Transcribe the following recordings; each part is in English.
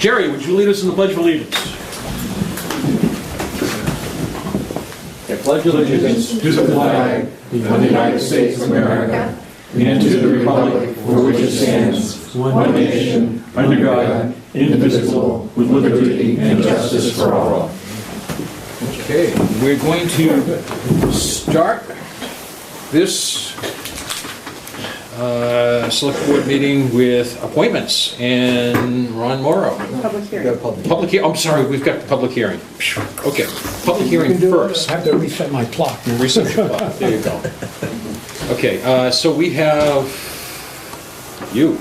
Jerry, would you lead us in the Pledge of Allegiance? I pledge allegiance to the flag of the United States of America and to the republic for which it stands, one nation, under God, indivisible, with liberty and justice for all. Okay, we're going to start this select board meeting with appointments, and Ron Morrow. Public hearing. Public hearing. I'm sorry, we've got the public hearing. Okay, public hearing first. I have to reset my clock. Reset your clock. There you go. Okay, so we have you.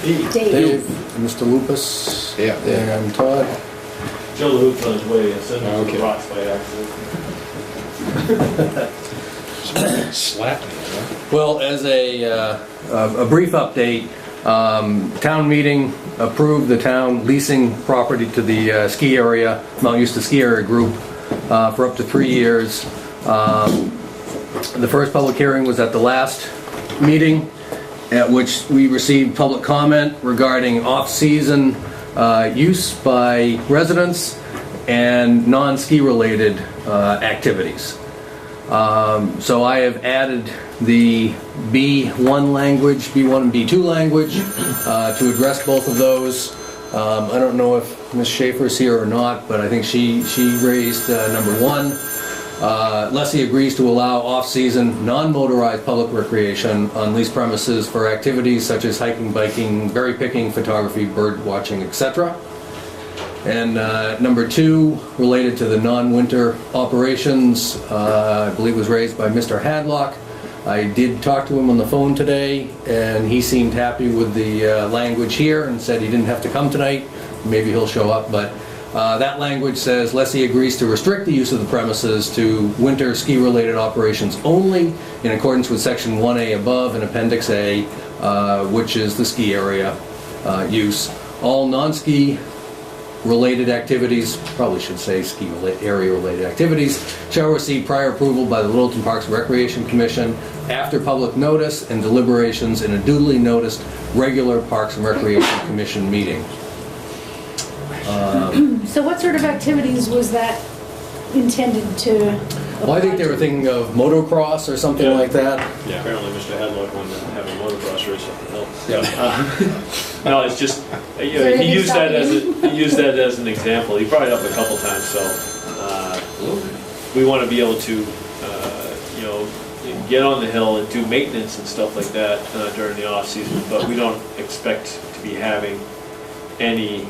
Dave, Mr. Lupus. Yeah. And Todd. Joe Luke's on his way. I sent him to Okay. the rocks by accident. Slap me, huh? Well, as a brief update, town meeting approved the town leasing property to the ski area, Mount Eustace Ski Area Group, for up to 3 years. The first public hearing was at the last meeting, at which we received public comment regarding off-season use by residents and non-ski related activities. So I have added the B1 language, B1 and B2 language to address both of those. I don't know if Ms. Schaefer's here or not, but I think she raised number 1. Lessee agrees to allow off-season, non-motorized public recreation on leased premises for activities such as hiking, biking, berry picking, photography, bird watching, etc. And number 2, related to the non-winter operations, I believe was raised by Mr. Hadlock. I did talk to him on the phone today, and he seemed happy with the language here and said he didn't have to come tonight. Maybe he'll show up, but that language says lessee agrees to restrict the use of the premises to winter ski-related operations only in accordance with Section 1A above and Appendix A, which is the ski area use. All non-ski related activities, probably should say ski area related activities, shall receive prior approval by the Littleton Parks and Recreation Commission after public notice and deliberations in a duly noticed regular Parks and Recreation Commission meeting. So what sort of activities was that intended to apply Well, I think they were to? thinking of motocross or something Yeah. like that. Yeah, apparently Mr. Hadlock wanted to have a motocross race up the hill. Yeah. No, it's just, you know, Is there he used that anything as an example. He brought it up a couple times, so we want to be able to, you know, get on the hill and do maintenance and stuff like that during the off season, but we don't expect to be having any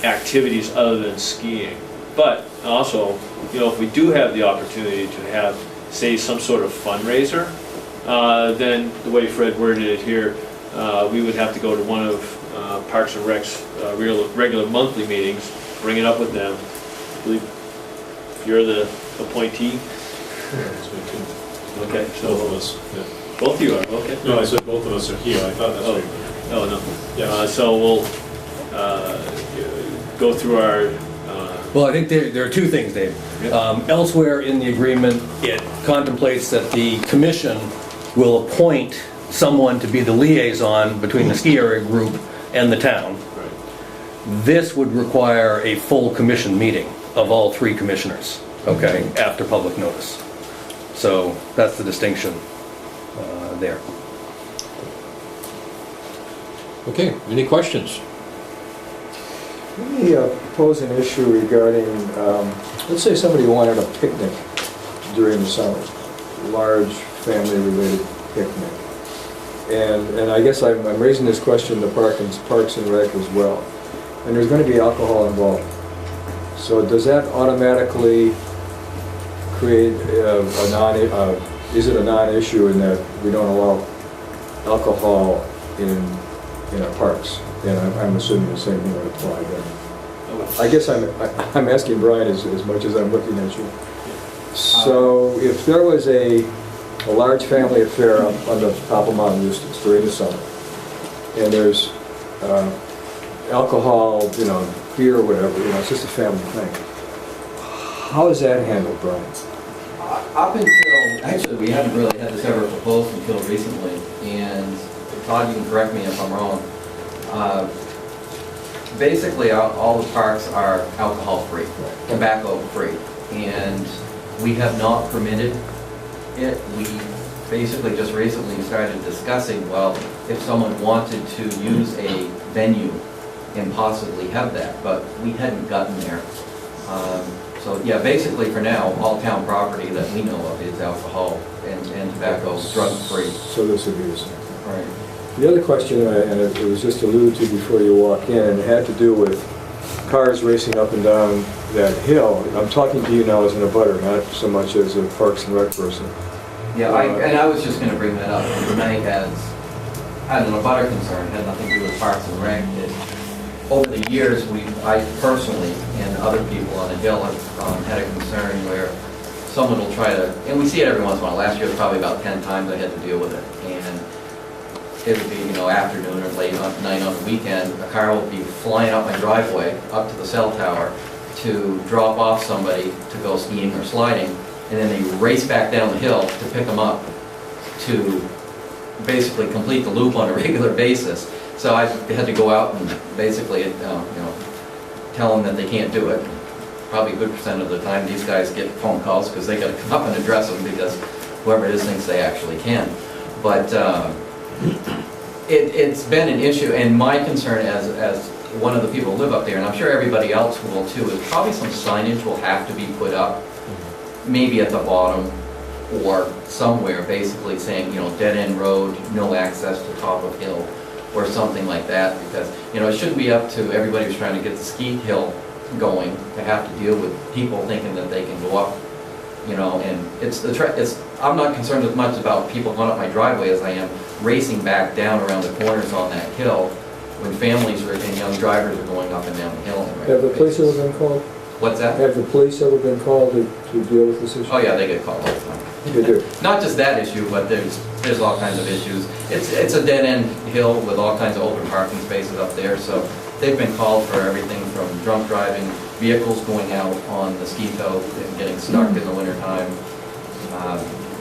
activities other than skiing. But also, you know, if we do have the opportunity to have, say, some sort of fundraiser, then the way Fred worded it here, we would have to go to one of Parks and Rec's regular monthly meetings, bring it up with them. I believe you're the appointee. Okay, so Both of us, yeah. both of you are, okay. No, I said both of us are here, I thought that's right. Oh, no. Yeah. So we'll go through our, Well, I think there are 2 things, Dave. Elsewhere in the agreement, it contemplates that the commission will appoint someone to be the liaison between the ski area group and the town. This would require a full commission meeting of all 3 commissioners, okay, after public notice. So that's the distinction there. Okay, any questions? Let me pose an issue regarding, let's say somebody wanted a picnic during the summer, large family-related picnic. And I guess I'm raising this question to Parks and Rec as well. And there's going to be alcohol involved. So does that automatically create is it a non-issue in that we don't allow alcohol in our parks? And I'm assuming the same thing would apply then. I guess I'm asking Brian as much as I'm looking at you. So if there was a large family affair up on the top of Mount Eustace during the summer, and there's alcohol, you know, beer or whatever, you know, it's just a family thing. How is that handled, Brian? Up until, actually, we haven't really had this ever proposed until recently, and Todd, you can correct me if I'm wrong. basically, all the parks are alcohol-free, tobacco-free, and we have not permitted it. We basically just recently started discussing, well, if someone wanted to use a venue and possibly have that, but we hadn't gotten there. So yeah, basically for now, all town property that we know of is alcohol and tobacco, drug-free. So this would be the same thing. Right. The other question, and it was just alluded to before you walk in, and it had to do with cars racing up and down that hill. I'm talking to you now as an abutter, not so much as a Parks and Rec person. Yeah, and I was just going to bring that up. Tonight as an abutter concern, had nothing to do with Parks and Rec. Over the years, I personally and other people on the hill have had a concern where someone will try to, and we see it every once in a while. Last year was probably about 10 times I had to deal with it. And it would be, afternoon or late night on the weekend, a car will be flying up my driveway, up to the cell tower, to drop off somebody to go skiing or sliding, and then they race back down the hill to pick them up to basically complete the loop on a regular basis. So I had to go out and basically, tell them that they can't do it. Probably a good % of the time these guys get phone calls because they got to come up and address them because whoever it is thinks they actually can. But it's been an issue, and my concern as one of the people who live up there, and I'm sure everybody else will too, is probably some signage will have to be put up, maybe at the bottom or somewhere, basically saying, dead end road, no access to top of hill, or something like that, because, it shouldn't be up to everybody who's trying to get the ski hill going to have to deal with people thinking that they can go up, and I'm not concerned as much about people going up my driveway as I am racing back down around the corners on that hill when families and young drivers are going up and down the hill. Have the police ever been called? What's that? Have the police ever been called to deal with this issue? Oh yeah, they get called all the time. They do? Not just that issue, but there's all kinds of issues. It's a dead-end hill with all kinds of open parking spaces up there, so they've been called for everything from drunk driving, vehicles going out on the ski tow and getting stuck in the wintertime,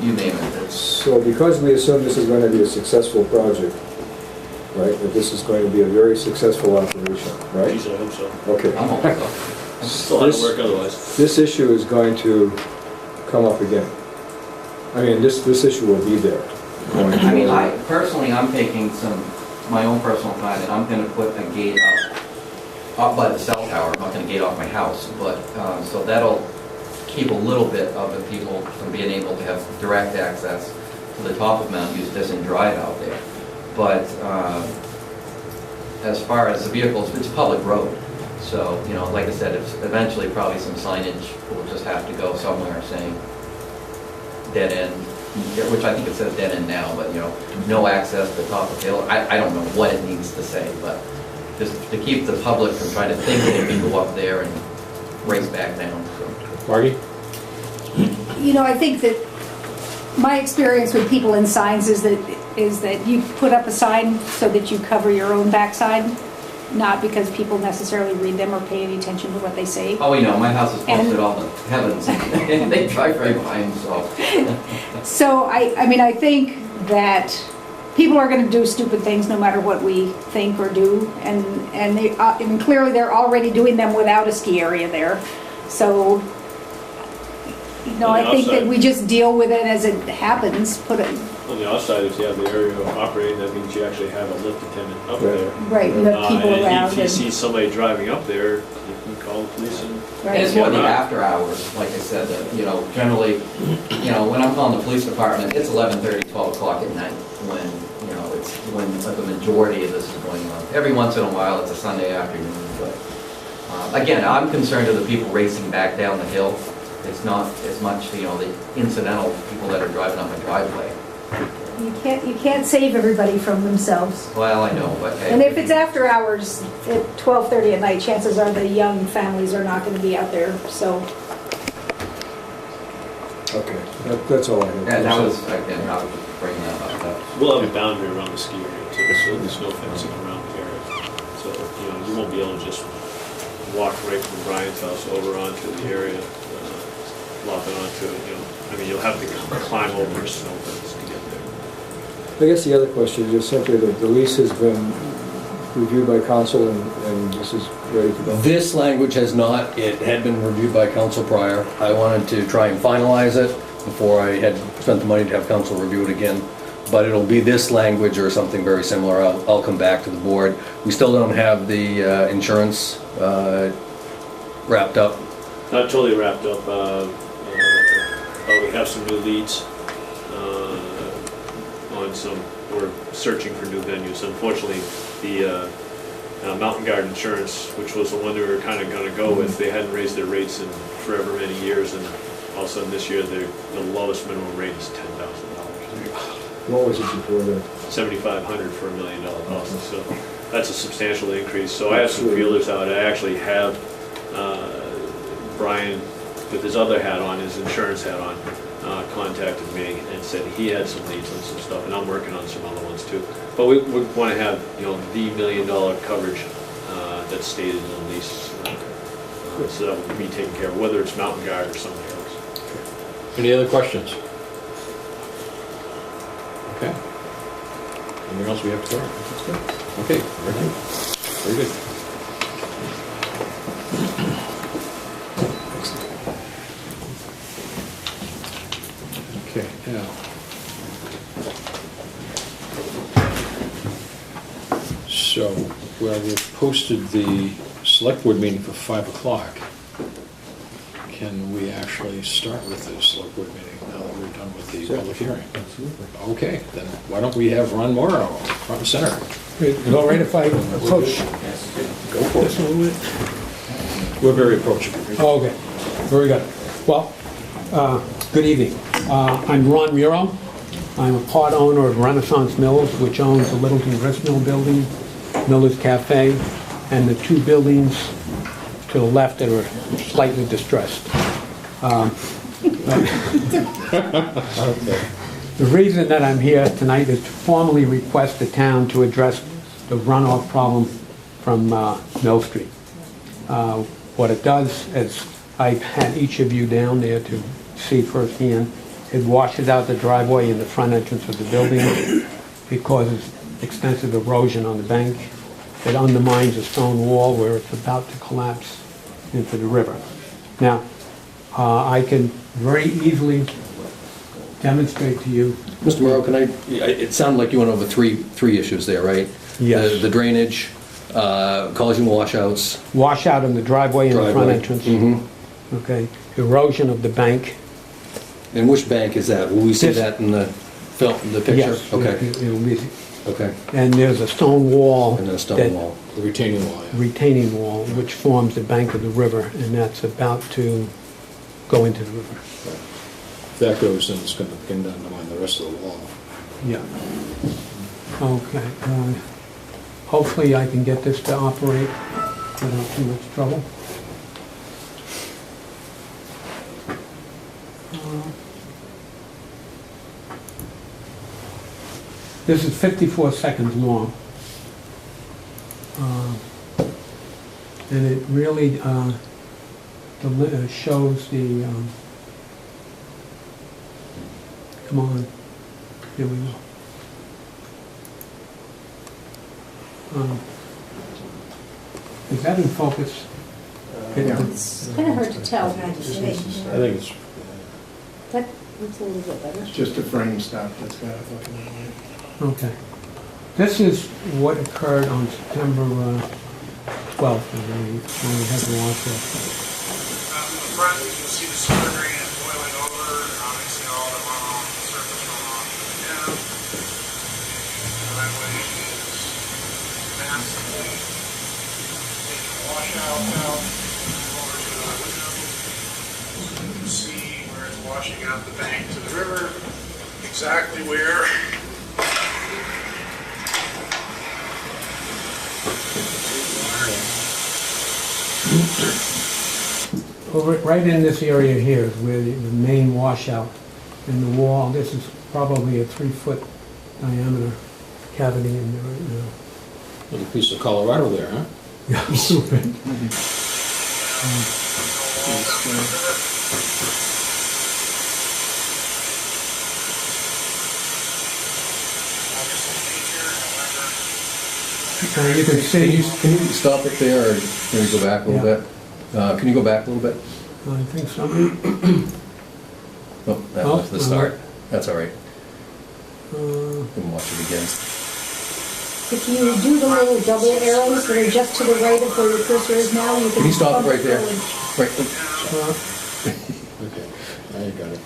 you name it. So because we assume this is going to be a successful project, right, that this is going to be a very successful operation, right? Geez, I hope so. Okay. I'm hoping so. Still have to work otherwise. This issue is going to come up again. I mean, this issue will be there. I mean, I'm taking my own personal time, and I'm going to put a gate up by the cell tower. I'm not going to gate off my house, but so that'll keep a little bit of the people from being able to have direct access to the top of Mount Eustis Drive out there. But as far as the vehicles, it's a public road. So, like I said, it's eventually probably some signage will just have to go somewhere saying dead end, which I think it says dead end now, but no access to the top of the hill. I don't know what it needs to say, but just to keep the public from trying to think they can go up there and race back down. So. Margie? I think that my experience with people in signs is that you put up a sign so that you cover your own backside, not because people necessarily read them or pay any attention to what they say. Oh, we know. My house is posted all the heavens, and they drive right behind, so. So, I think that people are going to do stupid things no matter what we think or do, and clearly they're already doing them without a ski area there. So, I think that we just deal with it as it happens. On the outside, if you have the area operating, that means you actually have a lift attendant up there. Right, you have people and around. if you see somebody driving up there, you can call the police and... Right. And it's more the after hours, like I said, that, generally, when I'm calling the police department, it's 11:30, 12 o'clock at night when, it's when the majority of this is going on. Every once in a while, it's a Sunday afternoon, but again, I'm concerned of the people racing back down the hill. It's not as much, the incidental people that are driving up my driveway. You can't save everybody from themselves. Well, I know, but hey. And if it's after hours at 12:30 at night, chances are the young families are not going to be out there, so. Okay, that's all I have. And that was, again, I was just bringing that up. We'll have a boundary around the ski area too, so there's no fencing around the area. So, you won't be able to just walk right from Brian's house over onto the area, lop it onto it, you'll have to climb over snow fence to get there. I guess the other question is just simply that the lease has been reviewed by council and this is ready to go? This language has not, it had been reviewed by council prior. I wanted to try and finalize it before I had spent the money to have council review it again. But it'll be this language or something very similar. I'll come back to the board. We still don't have the insurance wrapped up. Not totally wrapped up, but we have some new leads on some, we're searching for new venues. Unfortunately, the Mountain Guard Insurance, which was the one we were kind of going to go with, they hadn't raised their rates in forever many years, and all of a sudden this year, the lowest minimum rate is $10,000. What was it before that? $7,500 for $1 million policy, so that's a substantial increase. So I have some feelers out. I actually have Brian, with his other hat on, his insurance hat on, contacted me and said he had some leads on some stuff, and I'm working on some other ones too. But we want to have, the $1 million coverage that's stated in the lease, so that will be taken care of, whether it's Mountain Guard or something else. Any other questions? Okay. Anything else we have to cover? Okay, very good. Very good. Okay, now. So, well, we've posted the select board meeting for 5 o'clock. Can we actually start with the select board meeting now that we're done with the public hearing? Absolutely. Okay, then why don't we have Ron Morrow, front and center? Is it all right if I approach Go for this a it. little bit? We're very approachable. Oh, okay, very good. Well, good evening. I'm Ron Muro. I'm a part owner of Renaissance Mills, which owns the Littleton Grist Mill building, Miller's Cafe, and the 2 buildings to the left that are slightly distressed. The reason that I'm here tonight is to formally request the town to address the runoff problem from Mill Street. What it does is, I've had each of you down there to see firsthand, it washes out the driveway in the front entrance of the building. It causes extensive erosion on the bank. It undermines a stone wall where it's about to collapse into the river. Now, I can very easily demonstrate to you. Mr. Morrow, it sounded like you went over three issues there, right? Yes. The drainage, causing washouts. Washout in the driveway and the front entrance. Mm-hmm. Okay. Erosion of the bank. And which bank is that? Will we see This- that in the film, the picture? Yes. Okay, It'll be, okay. and there's a stone wall. And then a stone that- wall. The retaining wall, yeah. retaining wall, which forms the bank of the river, and that's about to go into the river. If that goes, then it's going to begin to undermine the rest of the wall. Yeah. Okay. Hopefully I can get this to operate without too much trouble. This is 54 seconds long. And it really shows the, come on, here we go. Is that in focus? It's kind of hard to tell. I think it's, That looks a little bit better. It's just a frame stop that's got it looking that way. Okay. This is what occurred on September 12th, I believe, when we had the washout. In the front, you can see the sewer drain is boiling over, and obviously all the runoff, surface runoff is down. The driveway is massively taking washout out over to the window. So you can see where it's washing out the bank to the river, exactly where. Over, right in this area here is where the main washout in the wall. This is probably a 3-foot diameter cavity in there right now. little piece of Colorado there, huh? Yeah, a little bit. You can see, Can you stop it there, or can you go back a little Yeah. bit? Can you go back a little bit? I think so. Oh, that Oh, was the start. That's all right. Uh, You can watch it again. If you do the little double arrows that are just to the right of where your cursor is now, you can... Can you stop it right there? bump Right. Okay, now you got it.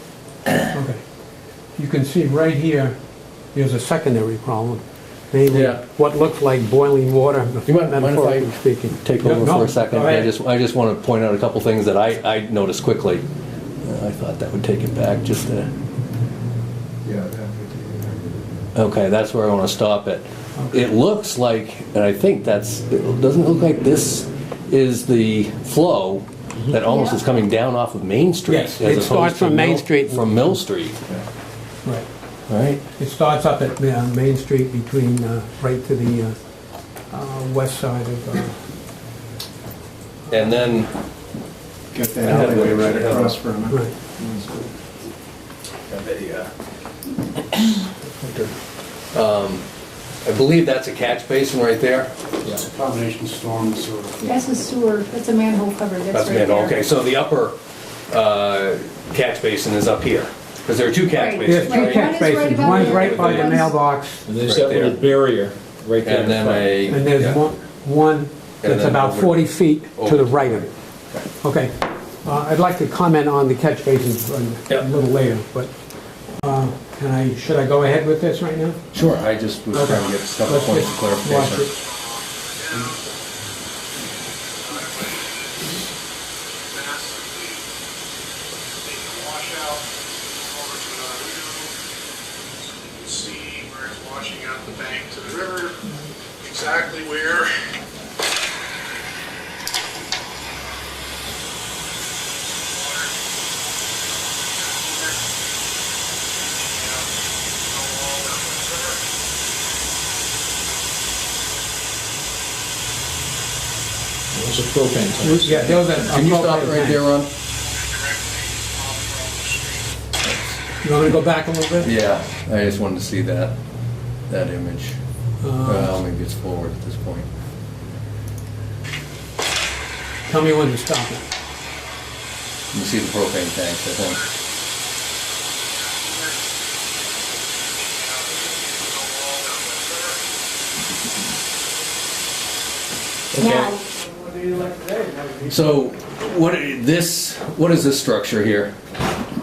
Okay. You can see right here, there's a secondary problem. Namely, Yeah. what looks like boiling water, You mind if metaphorically I speaking. take No, over no, for a second? go ahead. I just want to point out a couple things that I noticed quickly. I thought that would take it back just to... Yeah, that would be- Okay, that's where I want to stop it. It looks like, and I think doesn't it look like this is the flow that almost is coming down off of Main Street? Yes, as it opposed starts to from Main Mill- Street. From Mill Street, Right. right? It starts up at Main Street between, right to the west side of, And then, Get that alleyway right across from it. right. I believe that's a catch basin right there. It's a combination storm and sewer. That's a sewer, that's a manhole cover, that's right there. Okay, so the upper catch basin is up here, because there are two catch Right. basins, There's two Right. right? catch One is right basins, about one's there. right by the One's- mailbox, And there's Right that little there. barrier right there. And then and there's one And that's then about over- 40 feet to over the to right the of it. Okay. I'd like to comment on the catch basins a Yep. little later, but should I go ahead with this right now? Sure, I just was trying to get a couple Let's points of just watch clarification. it. Washout over to another view. You can see where it's washing out the bank to the river, exactly where. There's a propane tank. Yeah, there was a Can you stop it right there, Ron? You want me to go back a little bit? Yeah, I just wanted to see that image. Well, maybe it's forward at this point. Tell me when to stop it. You can see the propane tanks, I think. Now, So, what is this structure here?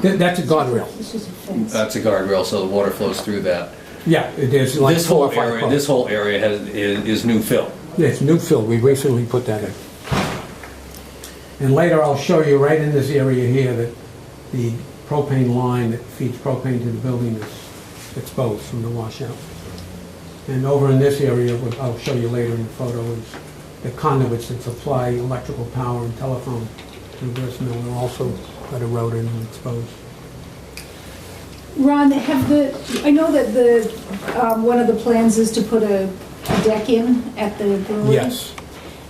That's a guardrail. this is a fence. That's a guardrail, so the water flows through that. Yeah, it is like This 4 whole or 5 area, foot. this whole area is new fill. Yeah, it's new fill, we recently put that in. And later I'll show you right in this area here that the propane line that feeds propane to the building is exposed from the washout. And over in this area, what I'll show you later in the photo, is the conduits that supply electrical power and telephone to the grist mill are also got eroded and exposed. Ron, I know that one of the plans is to put a deck in at the brewery. Yes.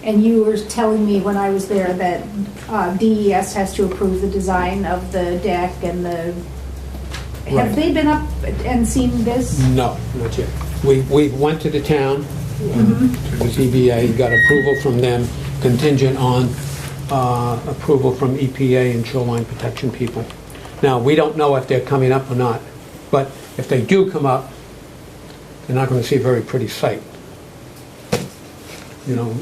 And you were telling me when I was there that DES has to approve the design of the deck and the... Right. Have they been up and seen this? No, not yet. We went to the town, to the ZBA, got approval from them, contingent on approval from EPA and shoreline protection people. Now, we don't know if they're coming up or not, but if they do come up, they're not going to see a very pretty sight. You know,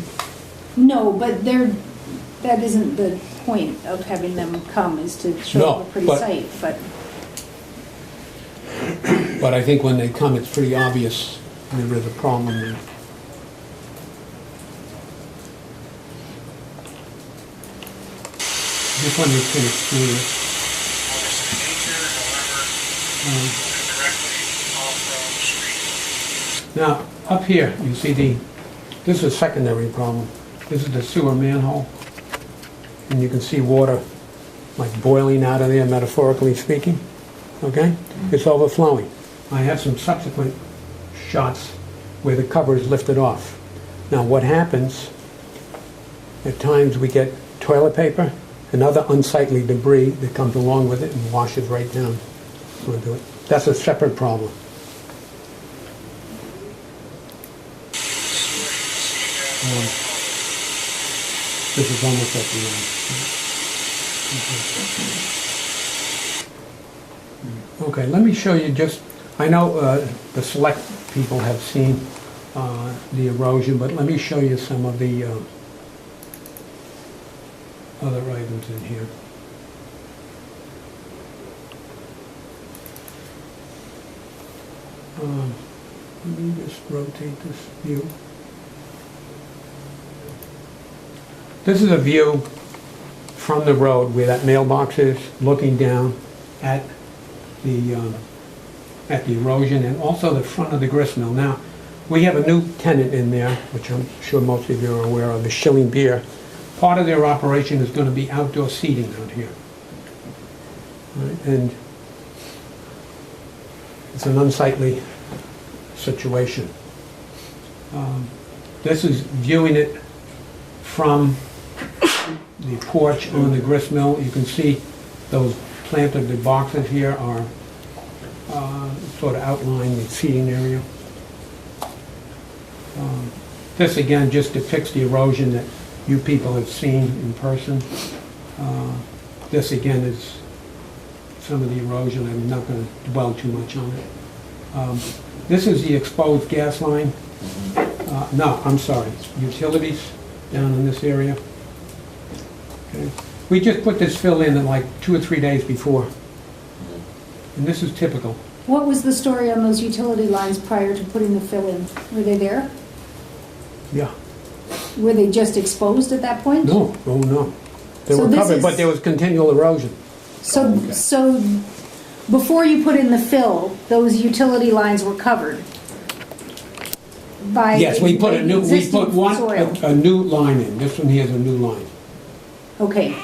No, but that isn't the point of having them come, is to show No, a pretty but- sight, but... but I think when they come, it's pretty obvious there is a problem there. Just wanted to explain it. Obviously nature, however, directly off from the street. Now, up here, you see this is a secondary problem. This is the sewer manhole. And you can see water like boiling out of there, metaphorically speaking. Okay? It's overflowing. I have some subsequent shots where the cover is lifted off. Now, what happens, at times we get toilet paper and other unsightly debris that comes along with it and washes right down onto it. That's a separate problem. This is almost at the end. Okay, let me show you just, I know the select people have seen the erosion, but let me show you some of the other items in here. Let me just rotate this view. This is a view from the road where that mailbox is, looking down at the erosion and also the front of the grist mill. Now, we have a new tenant in there, which I'm sure most of you are aware of, the Shilling Beer. Part of their operation is going to be outdoor seating out here. Right, and it's an unsightly situation. This is viewing it from the porch on the grist mill. You can see those planted, the boxes here are sort of outline the seating area. This again just depicts the erosion that you people have seen in person. This again is some of the erosion. I'm not going to dwell too much on it. This is the exposed gas line. No, I'm sorry, utilities down in this area. Okay. We just put this fill in like 2 or 3 days before. And this is typical. What was the story on those utility lines prior to putting the fill in? Were they there? Yeah. Were they just exposed at that point? No, oh no. They So were this covered, is- but there was continual erosion. So, so before you put in the fill, those utility lines were covered by Yes, we put a new, we existing put one, soil. a new line in. This one here is a new line. Okay.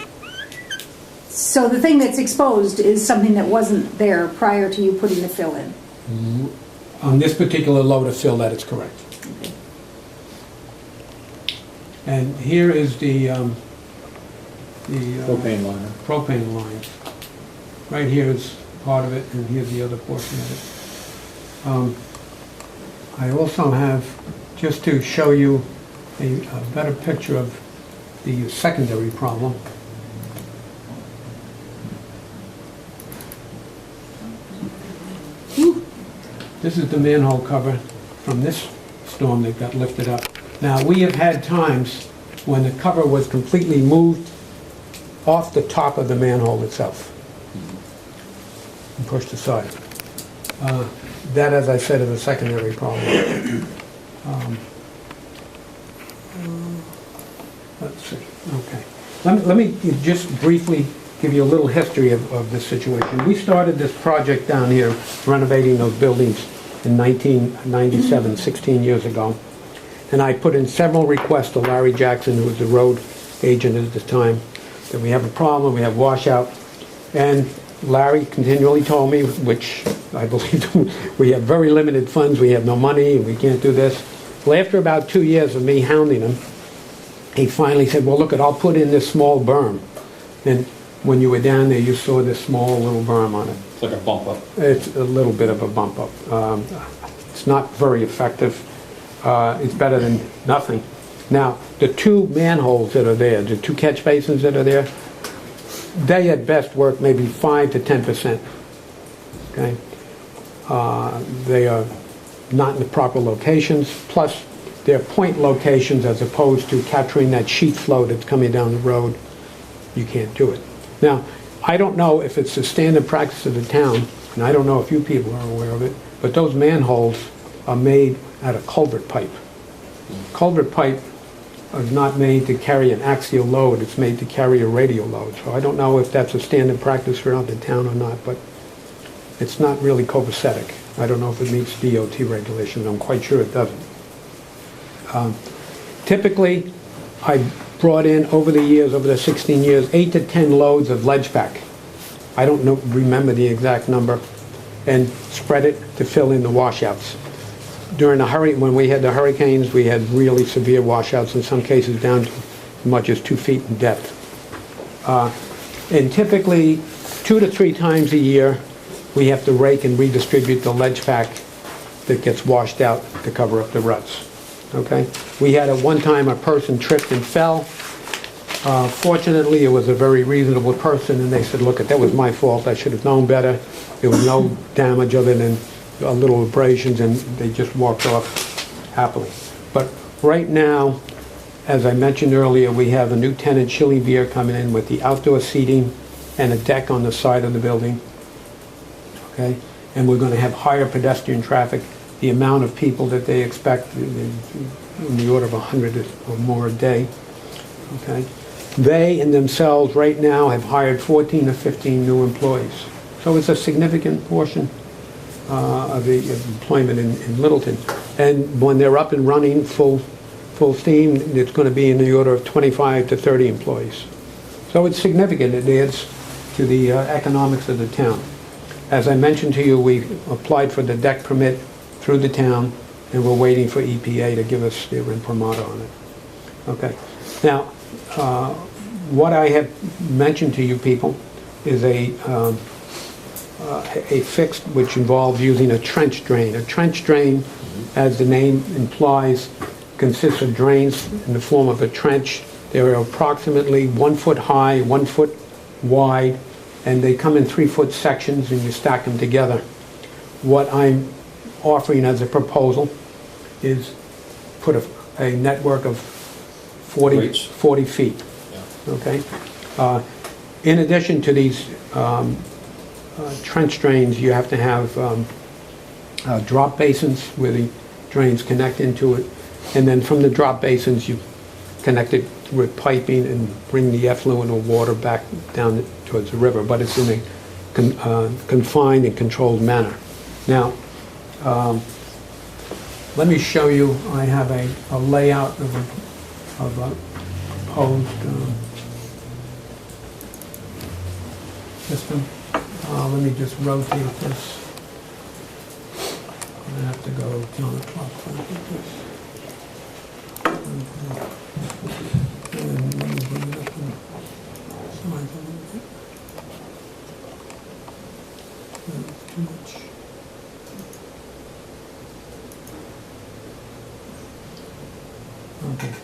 So the thing that's exposed is something that wasn't there prior to you putting the fill in. On this particular load of fill, that is correct. And here is the Propane liner. propane lines. Right here is part of it, and here's the other portion of it. I also have, just to show you a better picture of the secondary problem. This is the manhole cover from this storm that got lifted up. Now, we have had times when the cover was completely moved off the top of the manhole itself and pushed aside. That, as I said, is a secondary problem. Let's see, okay. Let me just briefly give you a little history of this situation. We started this project down here, renovating those buildings in 1997, 16 years ago. And I put in several requests to Larry Jackson, who was the road agent at the time, that we have a problem, we have washout. And Larry continually told me, which I believe we have very limited funds, we have no money, we can't do this. Well, after about 2 years of me hounding him, he finally said, well, look, I'll put in this small berm. And when you were down there, you saw this small little berm on it. It's like a bump up. It's a little bit of a bump up. It's not very effective. It's better than nothing. Now, the two manholes that are there, the two catch basins that are there, they at best work maybe 5 to 10%. Okay? They are not in the proper locations, plus they're point locations as opposed to capturing that sheet flow that's coming down the road. You can't do it. Now, I don't know if it's the standard practice of the town, and I don't know if you people are aware of it, but those manholes are made out of culvert pipe. Culvert pipe is not made to carry an axial load, it's made to carry a radial load. So I don't know if that's a standard practice throughout the town or not, but it's not really copacetic. I don't know if it meets DOT regulations, I'm quite sure it doesn't. Typically, I brought in over the years, over the 16 years, 8 to 10 loads of ledge pack. I don't remember the exact number, and spread it to fill in the washouts. During the when we had the hurricanes, we had really severe washouts, in some cases down to as much as 2 feet in depth. And typically, 2 to 3 times a year, we have to rake and redistribute the ledge pack that gets washed out to cover up the ruts. Okay? We had at one time a person tripped and fell. Fortunately, it was a very reasonable person, and they said, look, that was my fault, I should have known better. There was no damage other than a little abrasions, and they just walked off happily. But right now, as I mentioned earlier, we have a new tenant, Chili Beer, coming in with the outdoor seating and a deck on the side of the building. Okay? And we're going to have higher pedestrian traffic. The amount of people that they expect in the order of 100 or more a day. Okay? They in themselves right now have hired 14 or 15 new employees. So it's a significant portion of the employment in Littleton. And when they're up and running full steam, it's going to be in the order of 25 to 30 employees. So it's significant. It adds to the economics of the town. As I mentioned to you, we applied for the deck permit through the town, and we're waiting for EPA to give us their imprimatur on it. Okay. Now, what I have mentioned to you people is a fix which involves using a trench drain. A trench drain, as the name implies, consists of drains in the form of a trench. They are approximately 1 foot high, 1 foot wide, and they come in 3-foot sections, and you stack them together. What I'm offering as a proposal is put a network of 40 feet. Yeah. Okay. In addition to these trench drains, you have to have drop basins where the drains connect into it, and then from the drop basins you connect it with piping and bring the effluent or water back down towards the river, but it's in a confined and controlled manner. Now, let me show you. I have a layout of a proposed system. Let me just rotate this. I'm gonna have to go counterclockwise with this. And let me bring it up and size a little bit. That's too much. Okay.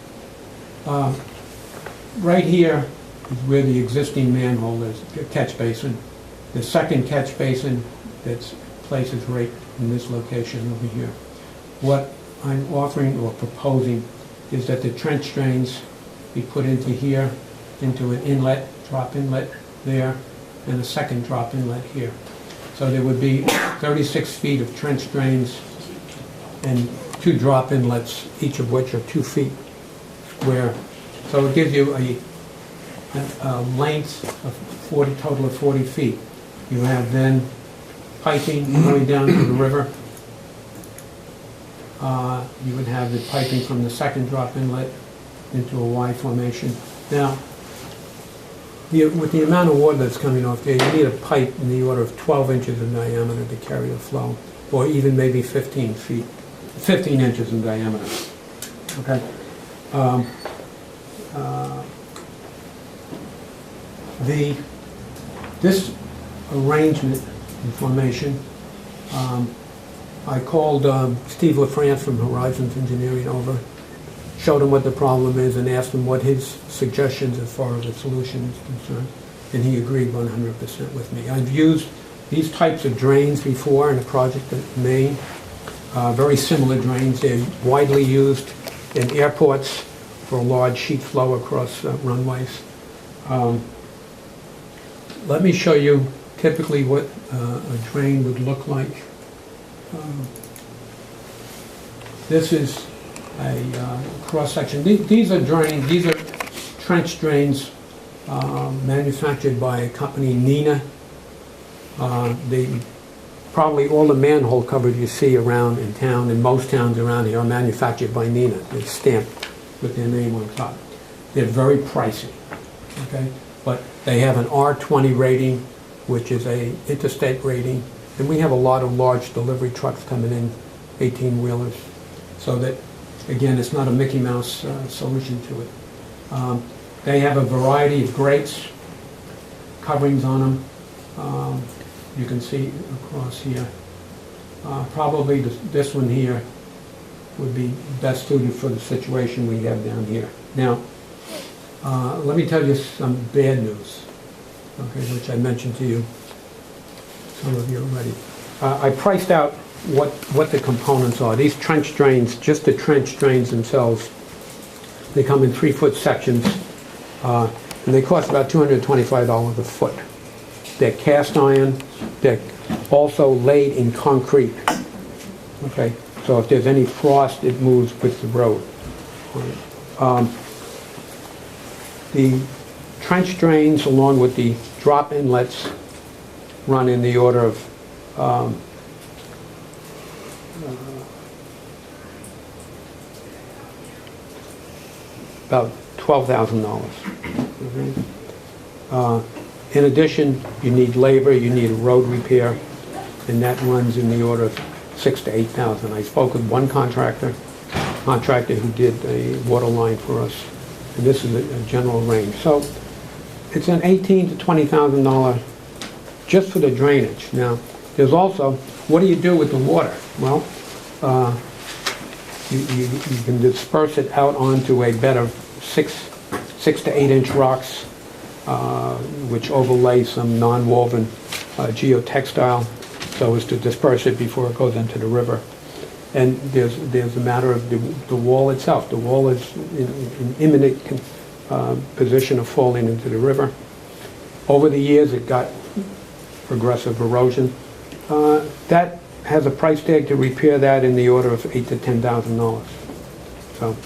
Right here is where the existing manhole is, the catch basin. The second catch basin that's placed is right in this location over here. What I'm offering or proposing is that the trench drains be put into here, into an inlet, drop inlet there, and a second drop inlet here. So there would be 36 feet of trench drains and 2 drop inlets, each of which are 2 feet square. So it gives you a length of 40, total of 40 feet. You have then piping going down to the river. You would have the piping from the second drop inlet into a Y formation. Now, with the amount of water that's coming off there, you need a pipe in the order of 12 inches in diameter to carry the flow, or even maybe 15 inches in diameter. Okay. This arrangement and formation, I called Steve LaFrance from Horizons Engineering over, showed him what the problem is, and asked him what his suggestions as far as the solution is concerned, and he agreed 100% with me. I've used these types of drains before in a project in Maine, very similar drains. They're widely used in airports for a large sheet flow across runways. Let me show you typically what a drain would look like. This is a cross-section. These are drains, these are trench drains manufactured by a company, Nina. Probably all the manhole covers you see around in town, in most towns around here, are manufactured by Nina. They're stamped with their name on top. They're very pricey, okay? But they have an R20 rating, which is a interstate rating, and we have a lot of large delivery trucks coming in, 18-wheelers, so that, again, it's not a Mickey Mouse solution to it. They have a variety of grates, coverings on them. You can see across here. Probably this one here would be best suited for the situation we have down here. Now, let me tell you some bad news, okay, which I mentioned to you, some of you already. I priced out what the components are. These trench drains, just the trench drains themselves, they come in 3-foot sections, and they cost about $225 a foot. They're cast iron, they're also laid in concrete, okay? So if there's any frost, it moves with the road. The trench drains, along with the drop inlets, run in the order of about $12,000. Okay? In addition, you need labor, you need a road repair, and that runs in the order of $6,000 to $8,000. I spoke with one contractor who did a water line for us, and this is a general range. So it's an $18,000 to $20,000 just for the drainage. Now, there's also, what do you do with the water? Well, you can disperse it out onto a bed of 6 to 8 inch rocks, which overlay some non-woven geotextile, so as to disperse it before it goes into the river. And there's a matter of the wall itself. The wall is in imminent position of falling into the river. Over the years, it got progressive erosion. That has a price tag to repair that in the order of $8,000 to $10,000. So,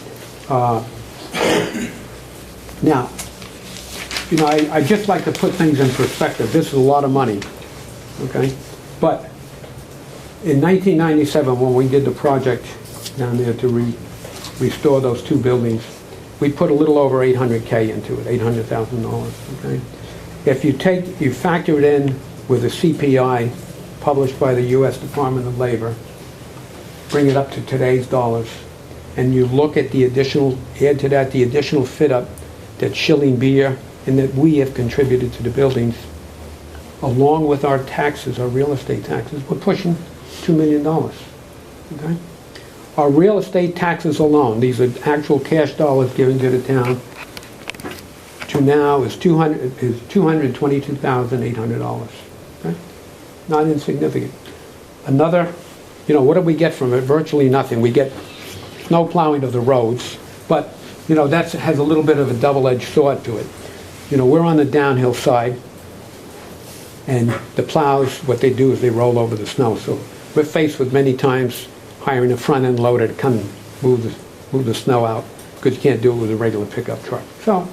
now, you know, I just like to put things in perspective. This is a lot of money, okay? But in 1997, when we did the project down there to restore those two buildings, we put a little over $800K into it, $800,000, okay? If you factor it in with a CPI published by the U.S. Department of Labor, bring it up to today's dollars, and you look at the additional, add to that the additional fit-up that Schilling Beer and that we have contributed to the buildings, along with our taxes, our real estate taxes, we're pushing $2 million, okay? Our real estate taxes alone, these are actual cash dollars given to the town, to now is $222,800, okay? Not insignificant. Another, you know, what do we get from it? Virtually nothing. We get snow plowing of the roads, but, you know, that has a little bit of a double-edged sword to it. You know, we're on the downhill side, and the plows, what they do is they roll over the snow. So we're faced with many times hiring a front-end loader to come and move the snow out, because you can't do it with a regular pickup truck. So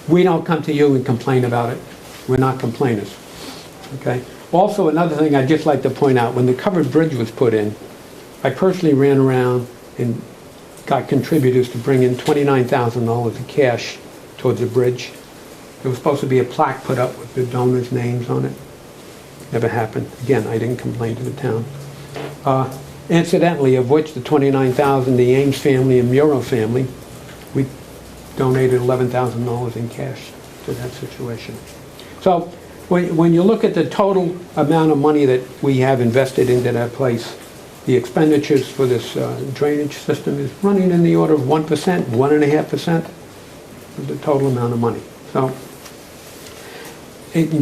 we don't come to you and complain about it. We're not complainers, okay? Also, another thing I'd just like to point out, when the covered bridge was put in, I personally ran around and got contributors to bring in $29,000 in cash towards the bridge. There was supposed to be a plaque put up with the donors' names on it. Never happened. Again, I didn't complain to the town. Incidentally, of which the $29,000, the Ames family and Muro family, we donated $11,000 in cash to that situation. So when you look at the total amount of money that we have invested into that place, the expenditures for this drainage system is running in the order of 1%, 1.5% of the total amount of money. So,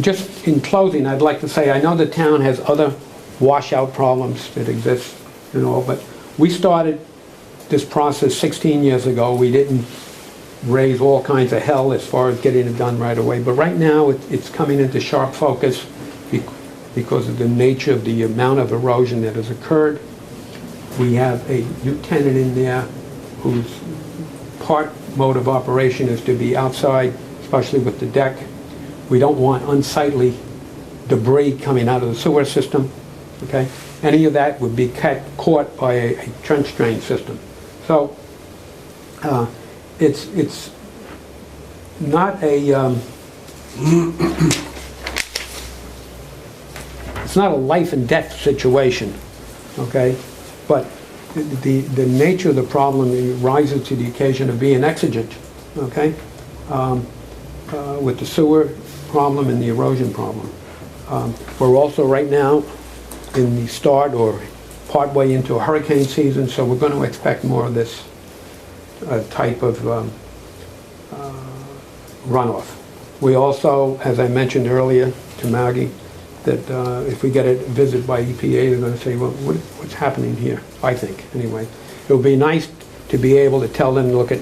just in closing, I'd like to say, I know the town has other washout problems that exist, you know, but we started this process 16 years ago. We didn't raise all kinds of hell as far as getting it done right away, but right now it's coming into sharp focus because of the nature of the amount of erosion that has occurred. We have a new tenant in there whose part mode of operation is to be outside, especially with the deck. We don't want unsightly debris coming out of the sewer system, okay? Any of that would be caught by a trench drain system. So it's not a it's not a life and death situation, okay? But the nature of the problem rises to the occasion of being exigent, okay? With the sewer problem and the erosion problem. We're also right now in the start or partway into a hurricane season, so we're going to expect more of this type of runoff. We also, as I mentioned earlier to Maggie, that if we get a visit by EPA, they're going to say, well, what's happening here? I think, anyway. It would be nice to be able to tell them, look,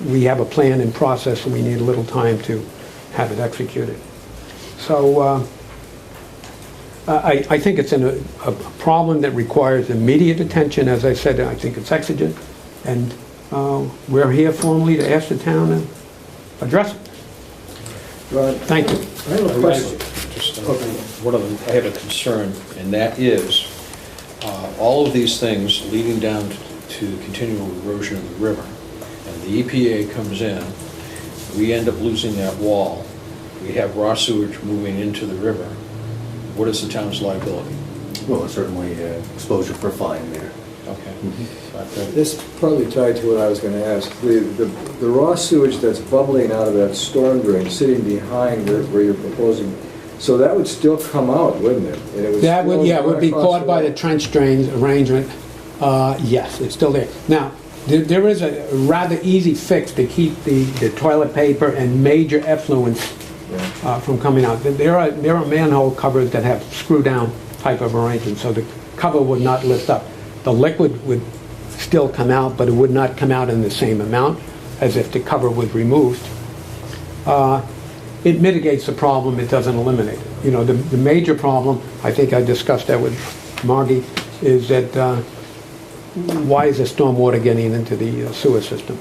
we have a plan in process and we need a little time to have it executed. So I think it's a problem that requires immediate attention. As I said, I think it's exigent, and we're here formally to ask the town to address it. Ron, Thank you. I have a question. I have a concern, and that is, all of these things leading down to continual erosion of the river, and the EPA comes in, we end up losing that wall, we have raw sewage moving into the river. What is the town's liability? Well, certainly exposure for fine there. Okay. This is probably tied to what I was going to ask. The raw sewage that's bubbling out of that storm drain, sitting behind where you're proposing, so that would still come out, wouldn't it? And it would That would, still yeah, it would be across caught by the trench drains arrangement. Yes, it's still there. Now, there is a rather easy fix to keep the toilet paper and major effluents from coming out. There are manhole covers that have screw-down type of arrangements, so the cover would not lift up. The liquid would still come out, but it would not come out in the same amount as if the cover was removed. It mitigates the problem, it doesn't eliminate it. You know, the major problem, I think I discussed that with Margie, is that why is the stormwater getting into the sewer system?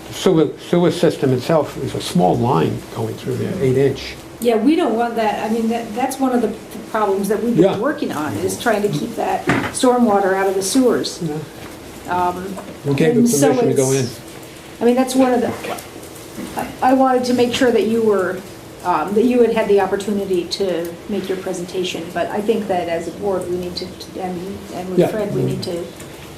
The sewer system itself is a small line going through there, 8-inch. Yeah, we don't want that. I mean, that's one of the problems that we've been working on, is trying to keep that stormwater out of the sewers. We gave them permission to go in. I mean, that's one of the, I wanted to make sure that you were, that you had the opportunity to make your presentation, but I think that as a board, we need to, and with Fred, we need to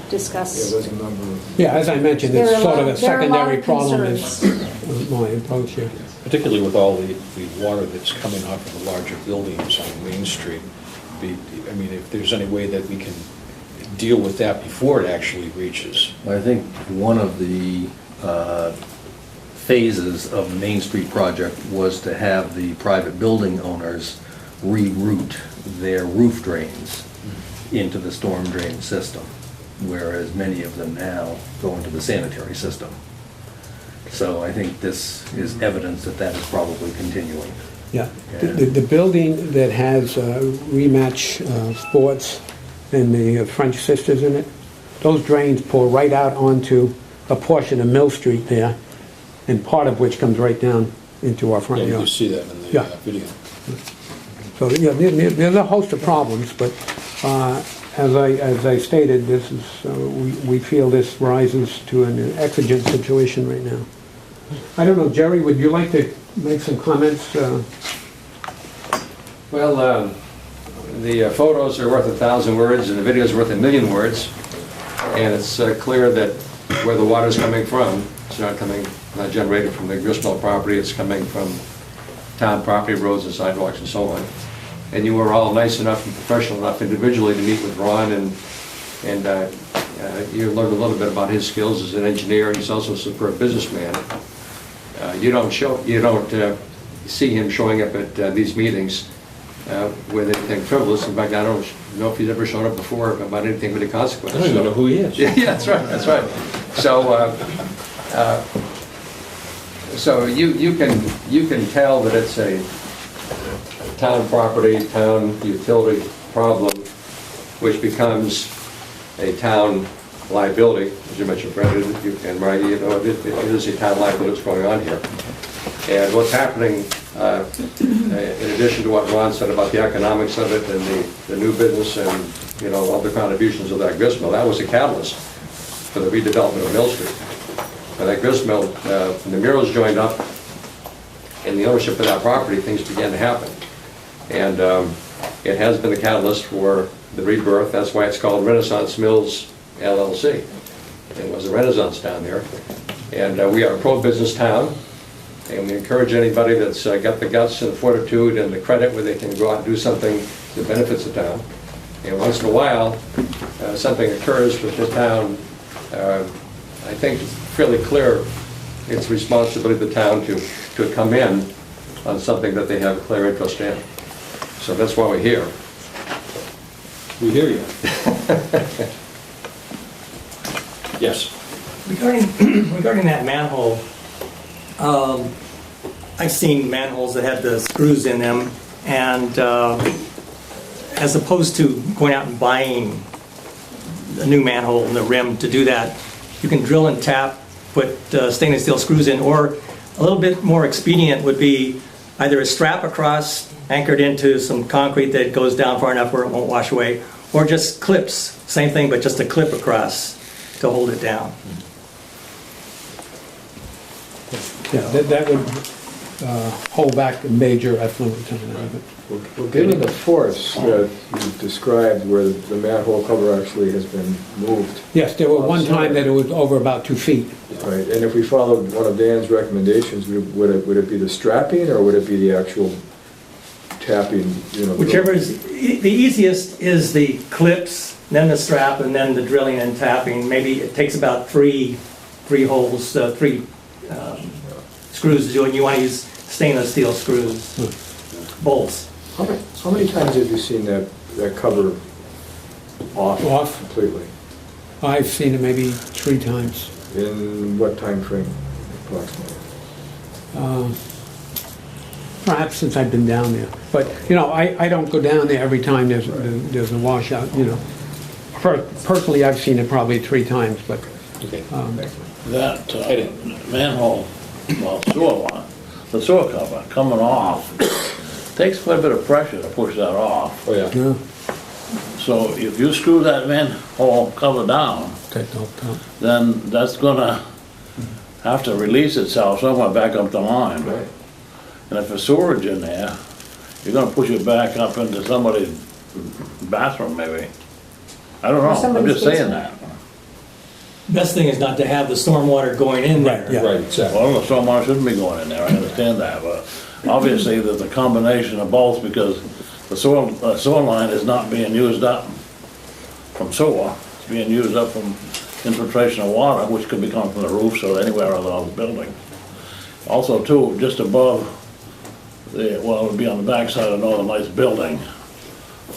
discuss. there's a number of... Yeah, as I mentioned, There it's are sort of a there are lot secondary of problem concerns. is my approach here. Particularly with all the water that's coming off of the larger buildings on Main Street. I mean, if there's any way that we can deal with that before it actually reaches. I think one of the phases of the Main Street project was to have the private building owners reroute their roof drains into the storm drain system, whereas many of them now go into the sanitary system. So I think this is evidence that that is probably continuing. Yeah, the building that has Rematch Sports and the French Sisters in it, those drains pour right out onto a portion of Mill Street there, and part of which comes right down into our front Yeah, you yard. see that in the Yeah. video. So, yeah, there's a host of problems, but as I stated, this is, we feel this rises to an exigent situation right now. I don't know, Jerry, would you like to make some comments? Well, the photos are worth 1,000 words and the video is worth 1,000,000 words. And it's clear that where the water's coming from, it's not generated from the Gristmill property, it's coming from town property, roads and sidewalks and so on. And you were all nice enough and professional enough individually to meet with Ron, and you learned a little bit about his skills as an engineer, and he's also a superb businessman. You don't see him showing up at these meetings with anything frivolous. In fact, I don't know if he's ever shown up before about anything with a consequence. I don't even know who he is. Yeah, that's right, that's right. So you can tell that it's a town property, town utility problem, which becomes a town liability, as you mentioned, Fred, and Maggie, you know, it is a town liability that's going on here. And what's happening, in addition to what Ron said about the economics of it and the new business and, you know, all the contributions of that gristmill, that was a catalyst for the redevelopment of Mill Street. And that gristmill, when the murals joined up and the ownership of that property, things began to happen. And it has been the catalyst for the rebirth. That's why it's called Renaissance Mills LLC. It was a renaissance down there. And we are a pro-business town. And we encourage anybody that's got the guts and the fortitude and the credit where they can go out and do something that benefits the town And once in a while, something occurs with the town, I think it's fairly clear it's responsibility of the town to come in on something that they have a clear interest in. So that's why we're here. We hear you. Yes. Regarding that manhole, I've seen manholes that had the screws in them, and as opposed to going out and buying a new manhole in the rim to do that, you can drill and tap, put stainless steel screws in, or a little bit more expedient would be either a strap across anchored into some concrete that goes down far enough where it won't wash away, or just clips, same thing, but just a clip across to hold it down. Yeah, that would hold back the major effluent coming out of it. Well, given the force that you've described where the manhole cover actually has been moved. Yes, there were one time that it was over about 2 feet. Right, and if we followed one of Dan's recommendations, would it be the strapping or would it be the actual tapping, you know? Whichever is, the easiest is the clips, then the strap, and then the drilling and tapping. Maybe it takes about three holes, three screws to do it, and you want to use stainless steel screws, bolts. How many times have you seen that cover off completely? I've seen it maybe 3 times. In what time frame approximately? Perhaps since I've been down there. But, you know, I don't go down there every time there's a washout, you know. Personally, I've seen it probably 3 times, but... Okay. That manhole, well, sewer line, the sewer cover coming off, takes quite a bit of pressure to push that off. Oh, yeah. Yeah. So if you screw that manhole cover down, then that's gonna have to release itself somewhere back up the line. Right. And if there's sewerage in there, you're gonna push it back up into somebody's bathroom maybe. I don't know, I'm just saying that. Best thing is not to have the stormwater going in there. Yeah. Right, exactly. Well, the stormwater shouldn't be going in there, I understand that, but obviously there's a combination of both because the sewer line is not being used up from sewer. It's being used up from infiltration of water, which could be coming from the roofs or anywhere other on the building. Also too, just above it would be on the backside of Northern Lights building.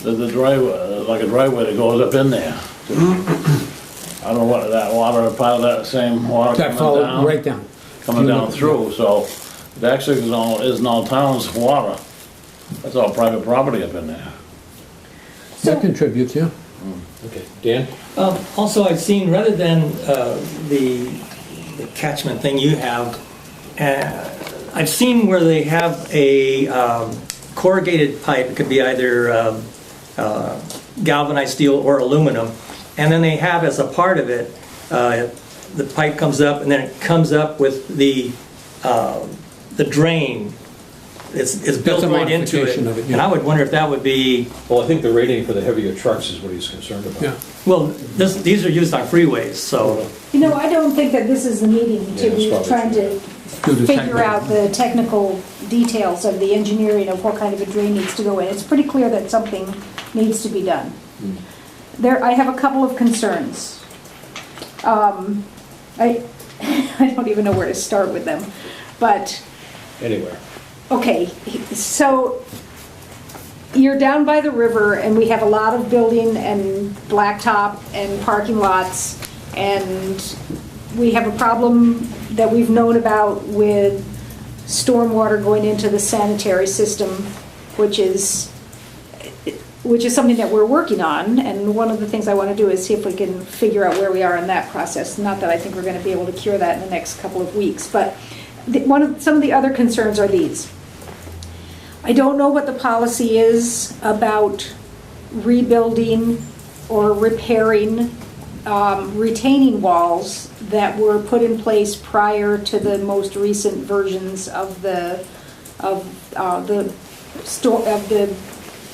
There's a driveway, like a driveway that goes up in there. I don't know what that water, part of that same water That coming followed down. right down. Coming down through, so it actually isn't all town's water. That's all private property up in there. That contributes, yeah. Okay, Dan? Also, I've seen, rather than the catchment thing you have, I've seen where they have a corrugated pipe. It could be either galvanized steel or aluminum, and then they have as a part of it, the pipe comes up, and then it comes up with the drain. It's built a right into it, modification of it, yeah. and I would wonder if that would be. Well, I think the rating for the heavier trucks is what he's concerned about. Yeah. Well, these are used on freeways, so. You know, I don't think that this is the meeting to Yeah, be that's trying to Do the figure technical. out the technical details of the engineering of what kind of a drain needs to go in. It's pretty clear that something needs to be done. I have a couple of concerns. I don't even know where to start with them, but, Anywhere. okay, so you're down by the river and we have a lot of building and blacktop and parking lots, and we have a problem that we've known about with stormwater going into the sanitary system, which is something that we're working on, and one of the things I want to do is see if we can figure out where we are in that process. Not that I think we're going to be able to cure that in the next couple of weeks, but some of the other concerns are these. I don't know what the policy is about rebuilding or repairing retaining walls that were put in place prior to the most recent versions of the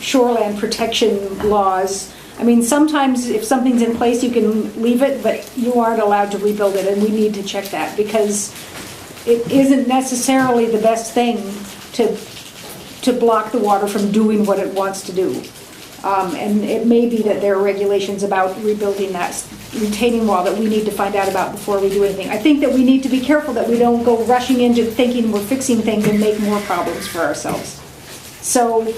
shoreland protection laws. I mean, sometimes if something's in place, you can leave it, but you aren't allowed to rebuild it, and we need to check that because it isn't necessarily the best thing to block the water from doing what it wants to do. And it may be that there are regulations about rebuilding that retaining wall that we need to find out about before we do anything. I think that we need to be careful that we don't go rushing into thinking we're fixing things and make more problems for ourselves. So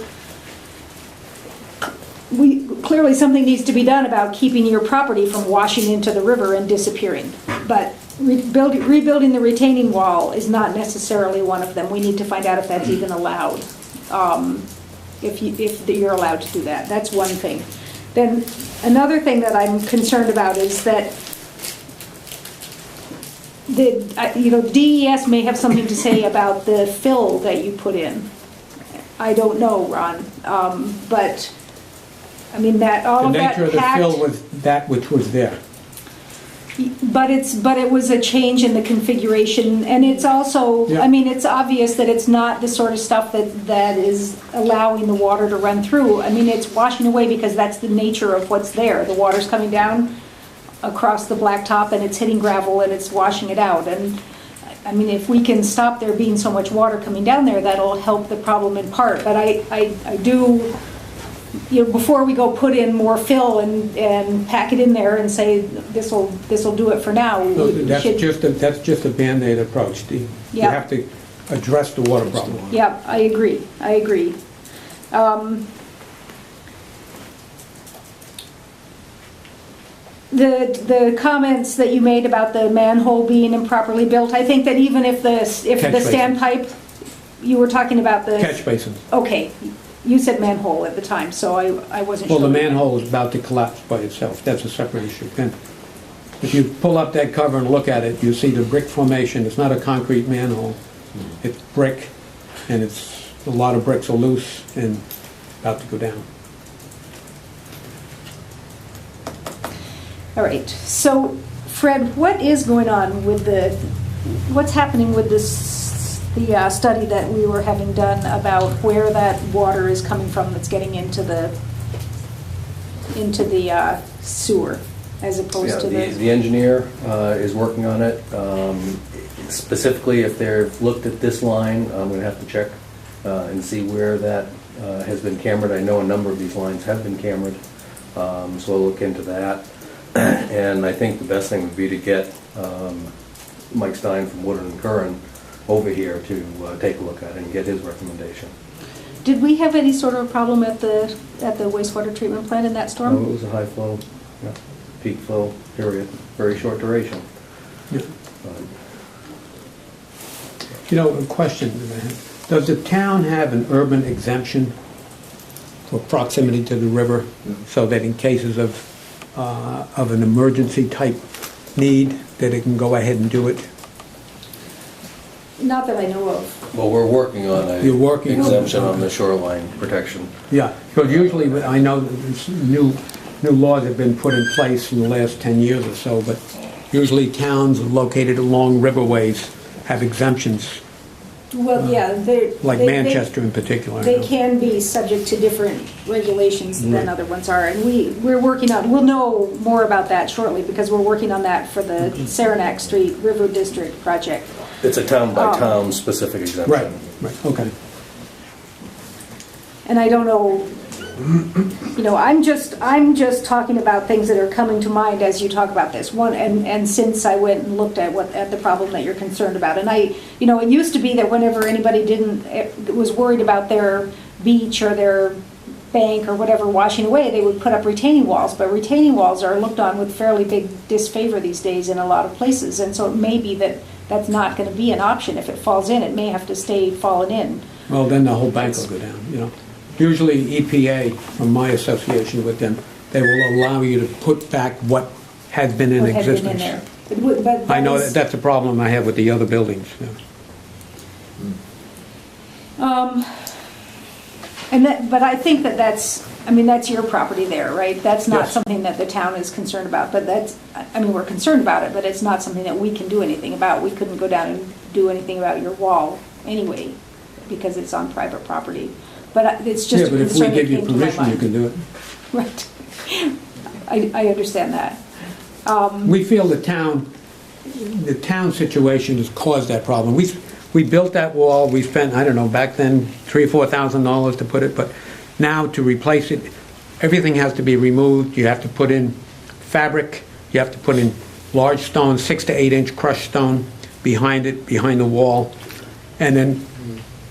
clearly something needs to be done about keeping your property from washing into the river and disappearing. But rebuilding the retaining wall is not necessarily one of them. We need to find out if that's even allowed. If you're allowed to do that. That's one thing. Then another thing that I'm concerned about is that DES may have something to say about the fill that you put in. I don't know, Ron, but I mean that all of that The nature of the fill was that which was there. But it was a change in the configuration, and it's also, Yeah. I mean, it's obvious that it's not the sort of stuff that is allowing the water to run through. I mean, it's washing away because that's the nature of what's there. The water's coming down across the blacktop and it's hitting gravel and it's washing it out. And I mean, if we can stop there being so much water coming down there, that'll help the problem in part. But I do, before we go put in more fill and pack it in there and say this'll do it for now. So that's just a Band-Aid approach. You have to address the water problem. Yeah, I agree. The comments that you made about the manhole being improperly built, I think that even if the standpipe, you were talking about the Catch basins. Okay. You said manhole at the time, so I wasn't sure. Well, the manhole is about to collapse by itself. That's a separate issue. And if you pull up that cover and look at it, you see the brick formation. It's not a concrete manhole. It's brick, and a lot of bricks are loose and about to go down. All right. So, Fred, what is going on with what's happening with this? The study that we were having done about where that water is coming from that's getting into the sewer, as opposed to the engineer is working on it. Specifically, if they've looked at this line, I'm going to have to check and see where that has been cambered. I know a number of these lines have been cambered, so I'll look into that. And I think the best thing would be to get Mike Stein from Woodard and Curran over here to take a look at it and get his recommendation. Did we have any sort of a problem at the wastewater treatment plant in that storm? Oh, it was a high flow, peak flow period, very short duration. Yeah. A question that I have. Does the town have an urban exemption for proximity to the river, so that in cases of an emergency type need, that it can go ahead and do it? Not that I know of. Well, we're working on an exemption on the shoreline protection. Yeah, because usually I know that new laws have been put in place in the last 10 years or so, but usually towns located along riverways have exemptions. Well, yeah, like Manchester in particular. They can be subject to different regulations than other ones are, and we're working on. We'll know more about that shortly because we're working on that for the Saranac Street River District project. It's a town-by-town specific exemption. Right, okay. And I don't know, I'm just talking about things that are coming to mind as you talk about this. And since I went and looked at the problem that you're concerned about, and it used to be that whenever anybody was worried about their beach or their bank or whatever washing away, they would put up retaining walls. But retaining walls are looked on with fairly big disfavor these days in a lot of places, and so it may be that that's not going to be an option. If it falls in, it may have to stay fallen in. Well, then the whole bank will go down, Usually EPA, from my association with them, they will allow you to put back what has been in existence. But I know that's a problem I have with the other buildings. But I think that's your property there, right? That's not something that the town is concerned about, but we're concerned about it, but it's not something that we can do anything about. We couldn't go down and do anything about your wall anyway, because it's on private property. But it's just a concern that came to my mind. Yeah, but if we give you permission, you can do it. Right. I understand that. We feel the town situation has caused that problem. We built that wall, we spent, back then $3,000 or $4,000 to put it, but now to replace it, everything has to be removed. You have to put in fabric, you have to put in large stone, 6 to 8 inch crushed stone behind it, behind the wall, and then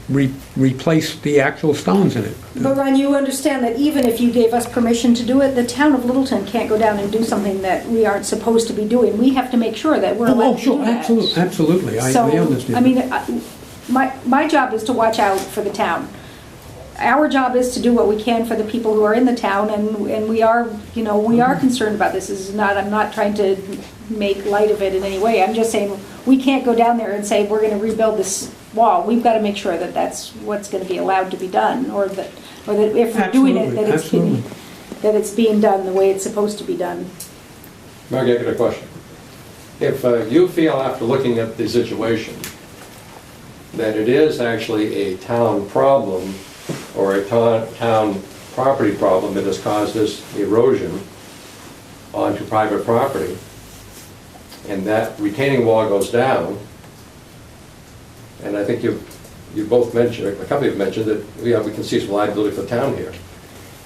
replace the actual stones in it. But Ron, you understand that even if you gave us permission to do it, the town of Littleton can't go down and do something that we aren't supposed to be doing. We have to make sure that we're allowed to do that. Absolutely, absolutely, I understand. So, I mean, my job is to watch out for the town. Our job is to do what we can for the people who are in the town, and we are, you know, we are concerned about this. This is not, I'm not trying to make light of it in any way. I'm just saying, we can't go down there and say, we're gonna rebuild this wall. We've got to make sure that that's what's going to be allowed to be done, or that if we're doing it, that it's being done the way it's supposed to be done. Mark, I got a question. If you feel after looking at the situation that it is actually a town problem or a town property problem that has caused this erosion onto private property, and that retaining wall goes down, and I think you both mentioned, a couple of you have mentioned that we can see some liability for the town here.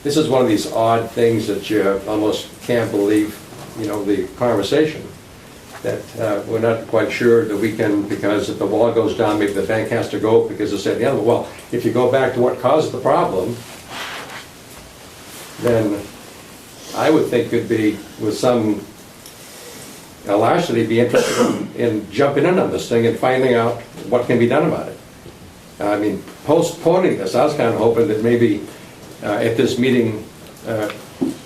This is one of these odd things that you almost can't believe, you know, the conversation, that we're not quite sure that we can, because if the wall goes down, maybe the bank has to go because it's at the end. Well, if you go back to what caused the problem, then I would think it'd be with some elasticity be interested in jumping in on this thing and finding out what can be done about it. I mean, postponing this, I was kind of hoping that maybe at this meeting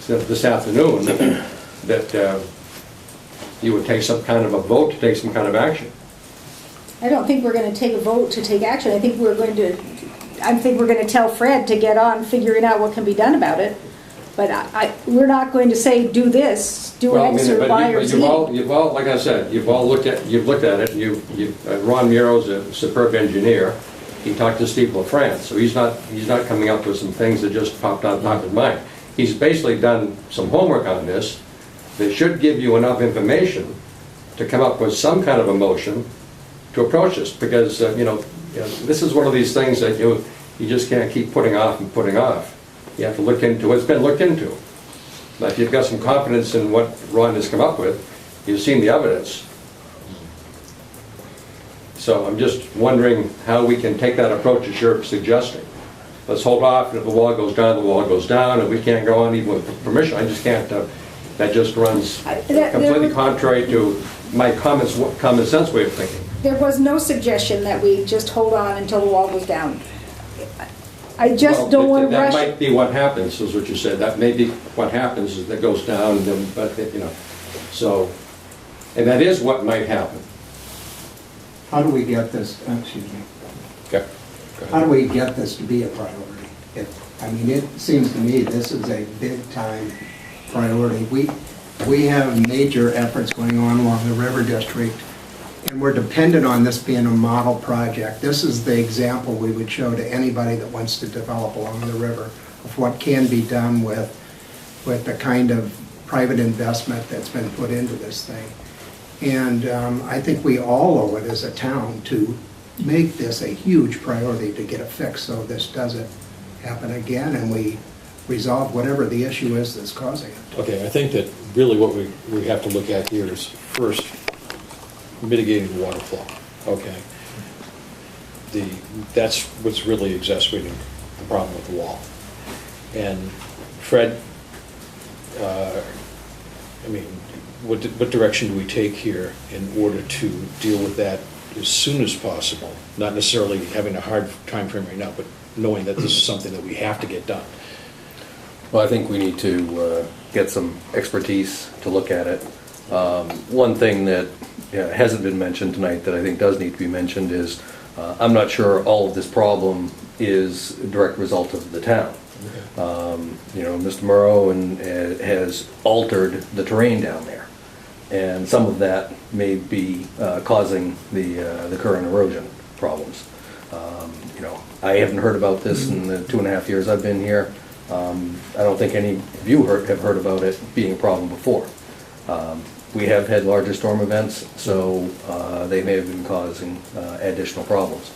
this afternoon that you would take some kind of a vote to take some kind of action. I don't think we're going to take a vote to take action. I think we're going to tell Fred to get on figuring out what can be done about it. But we're not going to say, do this, do X or Y or Z. You've all, like I said, you've looked at it. Ron Muro's a superb engineer. He talked to Steeple of France, so he's not coming up with some things that just popped on top of his mind. He's basically done some homework on this that should give you enough information to come up with some kind of a motion to approach this, because this is one of these things that you just can't keep putting off and putting off. You have to look into it. It's been looked into. Now, if you've got some confidence in what Ron has come up with, you've seen the evidence. So I'm just wondering how we can take that approach as you're suggesting. Let's hold off, and if the wall goes down, the wall goes down, and we can't go on even with permission. I just can't, that just runs completely contrary to my common sense way of thinking. There was no suggestion that we just hold on until the wall goes down. I just don't want to rush. That might be what happens, is what you said. That may be what happens, is that goes down, and then, but, so, and that is what might happen. How do we get this, excuse me, Okay. how do we get this to be a priority? I mean, it seems to me this is a big-time priority. We have major efforts going on along the river district, and we're dependent on this being a model project. This is the example we would show to anybody that wants to develop along the river of what can be done with the kind of private investment that's been put into this thing. And I think we all owe it as a town to make this a huge priority to get it fixed so this doesn't happen again and we resolve whatever the issue is that's causing it. Okay, I think that really what we have to look at here is first mitigating the water flow. Okay, that's what's really exacerbating the problem with the wall. And Fred, I mean, what direction do we take here in order to deal with that as soon as possible? Not necessarily having a hard time frame right now, but knowing that this is something that we have to get done. Well, I think we need to get some expertise to look at it. One thing that hasn't been mentioned tonight that I think does need to be mentioned is I'm not sure all of this problem is a direct result of the town. Mr. Murrow has altered the terrain down there, and some of that may be causing the current erosion problems. I haven't heard about this in the 2.5 years I've been here. I don't think any of you have heard about it being a problem before. We have had larger storm events, so they may have been causing additional problems.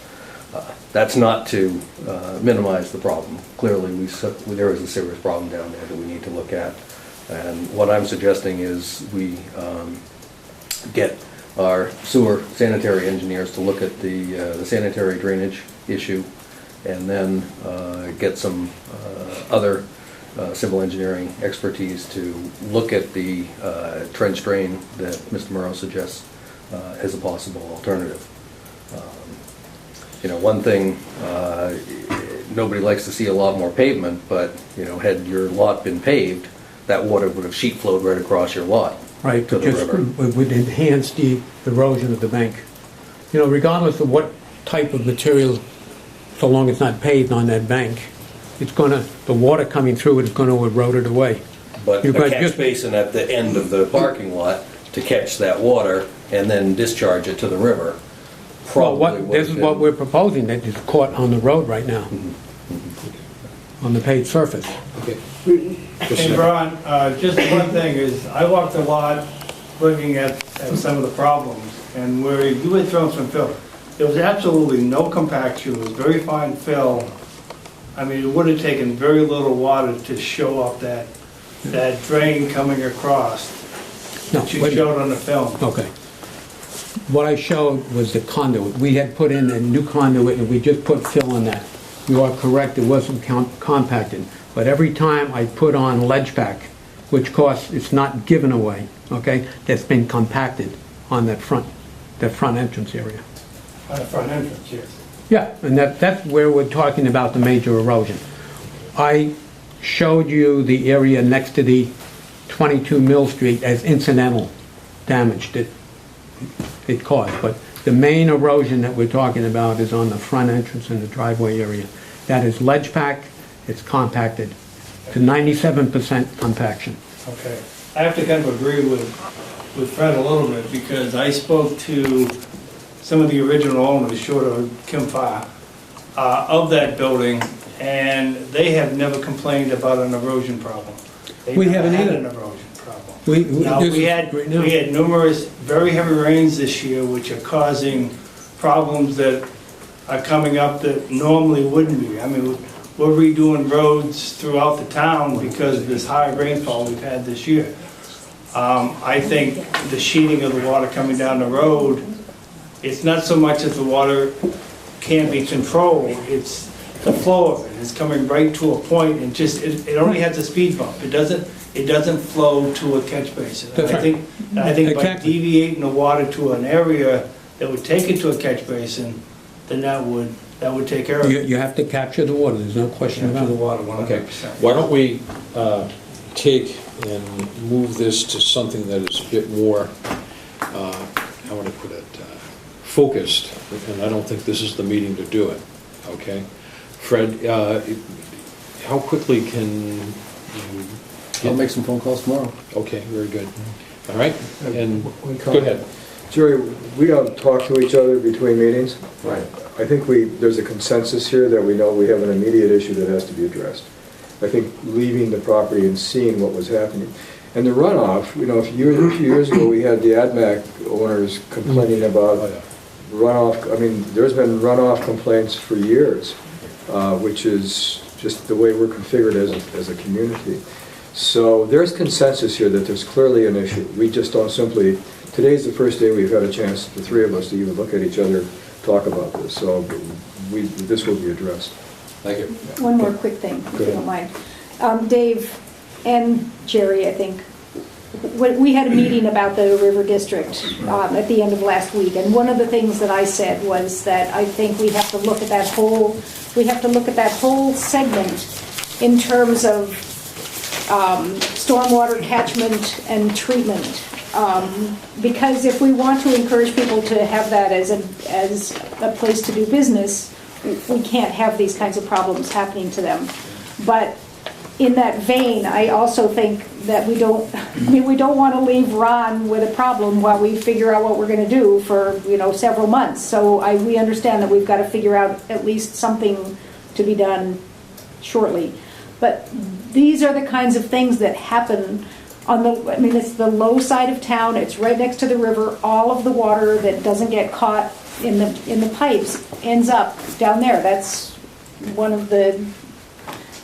That's not to minimize the problem. Clearly, there is a serious problem down there that we need to look at. And what I'm suggesting is we get our sewer sanitary engineers to look at the sanitary drainage issue, and then get some other civil engineering expertise to look at the trench drain that Mr. Morrow suggests as a possible alternative. You know, one thing, nobody likes to see a lot more pavement, but, you know, had your lot been paved, that water would have sheet flowed right across your lot. Right, to but the just river. would enhance the erosion of the bank. You know, regardless of what type of material, so long as it's not paved on that bank, the water coming through it is gonna erode it away. But You've a got catch just- basin at the end of the parking lot to catch that water and then discharge it to the river Well, probably would this is what we're proposing, that is caught on the road right now, on the paved surface. Okay. Hey, Brian, just one thing is, I walked a lot looking at some of the problems, and where you had thrown some fill, there was absolutely no compaction, it was very fine fill. I mean, it would have taken very little water to show up that drain coming across No, that you wait a showed on the film. Okay. What I showed was the conduit. We had put in a new conduit and we just put fill in that. You are correct, it wasn't compacted. But every time I put on ledge pack, which costs, it's not given away, okay, that's been compacted on that front entrance area. On the front entrance, yes. Yeah, and that's where we're talking about the major erosion. I showed you the area next to the 22 Mill Street as incidental damage that it caused, but the main erosion that we're talking about is on the front entrance and the driveway area. That is ledge pack, it's compacted to 97% compaction. Okay. I have to kind of agree with Fred a little bit, because I spoke to some of the original owners, short of Kim Fa, of that building, and they have never complained about an erosion problem. We haven't had either. an erosion problem. Now, We had numerous very heavy rains this year, which are causing problems that are coming up that normally wouldn't be. I mean, we're redoing roads throughout the town because of this high rainfall we've had this year. I think the sheeting of the water coming down the road, it's not so much that the water can't be controlled, it's the flow of it. It's coming right to a point and it only has a speed bump. It doesn't flow to a catch basin. That's I think by Exactly. deviating the water to an area that would take it to a catch basin, then that would take care of it. You have to capture the water, there's no question Capture about the it. water Okay, 100%. why don't we take and move this to something that is a bit more, how would I put it, focused, and I don't think this is the meeting to do it, okay? Fred, how quickly can you... I'll make some phone calls tomorrow. Okay, very good. All right, and go ahead. Jerry, we don't talk to each other between meetings. Right. I think there's a consensus here that we know we have an immediate issue that has to be addressed. I think leaving the property and seeing what was happening. And the runoff, you know, a few years ago, we had the AdMac owners complaining about runoff. I mean, there's been runoff complaints for years, which is just the way we're configured as a community. So there's consensus here that there's clearly an issue. We just don't simply, today's the first day we've had a chance, the three of us, to even look at each other, talk about this. So this will be addressed. Thank you. One more quick thing, if you don't mind. Dave and Jerry, I think, we had a meeting about the River District at the end of last week, and one of the things that I said was that I think we have to look at that whole segment in terms of stormwater catchment and treatment. Because if we want to encourage people to have that as a place to do business, we can't have these kinds of problems happening to them. But in that vein, I also think that we don't want to leave Ron with a problem while we figure out what we're going to do for, several months. So we understand that we've got to figure out at least something to be done shortly. But these are the kinds of things that happen it's the low side of town, it's right next to the river. All of the water that doesn't get caught in the pipes ends up down there. That's one of the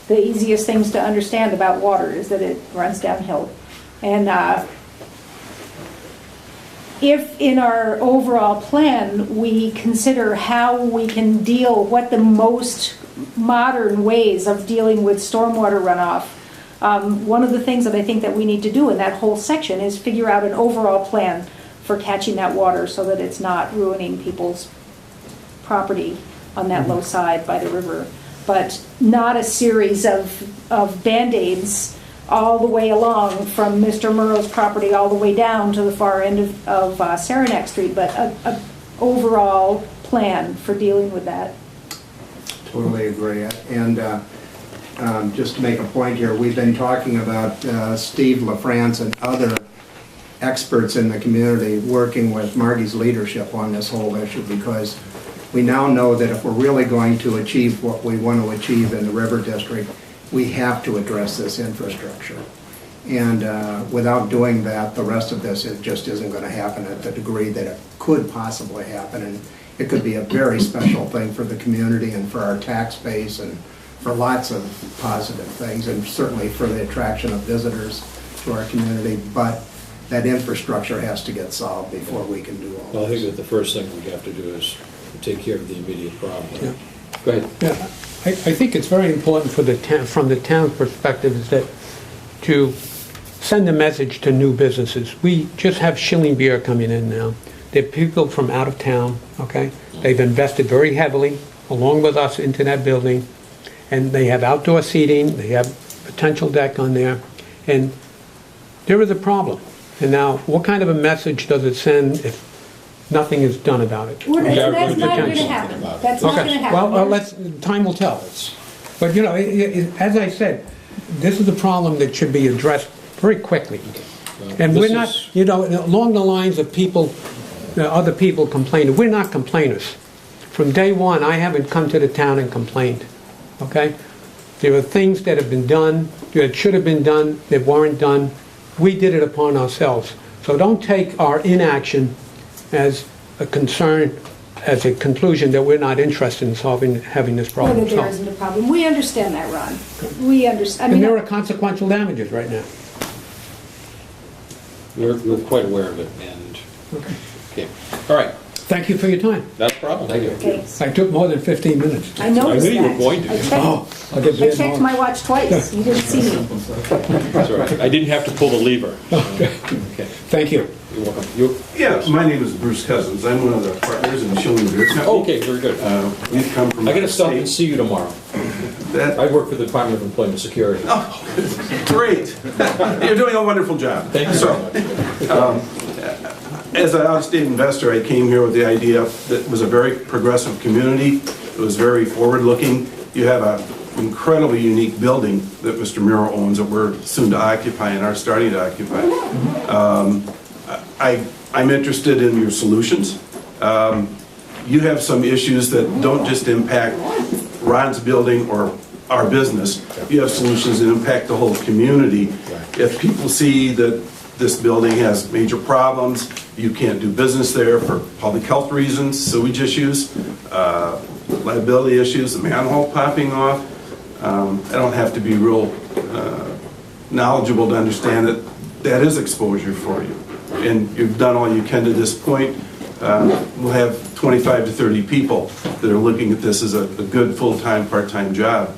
easiest things to understand about water, is that it runs downhill. And if in our overall plan, we consider how we can deal, what the most modern ways of dealing with stormwater runoff, one of the things that I think that we need to do in that whole section is figure out an overall plan for catching that water so that it's not ruining people's property on that low side by the river, but not a series of Band-Aids all the way along from Mr. Murrow's property all the way down to the far end of Saranac Street, but a overall plan for dealing with that. Totally agree. And just to make a point here, we've been talking about Steve LaFrance and other experts in the community working with Margie's leadership on this whole issue, because we now know that if we're really going to achieve what we want to achieve in the River District, we have to address this infrastructure. And without doing that, the rest of this, it just isn't going to happen at the degree that it could possibly happen. And it could be a very special thing for the community and for our tax base and for lots of positive things, and certainly for the attraction of visitors to our community. But that infrastructure has to get solved before we can do all Well, I this. think that the first thing we have to do is take care of the immediate problem. Yeah. Go ahead. Yeah, I think it's very important for the town, from the town's perspective, is that to send a message to new businesses. We just have Schilling Beer coming in now. They're people from out of town, okay? They've invested very heavily, along with us, into that building, and they have outdoor seating, they have potential deck on there, and there is a problem. And now, what kind of a message does it send if nothing is done about it? That's not going to happen. That's not going to happen. Well, time will tell. But, you know, as I said, this is a problem that should be addressed very quickly. And we're not, you know, along the lines of people, other people complaining, we're not complainers. From day one, I haven't come to the town and complained, okay? There are things that have been done, that should have been done, that weren't done. We did it upon ourselves. So don't take our inaction as a concern, as a conclusion that we're not interested in having this problem Whether there solved. isn't a problem. We understand that, Ron. We understand. And there are consequential damages right now. We're quite aware of it, and, okay. All right, Thank you for your time. not a problem. Thank you. Thanks. I took more than 15 minutes. I noticed I knew you were that. going to. I checked- Oh, I'll get I bad checked marks. my watch twice. You didn't see me. That's all right. I didn't have to pull the lever. Okay. Okay, Thank you. you're welcome. You? Yeah, my name is Bruce Cousins. I'm one of the partners in the Schilling Beer Company. Okay, very good. We've come from. I gotta stop and see you tomorrow. That, I work for the Department of Employment Security. oh, great. You're doing a wonderful job. Thank you So, very much. as an out-of-state investor, I came here with the idea that it was a very progressive community. It was very forward-looking. You have an incredibly unique building that Mr. Murrow owns that we're soon to occupy and are starting to occupy. I'm interested in your solutions. You have some issues that don't just impact Ron's building or our business. You have solutions that impact the whole community. If people see that this building has major problems, you can't do business there for public health reasons, sewage issues, liability issues, the manhole popping off. I don't have to be real knowledgeable to understand that that is exposure for you. And you've done all you can to this point. We'll have 25 to 30 people that are looking at this as a good full-time, part-time job.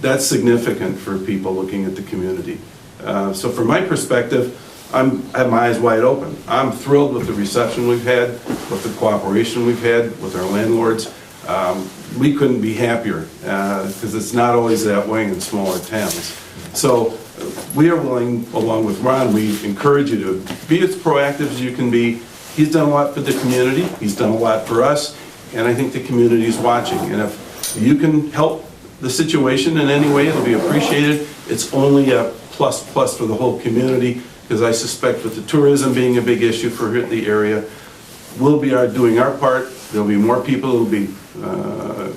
That's significant for people looking at the community. So from my perspective, I have my eyes wide open. I'm thrilled with the reception we've had, with the cooperation we've had with our landlords. We couldn't be happier, because it's not always that way in smaller towns. So we are willing, along with Ron, we encourage you to be as proactive as you can be. He's done a lot for the community, he's done a lot for us, and I think the community is watching. And if you can help the situation in any way, it'll be appreciated. It's only a plus for the whole community, because I suspect with the tourism being a big issue for the area, we'll be doing our part. There'll be more people who'll be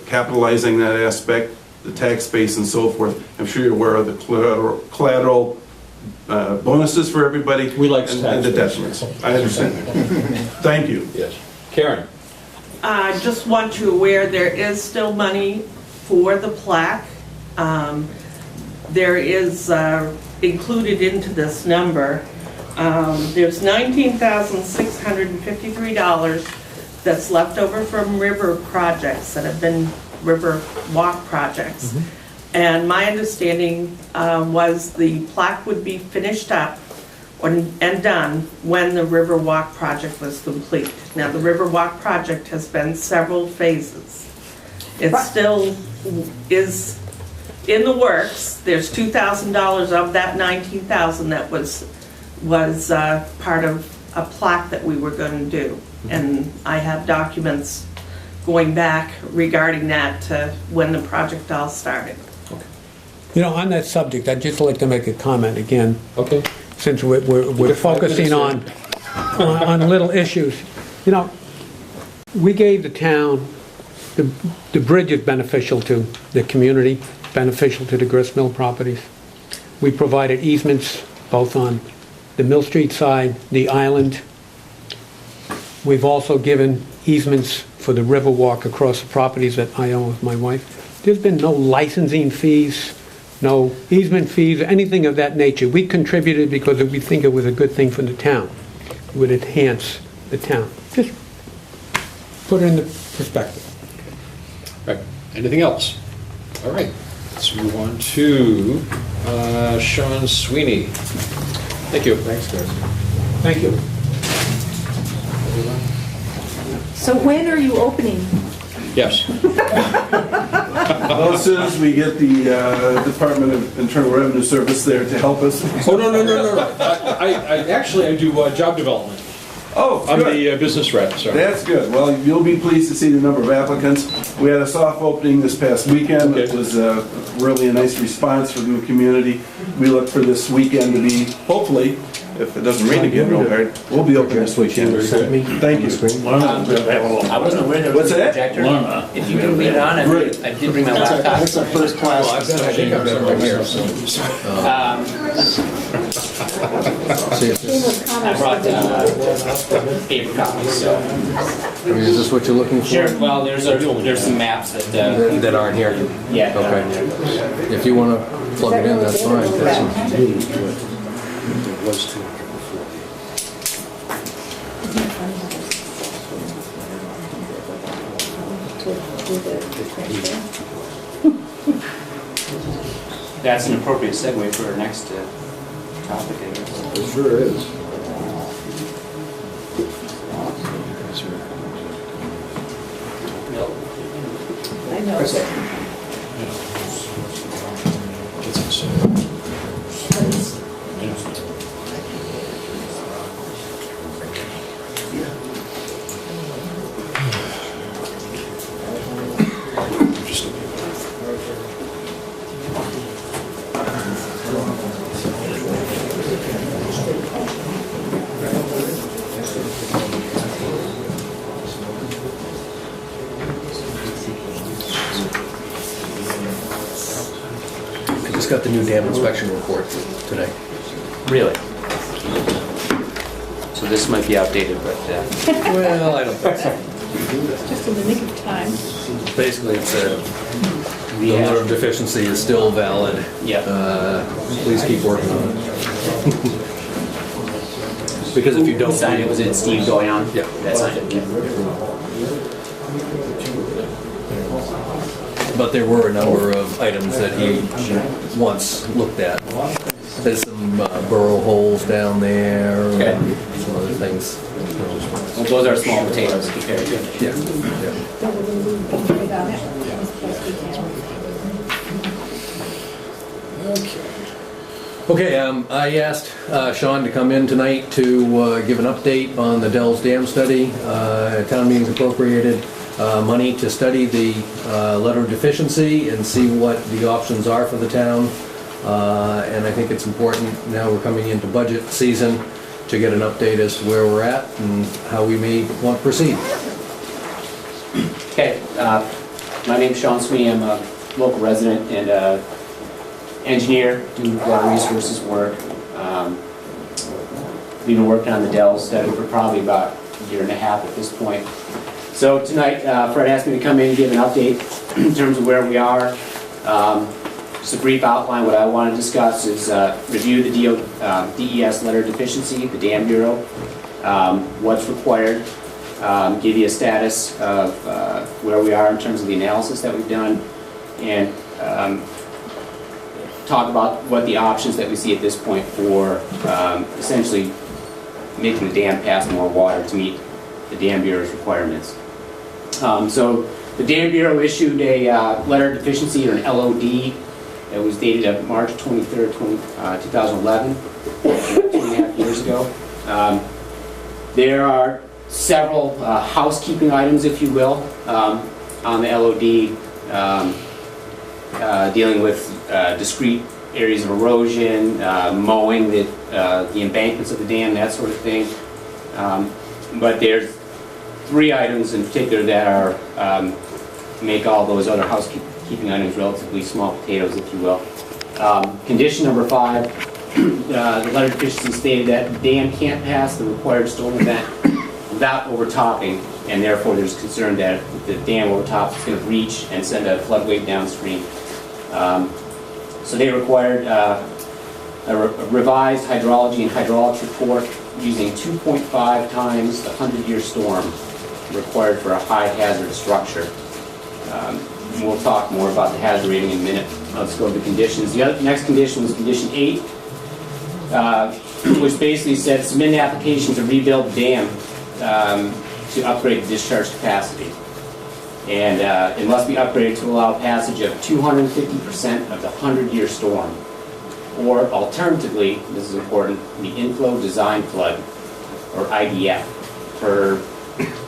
capitalizing that aspect, the tax base and so forth. I'm sure you're aware of the collateral bonuses for everybody. We like and tax the base. detriments. I understand. Thank you. Yes. Karen? I just want you aware there is still money for the plaque. There is included into this number, there's $19,653 that's left over from river projects that have been river walk projects. And my understanding was the plaque would be finished up and done when the river walk project was complete. Now, the river walk project has been several phases. It still is in the works. There's $2,000 of that $19,000 that was part of a plaque that we were going to do. And I have documents going back regarding that to when the project all started. You know, on that subject, I'd just like to make a comment again. Okay. Since we're focusing on little issues. You know, we gave the town, the bridge is beneficial to the community, beneficial to the grist mill properties. We provided easements both on the Mill Street side, the island. We've also given easements for the river walk across the properties that I own with my wife. There's been no licensing fees, no easement fees, anything of that nature. We contributed because we think it was a good thing for the town. It would enhance the town. Just put it in the perspective. Right. Anything else? All right. Let's move on to Sean Sweeney. Thank you. Thanks, guys. Thank you. So when are you opening? Yes. Well, as soon as we get the Department of Internal Revenue Service there to help us. Oh, no. I actually do job development. Oh, I'm good. the business rep, sorry. That's good. Well, you'll be pleased to see the number of applicants. We had a soft opening this past weekend. Okay. It was really a nice response from the community. We look for this weekend to be, hopefully, if it doesn't rain again real hard, we'll be open this weekend. Thank you. I wasn't aware there What's was a that? projector. If you can leave it on, I did bring my laptop. That's our first class. I think I've got it right here, so. See if this, I brought paper copies, so. I mean, is this what you're looking for? Sure, well, there's some maps that, That aren't here? yeah. that are Okay. in there. If you want to plug it in, that's fine. There was 200 before. That's an appropriate segue for our next topic, I guess. It sure is. I know. It's insane. I just got the new dam inspection report today. Really? So this might be outdated, but, Well, I don't think so. Just in the nick of time. Basically, it's the letter of deficiency is still valid. Yeah. Please keep working on it. Because if you don't... Who signed it? Was it Steve going on? Yeah. That signed it, yeah. But there were a number of items that he once looked at. There's some burrow holes down there, Okay. and some other things. Well, those are small potatoes compared to. Yeah. Okay, I asked Sean to come in tonight to give an update on the Dells Dam study. Town meeting's appropriated money to study the letter of deficiency and see what the options are for the town. And I think it's important, now we're coming into budget season, to get an update as to where we're at and how we may want to proceed. Okay, my name's Sean Sweeney. I'm a local resident and engineer, do water resources work. We've been working on the Dells study for probably about a year and a half at this point. So tonight, Fred asked me to come in and give an update in terms of where we are. Just a brief outline. What I want to discuss is review the DES letter of deficiency, the Dam Bureau, what's required, give you a status of where we are in terms of the analysis that we've done, and talk about what the options that we see at this point for essentially making the dam pass more water to meet the Dam Bureau's requirements. So the Dam Bureau issued a letter of deficiency, or an LOD, that was dated March 23rd, 2011, 2.5 years ago. There are several housekeeping items, if you will, on the LOD, dealing with discrete areas of erosion, mowing the embankments of the dam, that sort of thing. But there's 3 items in particular that are make all those other housekeeping items relatively small potatoes, if you will. Condition number 5, the letter of deficiency stated that the dam can't pass the required storm event without overtopping, and therefore there's concern that if the dam overtops, it's going to breach and send a flood wave downstream. So they required a revised hydrology and hydraulics report using 2.5 times the 100-year storm required for a high hazard structure. We'll talk more about the hazard rating in a minute. Let's go to the conditions. The next condition was condition 8, which basically said submit an application to rebuild the dam to upgrade the discharge capacity. And it must be upgraded to allow passage of 250% of the 100-year storm. Or alternatively, this is important, the inflow design flood, or IDF, for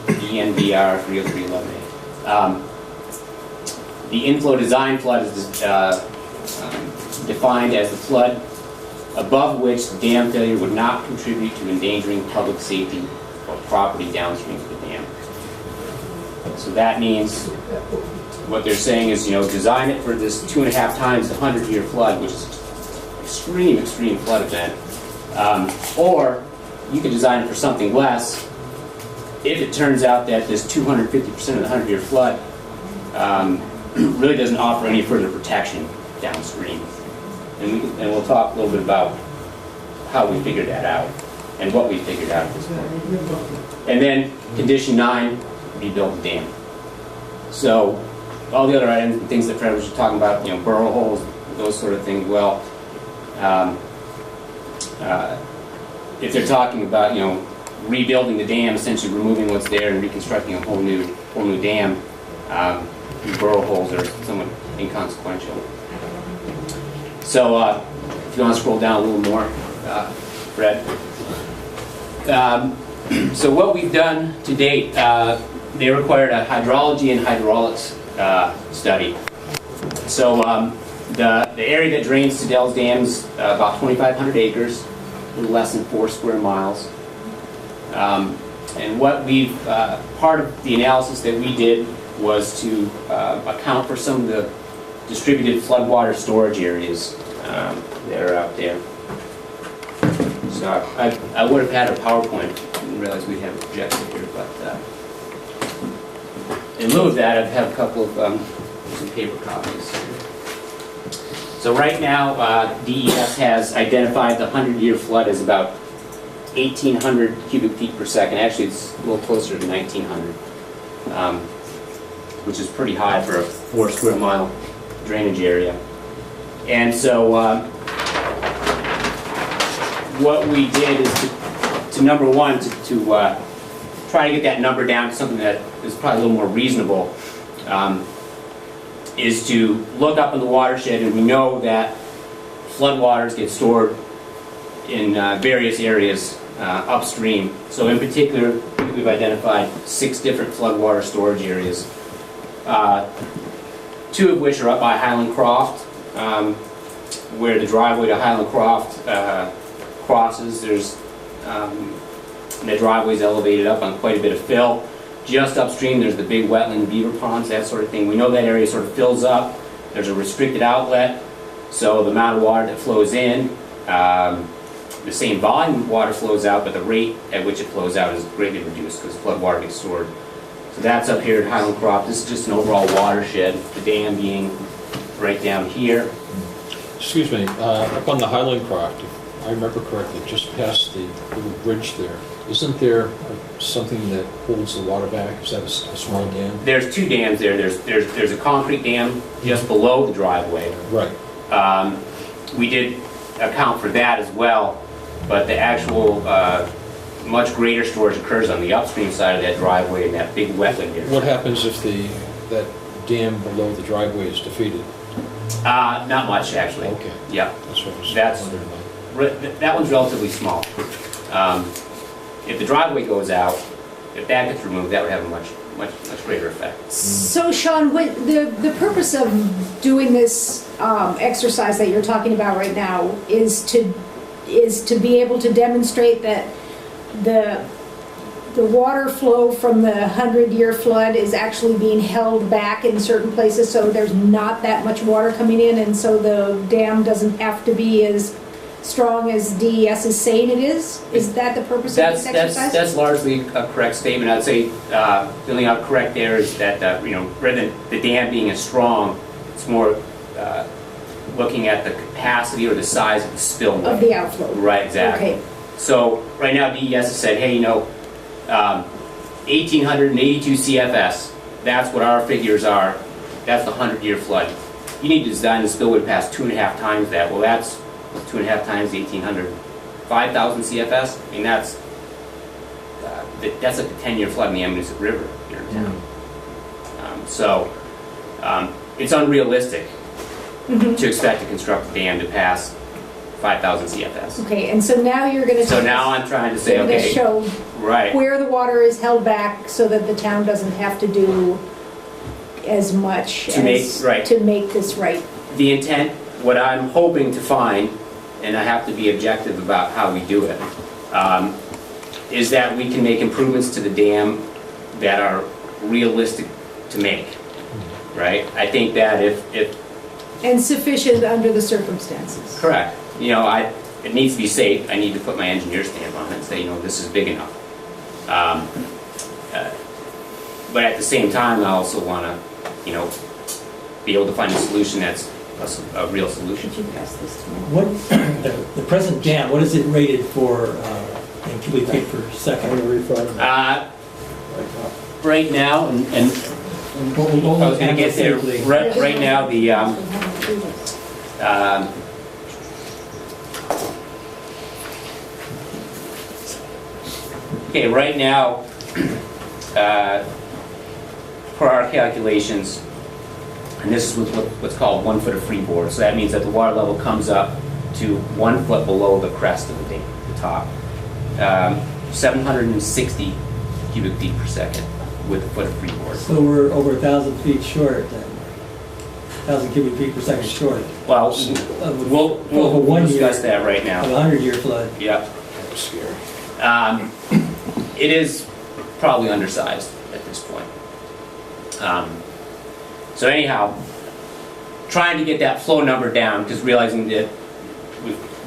ENBR 30311A. The inflow design flood is defined as the flood above which the dam failure would not contribute to endangering public safety or property downstream of the dam. So that means what they're saying is, design it for this 2.5 times the 100-year flood, which is extreme flood event. Or you could design it for something less if it turns out that this 250% of the 100-year flood really doesn't offer any further protection downstream. And we'll talk a little bit about how we figured that out and what we figured out at this point. And then condition 9, rebuild the dam. So all the other items, things that Fred was just talking about, burrow holes, those sort of things, well, if they're talking about, rebuilding the dam, essentially removing what's there and reconstructing a whole new dam, burrow holes are somewhat inconsequential. So if you want to scroll down a little more, Fred. So what we've done to date, they required a hydrology and hydraulics study. So the area that drains to Dell's Dam is about 2,500 acres, a little less than 4 square miles. And what we've, part of the analysis that we did was to account for some of the distributed floodwater storage areas that are out there. So I would have had a PowerPoint. I didn't realize we'd have a projector here, but in lieu of that, I have a couple of some paper copies. So right now, DES has identified the 100-year flood as about 1,800 cubic feet per second. Actually, it's a little closer to 1,900, which is pretty high for a 4 square mile drainage area. And so what we did is to number one, to try to get that number down to something that is probably a little more reasonable, is to look up in the watershed, and we know that floodwaters get stored in various areas upstream. So in particular, we've identified 6 different floodwater storage areas, 2 of which are up by Highland Croft, where the driveway to Highland Croft crosses. There's the driveway is elevated up on quite a bit of fill. Just upstream, there's the big wetland beaver ponds, that sort of thing. We know that area sort of fills up. There's a restricted outlet, so the amount of water that flows in, the same volume of water flows out, but the rate at which it flows out is greatly reduced because flood water gets stored So that's up here at Highland Crop. This is just an overall watershed, the dam being right down here. Excuse me, up on the Highland Croft, if I remember correctly, just past the little bridge there, isn't there something that holds the water back? Is that a small dam? There's two dams there. There's a concrete dam just below the driveway. Right. We did account for that as well, but the actual much greater storage occurs on the upstream side of that driveway in that big wetland area. What happens if that dam below the driveway is defeated? Not much, actually. Okay. Yeah. That's what I was wondering about. That one's relatively small. If the driveway goes out, if that gets removed, that would have a much greater effect. So Sean, the purpose of doing this exercise that you're talking about right now is to be able to demonstrate that the water flow from the 100-year flood is actually being held back in certain places, so there's not that much water coming in, and so the dam doesn't have to be as strong as DES is saying it is? Is that the purpose of this exercise? That's largely a correct statement. I'd say the only thing I'd correct there is that rather than the dam being as strong, it's more looking at the capacity or the size of the spillway. Of the outflow. Right, exactly. Okay. So right now DES has said, hey, 1,882 CFS, that's what our figures are. That's the 100-year flood. You need to design the spillway to pass 2.5 times that. Well, that's 2.5 times 1,800, 5,000 CFS. I mean, that's like a 10-year flood in the Ammonoosuc River here in town. It's unrealistic to expect to construct a dam to pass 5,000 CFS. Okay, and so now you're going to... So now I'm trying to say, okay, show right, where the water is held back so that the town doesn't have to do as much to make this right. The intent, what I'm hoping to find, and I have to be objective about how we do it, is that we can make improvements to the dam that are realistic to make, right? I think that if and sufficient under the circumstances. Correct. It needs to be safe. I need to put my engineer stamp on it and say, this is big enough. But at the same time, I also want to, be able to find a solution that's a real solution. Could you pass this to me? What, the present dam, what is it rated for in cubic feet per second? Right now, and I was going to get there, right now, the okay, right now, for our calculations, and this is with what's called 1 foot of freeboard, so that means that the water level comes up to 1 foot below the crest of the dam, the top. 760 cubic feet per second with a foot of freeboard. So we're over 1,000 feet short then. 1,000 cubic feet per second short. Well, we'll discuss that right now. A 100-year flood. Yep. That's scary. It is probably undersized at this point. So anyhow, trying to get that flow number down, because realizing that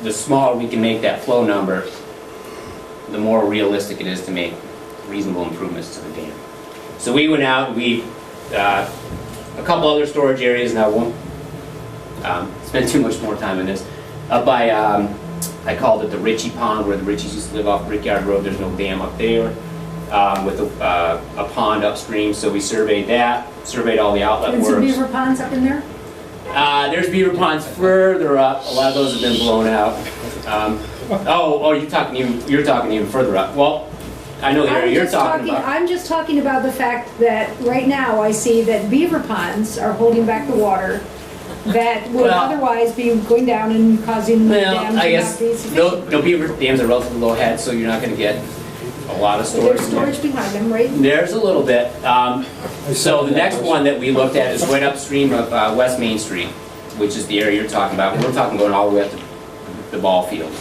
the smaller we can make that flow number, the more realistic it is to make reasonable improvements to the dam. So we went out and a couple other storage areas, and I won't spend too much more time on this. Up by, I called it the Ritchie Pond, where the Ritchies used to live off Brickyard Road. There's no dam up there, with a pond upstream. So we surveyed that, surveyed all the outlet And works. some beaver ponds up in there? There's beaver ponds further up. A lot of those have been blown out. You're talking even further up. Well, I know the area you're talking about. I'm just talking about the fact that right now I see that beaver ponds are holding back the water that would otherwise be going down and causing the dam to not be sufficient. No beaver dams are relatively low head, so you're not going to get a lot of storage. There's storage behind them, right? There's a little bit. So the next one that we looked at is right upstream of West Main Street, which is the area you're talking about. We're talking going all the way up to the ball fields,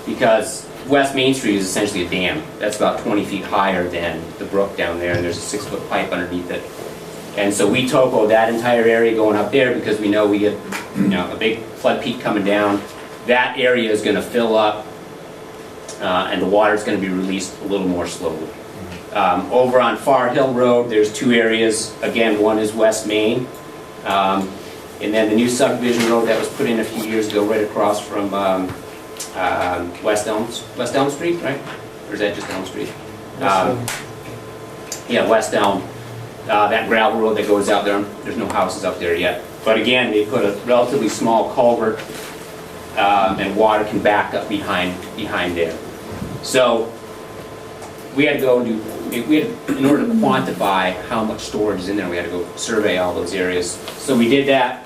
because West Main Street is essentially a dam. That's about 20 feet higher than the brook down there, and there's a 6-foot pipe underneath it. And so we topoed that entire area going up there because we know we get a big flood peak coming down. That area is going to fill up, and the water is going to be released a little more slowly. Over on Far Hill Road, there's 2 areas. Again, one is West Main. And then the new subdivision road that was put in a few years ago right across from West Elm Street, right? Or is that just Elm Street? Yeah, West Elm. That gravel road that goes out there, there's no houses up there yet. But again, they put a relatively small culvert and water can back up behind there. So we had to go and in order to quantify how much storage is in there, we had to go survey all those areas. So we did that.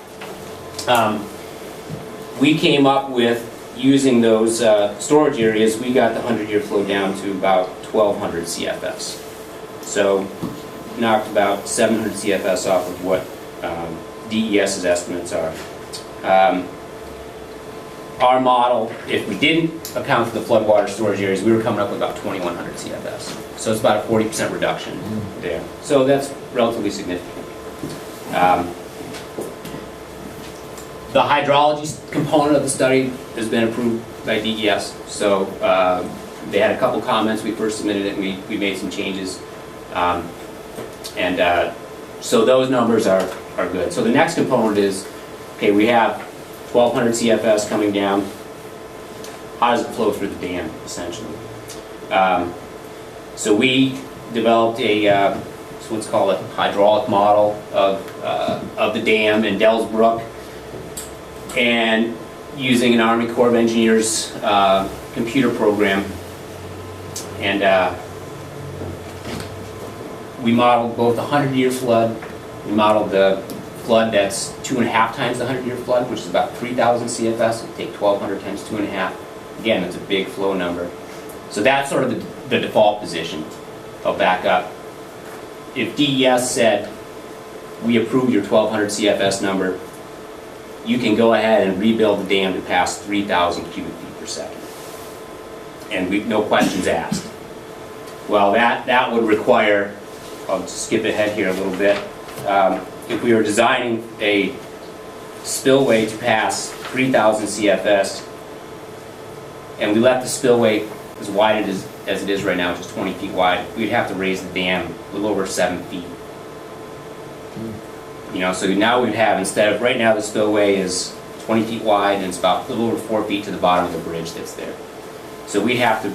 We came up with, using those storage areas, we got the 100-year flow down to about 1,200 CFS. So knocked about 700 CFS off of what DES's estimates are. Our model, if we didn't account for the floodwater storage areas, we were coming up with about 2,100 CFS. So it's about a 40% reduction there. So that's relatively significant. The hydrology component of the study has been approved by DES. So they had a couple comments. We first submitted it and we made some changes. So those numbers are good. So the next component is, okay, we have 1,200 CFS coming down. How does it flow through the dam, essentially? So we developed what's called a hydraulic model of the dam in Dells Brook, and using an Army Corps of Engineers computer program, and we modeled both the 100-year flood. We modeled the flood that's 2.5 times the 100-year flood, which is about 3,000 CFS. We take 1,200 times 2.5. Again, it's a big flow number. So that's sort of the default position. I'll back up. If DES said, we approve your 1,200 CFS number, you can go ahead and rebuild the dam to pass 3,000 cubic feet per second. And no questions asked. Well, that would require, I'll just skip ahead here a little bit. If we were designing a spillway to pass 3,000 CFS, and we left the spillway as wide as it is right now, which is 20 feet wide, we'd have to raise the dam a little over 7 feet. You know, so now we'd have, instead of, right now the spillway is 20 feet wide and it's about a little over 4 feet to the bottom of the bridge that's there. So we'd have to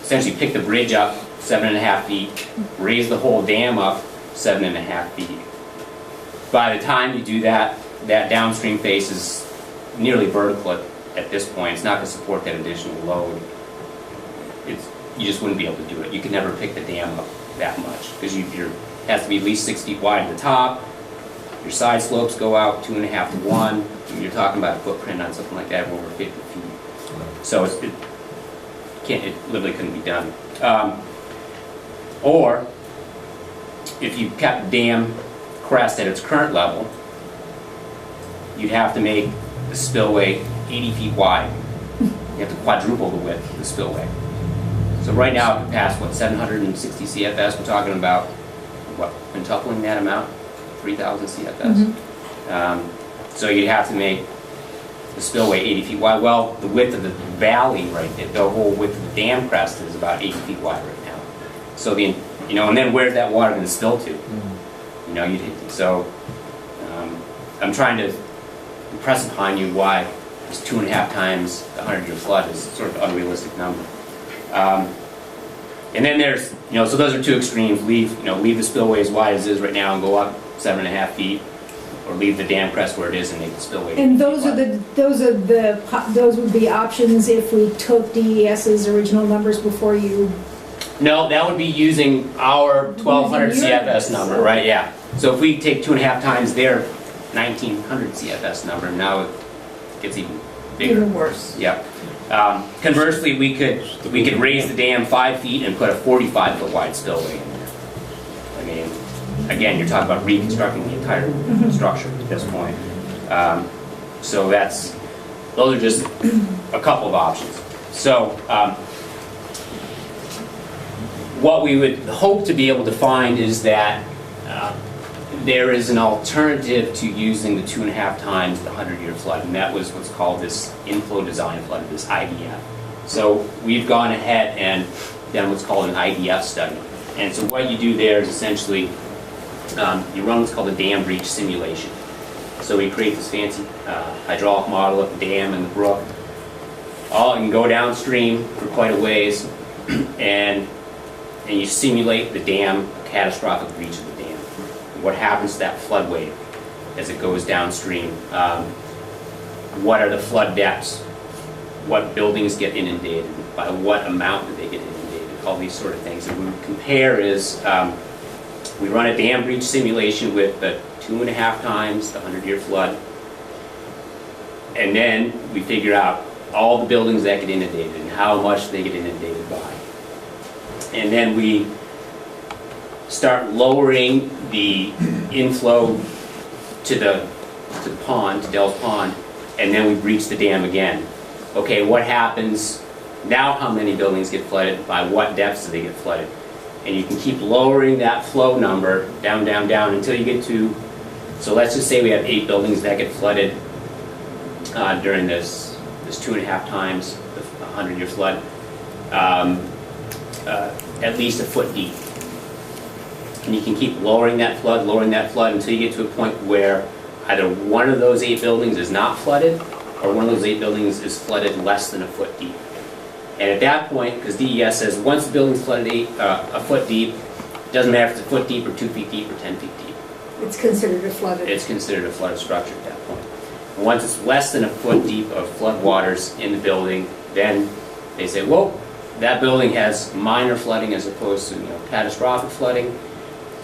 essentially pick the bridge up 7.5 feet, raise the whole dam up 7.5 feet. By the time you do that, that downstream face is nearly vertical at this point. It's not going to support that additional load. You just wouldn't be able to do it. You could never pick the dam up that much because it has to be at least 6 feet wide at the top. Your side slopes go out 2.5 to 1. And you're talking about a footprint on something like that of over 50 feet. So it literally couldn't be done. Or if you kept the dam crest at its current level, you'd have to make the spillway 80 feet wide. You have to quadruple the width of the spillway. So right now it can pass, what, 760 CFS? We're talking about, what, quintupling that amount? 3,000 CFS. So you'd have to make the spillway 80 feet wide. Well, the width of the valley right there, the whole width of the dam crest is about 80 feet wide right now. So and then where's that water going to spill to? You know, I'm trying to impress upon you why it's 2.5 times the 100-year flood is sort of an unrealistic number. And then there's, so those are two extremes. Leave the spillway as wide as it is right now and go up 7.5 feet, or leave the dam crest where it is and make the spillway. And those would be options if we took DES's original numbers before you. No, that would be using our 1,200 CFS number, right? Yeah. So if we take 2.5 times their 1,900 CFS number, now it gets even bigger. Even worse. Yeah. Conversely, we could raise the dam 5 feet and put a 45-foot wide spillway in there. I mean, again, you're talking about reconstructing the entire structure at this point. So those are just a couple of options. So what we would hope to be able to find is that there is an alternative to using the 2.5 times the 100-year flood, and that was what's called this inflow design flood, this IDF. So we've gone ahead and done what's called an IDF study, And so what you do there is essentially, you run what's called a dam breach simulation. So we create this fancy hydraulic model of the dam and the brook. You can go downstream for quite a ways, and you simulate the dam, catastrophic breach of the dam. And what happens to that flood wave as it goes downstream? What are the flood depths? What buildings get inundated? By what amount do they get inundated? All these sort of things. And what we compare is, we run a dam breach simulation with the 2.5 times the 100-year flood. And then we figure out all the buildings that get inundated and how much they get inundated by. And then we start lowering the inflow to the pond, to Dell's Pond, and then we breach the dam again. Okay, what happens now? How many buildings get flooded? By what depths do they get flooded? And you can keep lowering that flow number down, down, down until you get to, so let's just say we have 8 buildings that get flooded during this 2.5 times the 100-year flood, at least a foot deep. And you can keep lowering that flood until you get to a point where either one of those 8 buildings is not flooded, or one of those 8 buildings is flooded less than a foot deep. And at that point, because DES says once the building's flooded a foot deep, it doesn't matter if it's a foot deep or 2 feet deep or 10 feet deep. It's considered a flooded. It's considered a flooded structure at that point. And once it's less than a foot deep of flood waters in the building, then they say, whoa, that building has minor flooding as opposed to catastrophic flooding,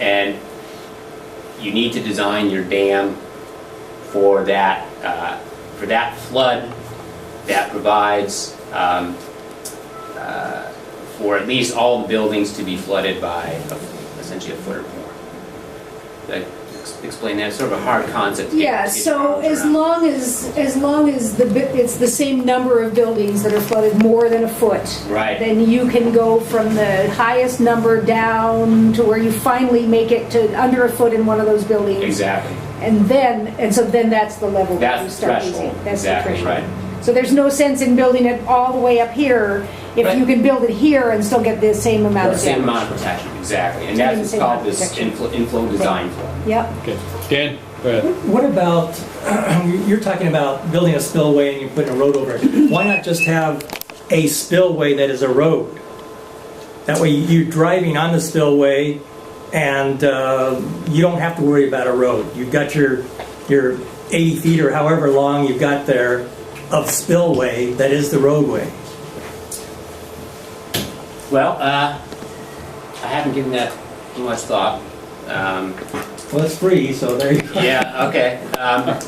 and you need to design your dam for that flood that provides for at least all the buildings to be flooded by essentially a foot or more. Explain that. It's sort of a hard concept. Yeah, so as long as it's the same number of buildings that are flooded more than a foot, right, then you can go from the highest number down to where you finally make it to under a foot in one of those buildings. Exactly. And so then that's the level that you start threshold. using. That's Exactly, the threshold. right. So there's no sense in building it all the way up here if you can build it here and still get the same amount of damage. The same amount of protection, exactly. And that's what's called this inflow design flow. Yep. Okay. Dan, go ahead. What about, you're talking about building a spillway and you're putting a road over it. Why not just have a spillway that is a road? That way you're driving on the spillway and you don't have to worry about a road. You've got your 80 feet or however long you've got there of spillway that is the roadway. Well, I haven't given that much thought. Well, it's free, so there you go. Yeah, okay. I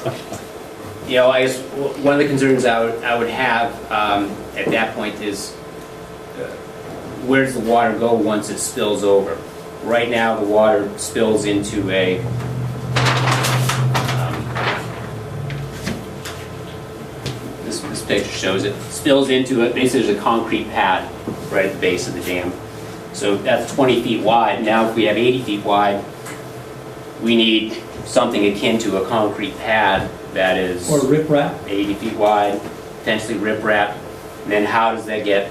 guess one of the concerns I would have at that point is where does the water go once it spills over? Right now, the water spills into a this picture shows it spills into it. Basically, there's a concrete pad right at the base of the dam. So that's 20 feet wide. Now, if we have 80 feet wide, we need something akin to a concrete pad that is or riprap 80 feet wide, potentially riprap. And then how does that get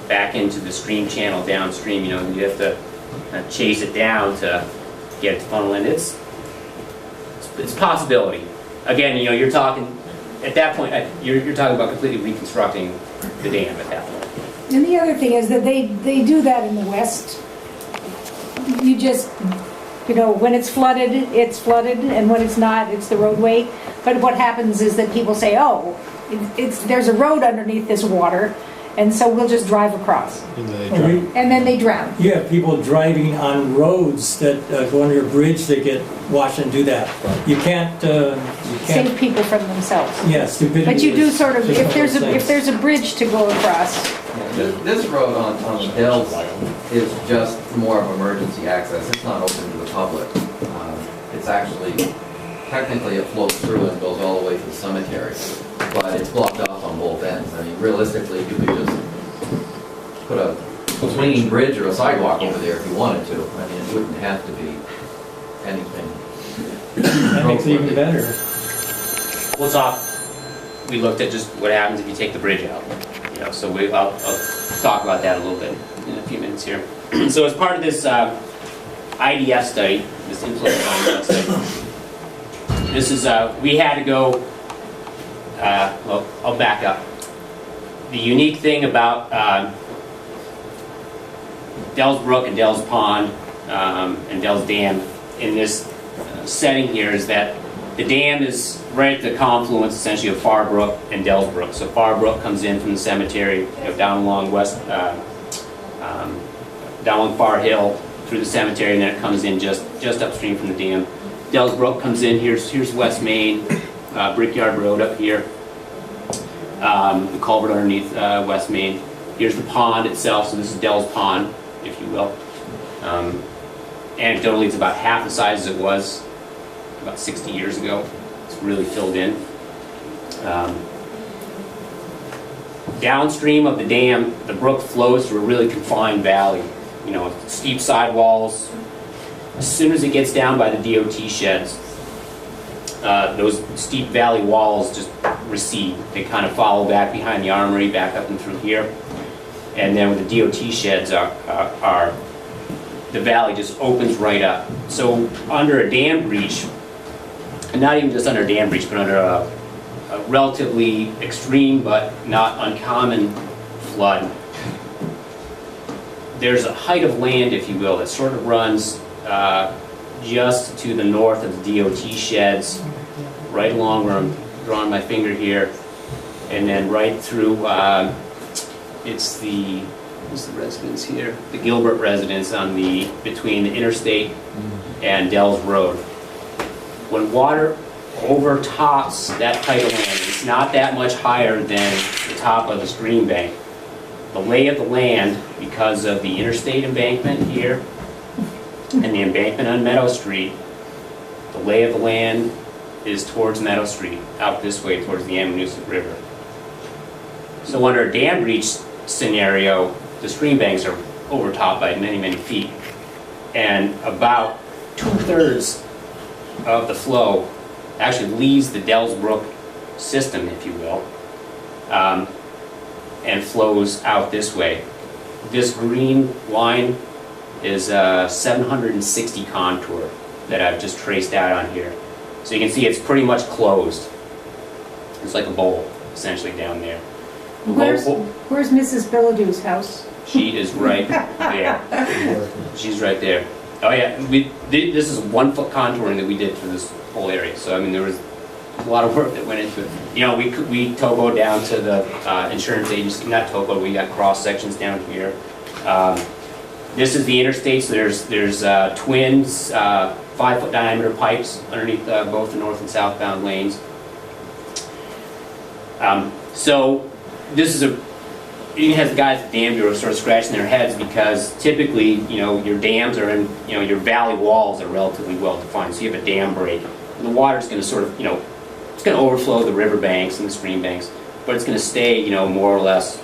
back into the stream channel downstream? You have to chase it down to get it to funnel in. It's a possibility. Again, you're talking at that point. You're talking about completely reconstructing the dam at that point. And the other thing is that they do that in the West. You just, when it's flooded, and when it's not, it's the roadway. But what happens is that people say, oh, there's a road underneath this water, and so we'll just drive across. And then they drown. You have people driving on roads that go under a bridge that get washed and do that. You can't Save people from themselves. Yeah, stupidity. But you do sort of, just if one there's a bridge to go across. This road on the hills is just more of emergency access. It's not open to the public. It's actually, technically it flows through and goes all the way to the cemetery, but it's blocked off on both ends. I mean, realistically, you could just put a swinging bridge or a sidewalk over there if you wanted to. I mean, it wouldn't have to be anything. That makes it even better. We looked at just what happens if you take the bridge out. So I'll talk about that a little bit in a few minutes here. So as part of this IDF study, this influence IDF study, this is, we had to go, well, I'll back up. The unique thing about Dell's Brook and Dell's Pond and Dell's Dam in this setting here is that the dam is right at the confluence essentially of Far Brook and Dell's Brook. So Far Brook comes in from the cemetery, down along down along Far Hill through the cemetery, and then it comes in just upstream from the dam. Dell's Brook comes in, here's West Main, Brickyard Road up here, the culvert underneath West Main. Here's the pond itself, so this is Dell's Pond, if you will. Anecdotally, it's about half the size as it was about 60 years ago. It's really filled in. Downstream of the dam, the brook flows through a really confined valley. You know, steep sidewalls. As soon as it gets down by the DOT sheds, those steep valley walls just recede. They kind of follow back behind the armory, back up and through here. And then with the DOT sheds the valley just opens right up. So under a dam breach, and not even just under a dam breach, but under a relatively extreme but not uncommon flood, there's a height of land, if you will, that sort of runs just to the north of the DOT sheds, right along where I'm drawing my finger here, and then right through, it's the, who's the residence here? The Gilbert residence on the, between the interstate and Dell's Road. When water overtops that height of land, it's not that much higher than the top of the stream bank. The lay of the land, because of the interstate embankment here and the embankment on Meadow Street, the lay of the land is towards Meadow Street, out this way towards the Ammonoosuc River. So under a dam breach scenario, the stream banks are overtopped by many, many feet. And about 2/3 of the flow actually leaves the Dell's Brook system, if you will, and flows out this way. This green line is a 760 contour that I've just traced out on here. So you can see it's pretty much closed. It's like a bowl, essentially, down there. Where's Mrs. Billadou's house? She is right there. She's right there. Oh yeah, this is 1 foot contouring that we did for this whole area. So I mean, there was a lot of work that went into it. You know, we topoed down to the insurance agency, not topoed, we got cross sections down here. This is the interstate, so there's twins, 5 foot diameter pipes underneath both the north and southbound lanes. So this is it has the guys at the Dam Bureau sort of scratching their heads because typically, you know, your dams are in, you know, your valley walls are relatively well defined. So you have a dam break. And the water's going to sort of, you know, it's going to overflow the river banks and the stream banks, but it's going to stay, you know, more or less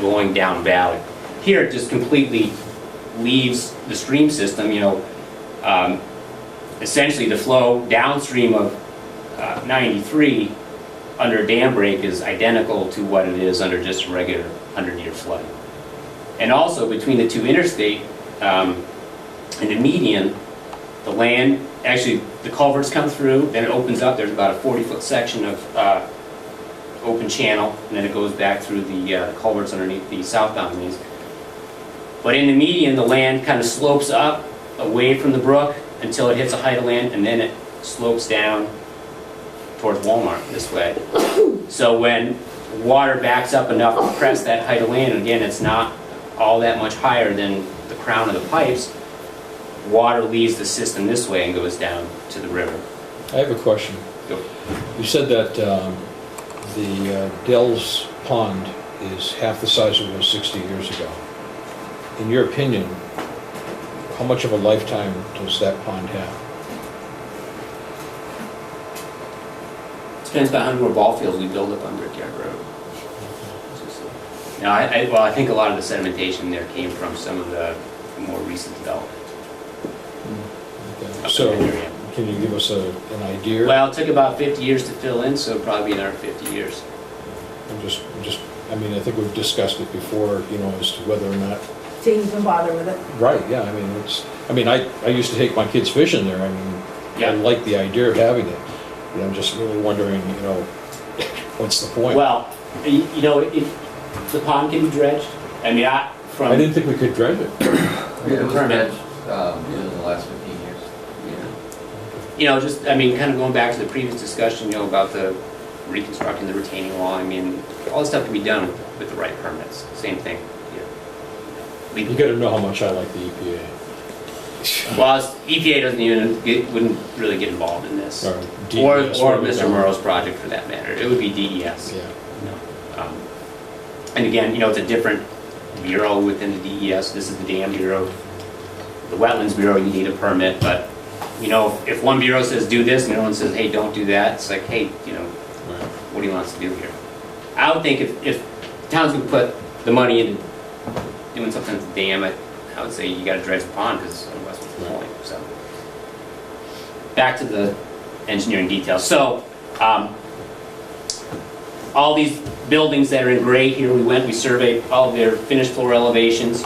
going down valley. Here it just completely leaves the stream system, you know, essentially the flow downstream of 93 under a dam break is identical to what it is under just a regular 100-year flood. And also between the two interstate and the median, the land, actually the culverts come through, then it opens up, there's about a 40-foot section of open channel, and then it goes back through the culverts underneath the southbound lanes. But in the median, the land kind of slopes up away from the brook until it hits a height of land, and then it slopes down towards Walmart this way. So when water backs up enough to press that height of land, and again, it's not all that much higher than the crown of the pipes, water leaves the system this way and goes down to the river. I have a question. Go. You said that the Dell's Pond is half the size it was 60 years ago. In your opinion, how much of a lifetime does that pond have? Depends on how many more ball fields we build up on Brickyard Road. Now, I think a lot of the sedimentation there came from some of the more recent development. Okay. So, can you give us an idea? Well, it took about 50 years to fill in, so probably another 50 years. I'm just I mean, I think we've discussed it before, you know, as to whether or not. To even bother with it. Right, yeah, I mean, I used to take my kids fishing there, I mean, I Yeah. like the idea of having it. And I'm just really wondering, you know, what's the point? Well, you know, the pond can be dredged. I mean, I didn't think we could dredge it. It was dredged in the last 15 years. You know, just, I mean, kind of going back to the previous discussion, you know, about the reconstructing the retaining wall, I mean, all this stuff can be done with the right permits. Same thing here. You gotta know how much I like the EPA. Well, EPA wouldn't really get involved in this. Or Or DES, or whatever. Mr. Murrow's project for that matter. It would be DES. Yeah. You know, and again, you know, it's a different bureau within the DES. This is the Dam Bureau. The Wetlands Bureau, you need a permit, but, you know, if one bureau says do this and the other one says, hey, don't do that, it's like, hey, you know, what do you want us to do here? I would think if the town's gonna put the money into doing something with the dam, I would say you gotta dredge the pond, because otherwise what's the point, so. Back to the engineering details. So, all these buildings that are in gray here, we surveyed all their finished floor elevations.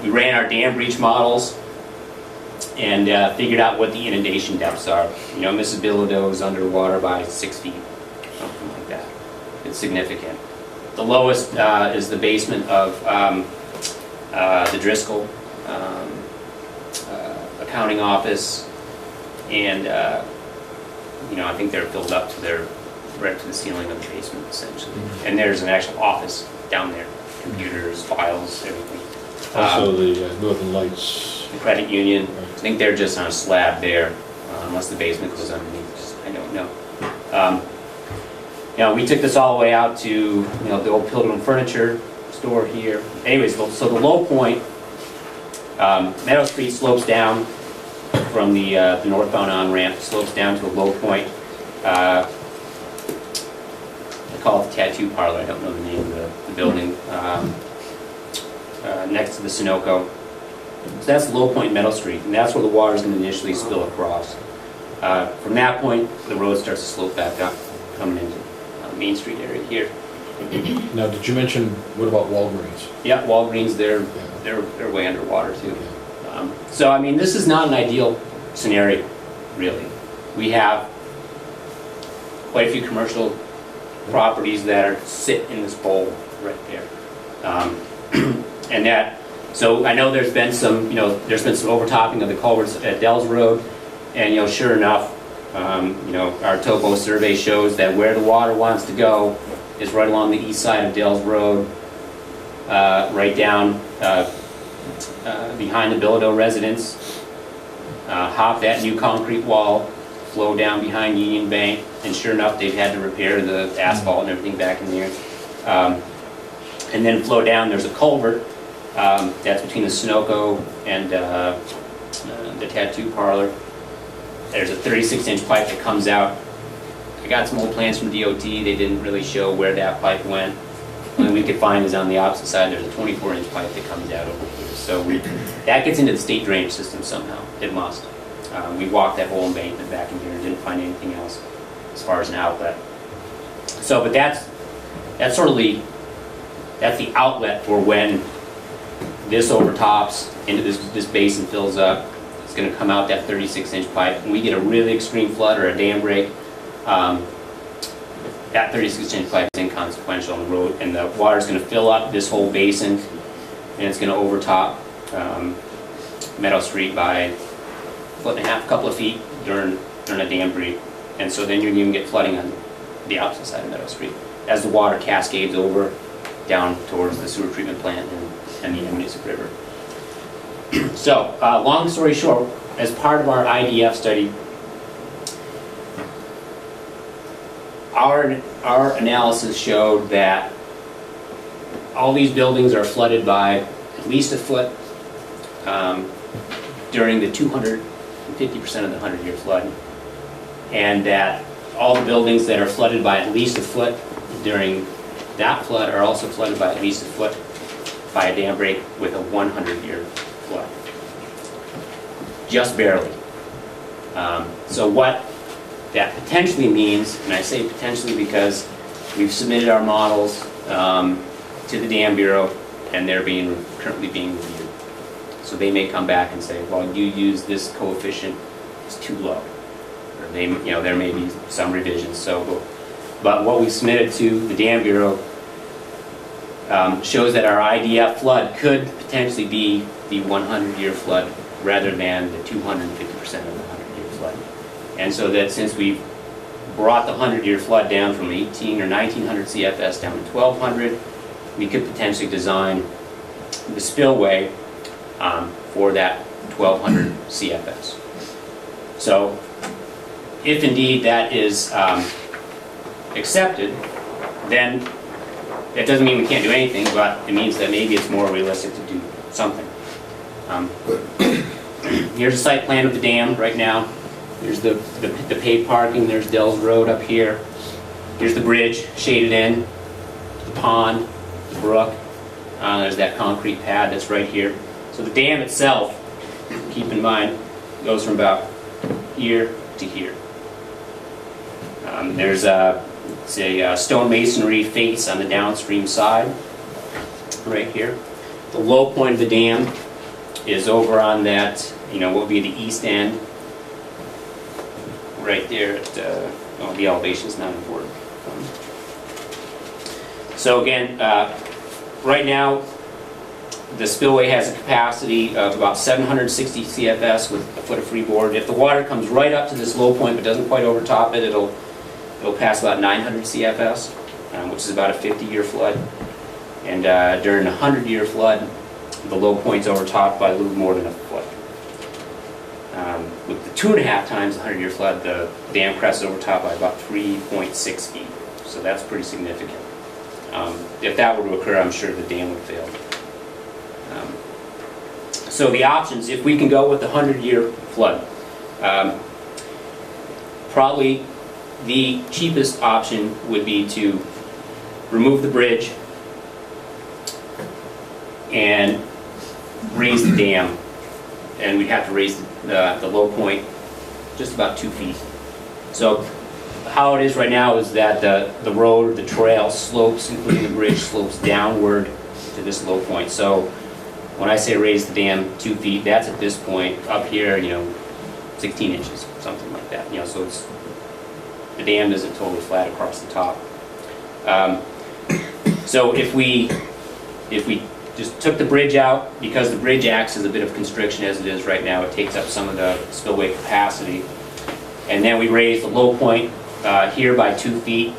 We ran our dam breach models and figured out what the inundation depths are. You know, Mrs. Bilodeau is underwater by 6 feet, something like that. It's significant. The lowest is the basement of the Driscoll accounting office, and you know, I think they're filled up to right to the ceiling of the basement, essentially. And there's an actual office down there, computers, files, everything. Also the Northern Lights. The credit union, I think they're just on a slab there, unless the basement goes underneath, I don't know. You know, we took this all the way out to, you know, the old Pilgrim Furniture store here. Anyways, so the low point, Meadow Street slopes down from the northbound on-ramp, slopes down to a low point. I call it the Tattoo Parlor, I don't know the name of the building, next to the Sunoco. So that's the low point in Meadow Street, and that's where the water is going to initially spill across. From that point, the road starts to slope back up, coming into Main Street area here. Now, did you mention, what about Walgreens? Yeah, Walgreens, they're way underwater too. So, I mean, this is not an ideal scenario, really. We have quite a few commercial properties that sit in this bowl right there. And that, so I know there's been some, you know, there's been some overtopping of the culverts at Dells Road, and, you know, sure enough, you know, our topo survey shows that where the water wants to go is right along the east side of Dells Road, right down behind the Bilodeau residence, hop that new concrete wall, flow down behind Union Bank, and sure enough, they've had to repair the asphalt and everything back in there. And then flow down, there's a culvert that's between the Sunoco and the Tattoo Parlor. There's a 36-inch pipe that comes out. I got some old plans from DOT. They didn't really show where that pipe went. Only we could find is on the opposite side. There's a 24-inch pipe that comes out over here. So that gets into the state drainage system somehow. It must. We walked that whole embankment back in here and didn't find anything else as far as an outlet. So, but that's sort of the outlet for when this overtops into this basin, fills up. It's going to come out that 36-inch pipe, and we get a really extreme flood or a dam break. That 36-inch pipe is inconsequential on the road, and the water is going to fill up this whole basin, and it's going to overtop Meadow Street by a foot and a half, couple of feet during a dam break. And so then you're going to get flooding on the opposite side of Meadow Street as the water cascades over down towards the sewer treatment plant and the Ammonoosuc River. So, long story short, as part of our IDF study, our analysis showed that all these buildings are flooded by at least a foot during the 250% of the 100-year flood, and that all the buildings that are flooded by at least a foot during that flood are also flooded by at least a foot by a dam break with a 100-year flood. Just barely. So what that potentially means, and I say potentially because we've submitted our models, to the Dam Bureau, and they're currently being reviewed. So they may come back and say, well, you use this coefficient, it's too low. Or they, there may be some revisions. But what we submitted to the Dam Bureau shows that our IDF flood could potentially be the 100-year flood rather than the 250% of the 100-year flood. And so that since we've brought the 100-year flood down from 18 or 1900 CFS down to 1200, we could potentially design the spillway for that 1200 CFS. So if indeed that is accepted, then that doesn't mean we can't do anything, but it means that maybe it's more realistic to do something. Here's a site plan of the dam right now. There's the paved parking, there's Dell's Road up here. Here's the bridge shaded in, the pond, the brook. There's that concrete pad that's right here. So the dam itself, keep in mind, goes from about here to here. There's a stone masonry face on the downstream side, right here. The low point of the dam is over on that, what would be the east end, right there at, the elevation is not important. So again, right now, the spillway has a capacity of about 760 CFS with a foot of freeboard. If the water comes right up to this low point but doesn't quite overtop it, it'll pass about 900 CFS, which is about a 50-year flood. And during a 100-year flood, the low point's overtopped by a little more than a foot. With the 2.5 times the 100-year flood, the dam crest is overtopped by about 3.6 feet. So that's pretty significant. If that were to occur, I'm sure the dam would fail. So the options, if we can go with the 100-year flood, probably the cheapest option would be to remove the bridge and raise the dam, and we'd have to raise the low point just about 2 feet. So how it is right now is that the road, the trail slopes, including the bridge, slopes downward to this low point. So when I say raise the dam 2 feet, that's at this point. Up here, 16 inches, something like that. So it's, the dam isn't totally flat across the top. So if we just took the bridge out, because the bridge acts as a bit of constriction as it is right now, it takes up some of the spillway capacity, and then we raise the low point here by 2 feet,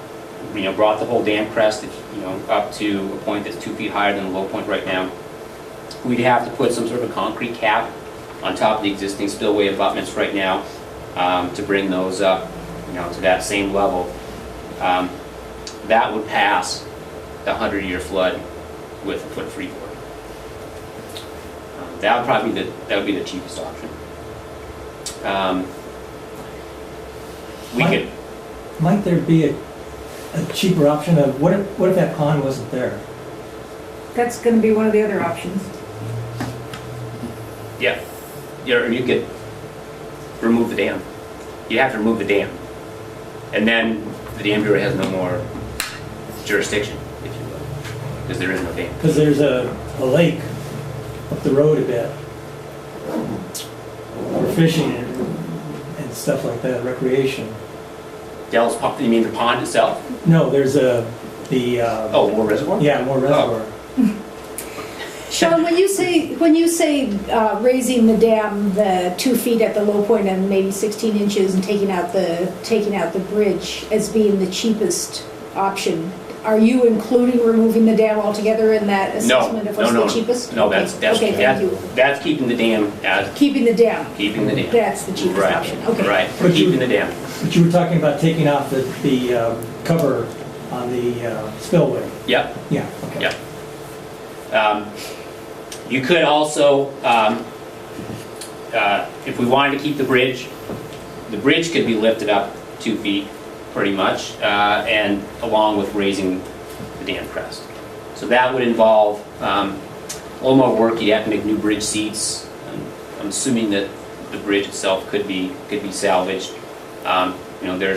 brought the whole dam crest, up to a point that's 2 feet higher than the low point right now. We'd have to put some sort of a concrete cap on top of the existing spillway abutments right now to bring those up, to that same level. That would pass the 100-year flood with a foot freeboard. That would probably be the cheapest option. Might there be a cheaper option of what if that pond wasn't there? That's going to be one of the other options. Yeah, you could remove the dam. You have to remove the dam, and then the Dam Bureau has no more jurisdiction, if you will, because there is no dam. Because there's a lake up the road a bit for fishing and stuff like that, recreation. Dell's Pond, you mean the pond itself? No, there's oh, Moore Reservoir? Yeah, Moore Reservoir. Oh. Sean, when you say raising the dam the 2 feet at the low point and maybe 16 inches and taking out the bridge as being the cheapest option, are you including removing the dam altogether in that assessment of what's the cheapest? No, okay. That's keeping the dam as keeping the dam. Keeping the dam. That's the cheapest option. Okay. Right. But keeping the dam. But you were talking about taking off the cover on the spillway. Yep. Yeah. Okay. Yep. You could also, if we wanted to keep the bridge could be lifted up 2 feet, pretty much, and along with raising the dam crest. So that would involve a little more work. You'd have to make new bridge seats. I'm assuming that the bridge itself could be salvaged. There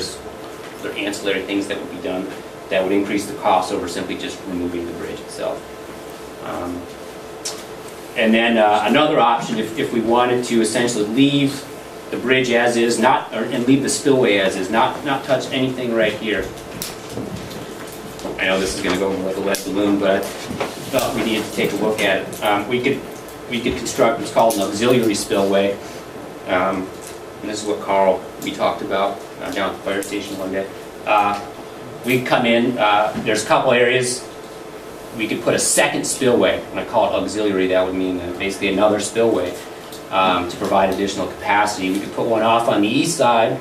are ancillary things that would be done. that would increase the cost over simply just removing the bridge itself. And then another option, if we wanted to essentially leave the bridge as is, and leave the spillway as is, not touch anything right here. I know this is going to go like a lead balloon, but I thought we needed to take a look at it. We could construct what's called an auxiliary spillway. And this is what we talked about down at the fire station one day. We come in, there's a couple areas. We could put a second spillway. When I call it auxiliary, that would mean basically another spillway to provide additional capacity. We could put one off on the east side.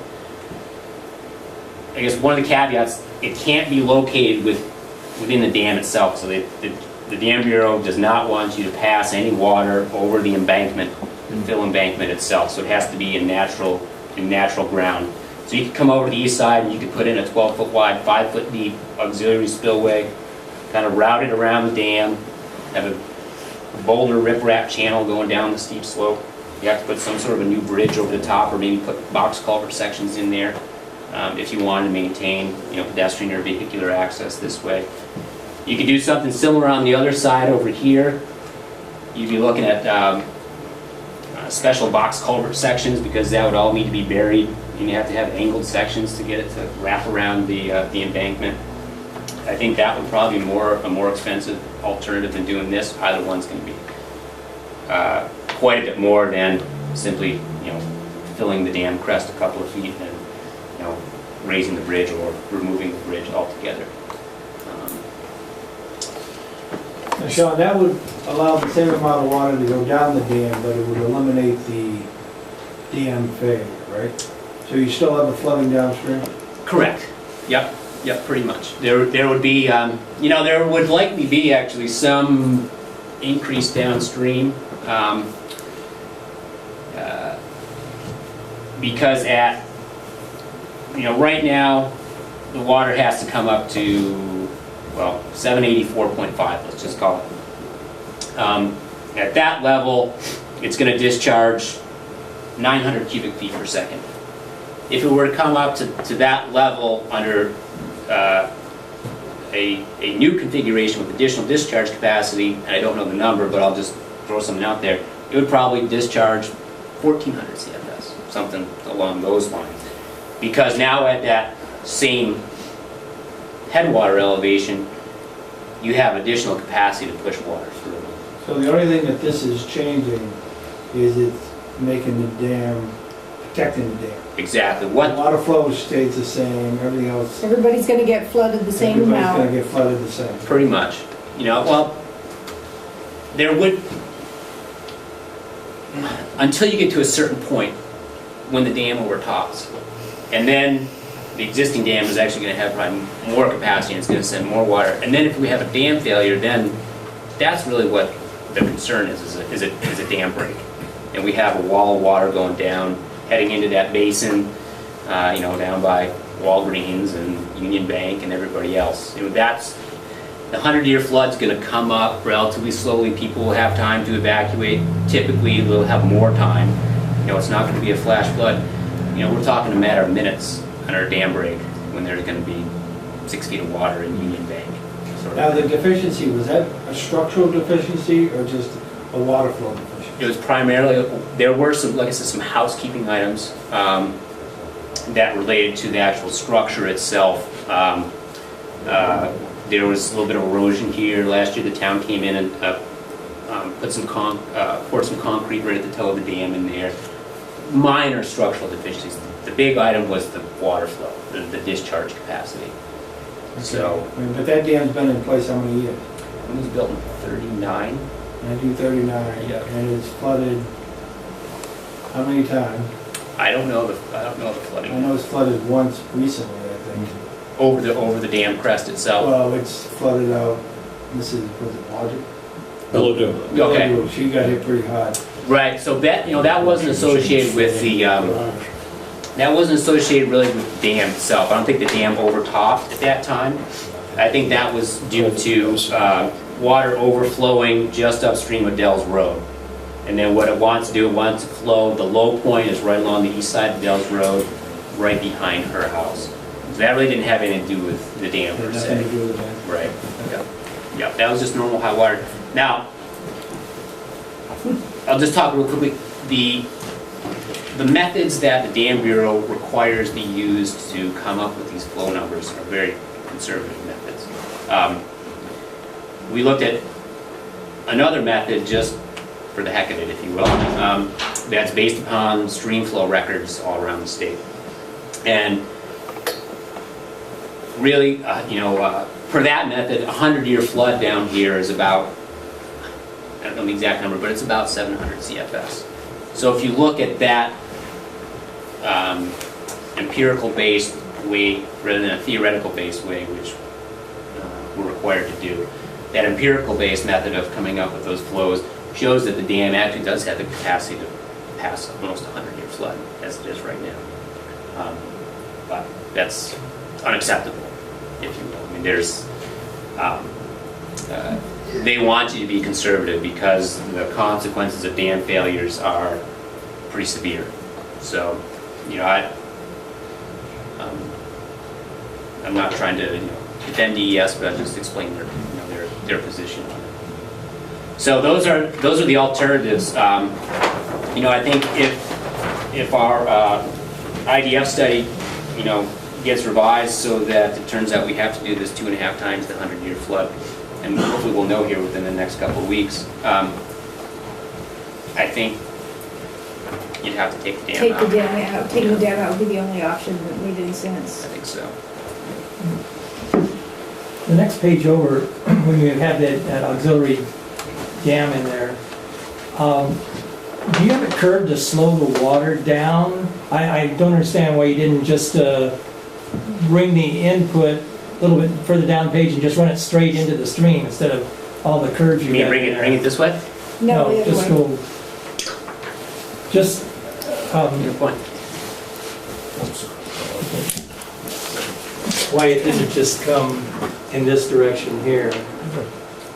I guess one of the caveats, it can't be located within the dam itself. So the Dam Bureau does not want you to pass any water over the embankment, the fill embankment itself. So it has to be in natural ground. So you could come over to the east side and you could put in a 12-foot wide, 5-foot deep auxiliary spillway, kind of route it around the dam, have a boulder riprap channel going down the steep slope. You have to put some sort of a new bridge over the top, or maybe put box culvert sections in there if you wanted to maintain, pedestrian or vehicular access this way. You could do something similar on the other side over here. You'd be looking at special box culvert sections, because that would all need to be buried, and you have to have angled sections to get it to wrap around the embankment. I think that would probably be a more expensive alternative than doing this. Either one's going to be quite a bit more than simply, filling the dam crest a couple of feet and, raising the bridge or removing the bridge altogether. Now, Sean, that would allow the same amount of water to go down the dam, but it would eliminate the dam failure, right? So you still have the flooding downstream? Correct. Yep, pretty much. There would be, there would likely be actually some increase downstream, because right now the water has to come up to, 784.5, let's just call it. At that level, it's going to discharge 900 cubic feet per second. If it were to come up to that level under a new configuration with additional discharge capacity, and I don't know the number, but I'll just throw something out there, it would probably discharge 1,400 CFS, something along those lines. Because now at that same headwater elevation, you have additional capacity to push water through. So the only thing that this is changing is it's making the dam, protecting the dam. Exactly. The water flow stays the same, everything else. Everybody's gonna get flooded the same amount. Everybody's gonna get flooded the same. Pretty much. There would, until you get to a certain point when the dam overtops, and then the existing dam is actually going to have probably more capacity and it's going to send more water. And then if we have a dam failure, then that's really what the concern is a dam break. And we have a wall of water going down, heading into that basin, down by Walgreens and Union Bank and everybody else. That's, the 100-year flood's going to come up relatively slowly. People will have time to evacuate. Typically, they'll have more time. It's not going to be a flash flood. We're talking a matter of minutes on our dam break when there's going to be 6 feet of water in Union Bank. Now, the deficiency, was that a structural deficiency or just a water flow deficiency? It was primarily, there were some, like I said, some housekeeping items that related to the actual structure itself. There was a little bit of erosion here. Last year the town came in and poured some concrete right at the toe of the dam in there. Minor structural deficiencies. The big item was the water flow, the discharge capacity. Okay. So, but that dam's been in place how many years? It was built in 1939. 1939, yeah. And it's flooded how many times? I don't know the flooding. I know it's flooded once recently, I think. Over the dam crest itself. Well, it's flooded out. Was it Logic? Billowdew. Okay. Billowdew. She got hit pretty hard. Right. So that wasn't associated with the that wasn't associated really with the dam itself. I don't think the dam overtopped at that time. I think that was due to water overflowing just upstream of Dell's Road. And then what it wants to do, it wants to flow, the low point is right along the east side of Dell's Road, right behind her house. that really didn't have anything to do with the dam per se. Nothing to do with that. Right. Yeah, that was just normal high water. Now, I'll just talk real quickly. The methods that the Dam Bureau requires be used to come up with these flow numbers are very conservative methods. We looked at another method just for the heck of it, if you will, that's based upon stream flow records all around the state. And really, for that method, a 100-year flood down here is about, I don't know the exact number, but it's about 700 CFS. So if you look at that empirical-based way rather than a theoretical-based way, which we're required to do, that empirical-based method of coming up with those flows shows that the dam actually does have the capacity to pass almost a 100-year flood, as it is right now. But that's unacceptable, if you will. I mean, there's, they want you to be conservative because the consequences of dam failures are pretty severe. So, I'm not trying to defend DES, but I just explain their position on it. So those are the alternatives. I think if our IDF study, gets revised so that it turns out we have to do this 2.5 times the 100-year flood, and hopefully we'll know here within the next couple of weeks. I think you'd have to take the dam out. Take the dam out. Taking the dam out would be the only option that made any sense. I think so. The next page over, when you have that auxiliary dam in there, do you have it curved to slow the water down? I don't understand why you didn't just bring the input a little bit further down the page and just run it straight into the stream instead of all the curves you got. Bring it this way? No, the other just way. go. Just. Good point. Why it didn't just come in this direction here?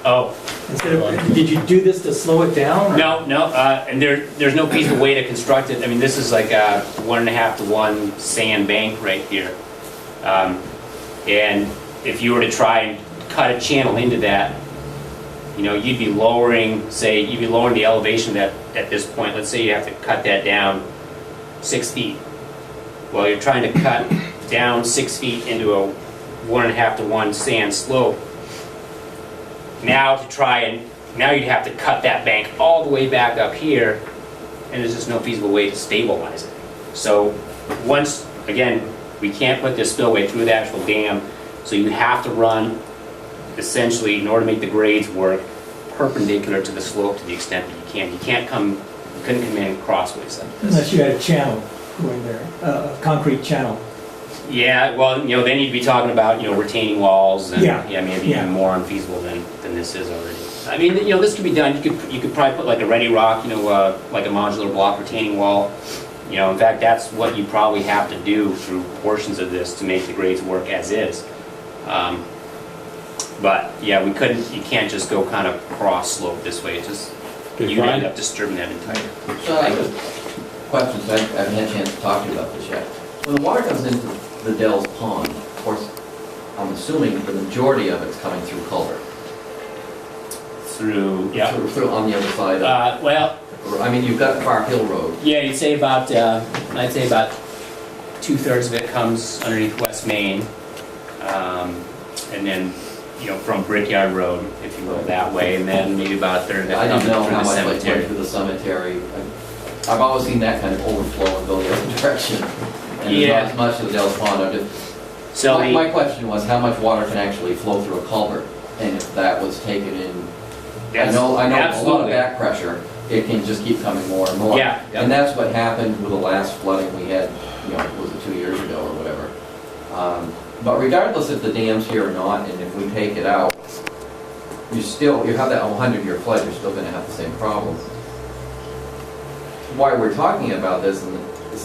Oh. Did you do this to slow it down? Or? No, and there's no feasible way to construct it. I mean, this is like a 1.5 to 1 sand bank right here. And if you were to try and cut a channel into that, you'd be lowering the elevation that at this point, let's say you have to cut that down 6 feet. Well, you're trying to cut down 6 feet into a 1.5 to 1 sand slope. Now you'd have to cut that bank all the way back up here, and there's just no feasible way to stabilize it. So once, again, we can't put this spillway through the actual dam, so you have to run, essentially, in order to make the grades work, perpendicular to the slope to the extent that you can. You couldn't come in crossways like this. Unless you had a channel going there, a concrete channel. Yeah, well, then you'd be talking about, retaining walls and maybe even more unfeasible than this is already. I mean, this could be done. You could probably put like a ready rock, like a modular block retaining wall. In fact, that's what you probably have to do through portions of this to make the grades work as is. But yeah, you can't just go kind of cross slope this way. You'd end up disturbing that entire. So I have questions. I haven't had a chance to talk to you about this yet. When the water comes into the Dells Pond, of course, I'm assuming the majority of it's coming through culvert. Through on the other side of, well, I mean, you've got Far Hill Road. Yeah, I'd say about 2/3 of it comes underneath West Main, and then from Brickyard Road, if you will, that way, and then maybe about 1/3 of it I comes didn't know through how the much cemetery. went through the cemetery. I've always seen that kind of overflow and go the other direction. And there's not as much of the Dells Pond. My question was how much water can actually flow through a culvert, and if that was taken in. I know absolutely. A lot of back pressure, it can just keep coming more and more. Yeah. And that's what happened with the last flooding we had, was it 2 years ago or whatever. But regardless if the dam's here or not, and if we take it out, you have that 100-year flood, you're still going to have the same problem. Why we're talking about this, and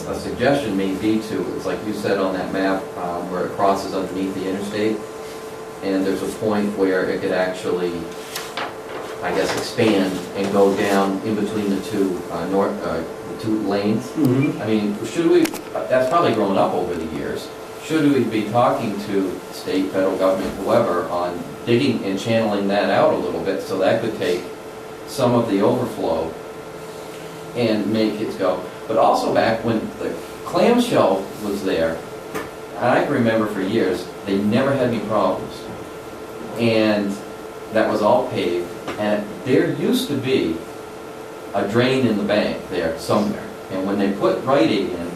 a suggestion may be it's like you said on that map, where it crosses underneath the interstate, and there's a point where it could actually, I guess, expand and go down in between the two two lanes. Mm-hmm. I mean, that's probably grown up over the years. should we be talking to state, federal government, whoever, on digging and channeling that out a little bit so that could take some of the overflow and make it go. But also back when the clamshell was there, I can remember for years, they never had any problems. And that was all paved. And there used to be a drain in the bank there somewhere. And when they put Rite Aid in,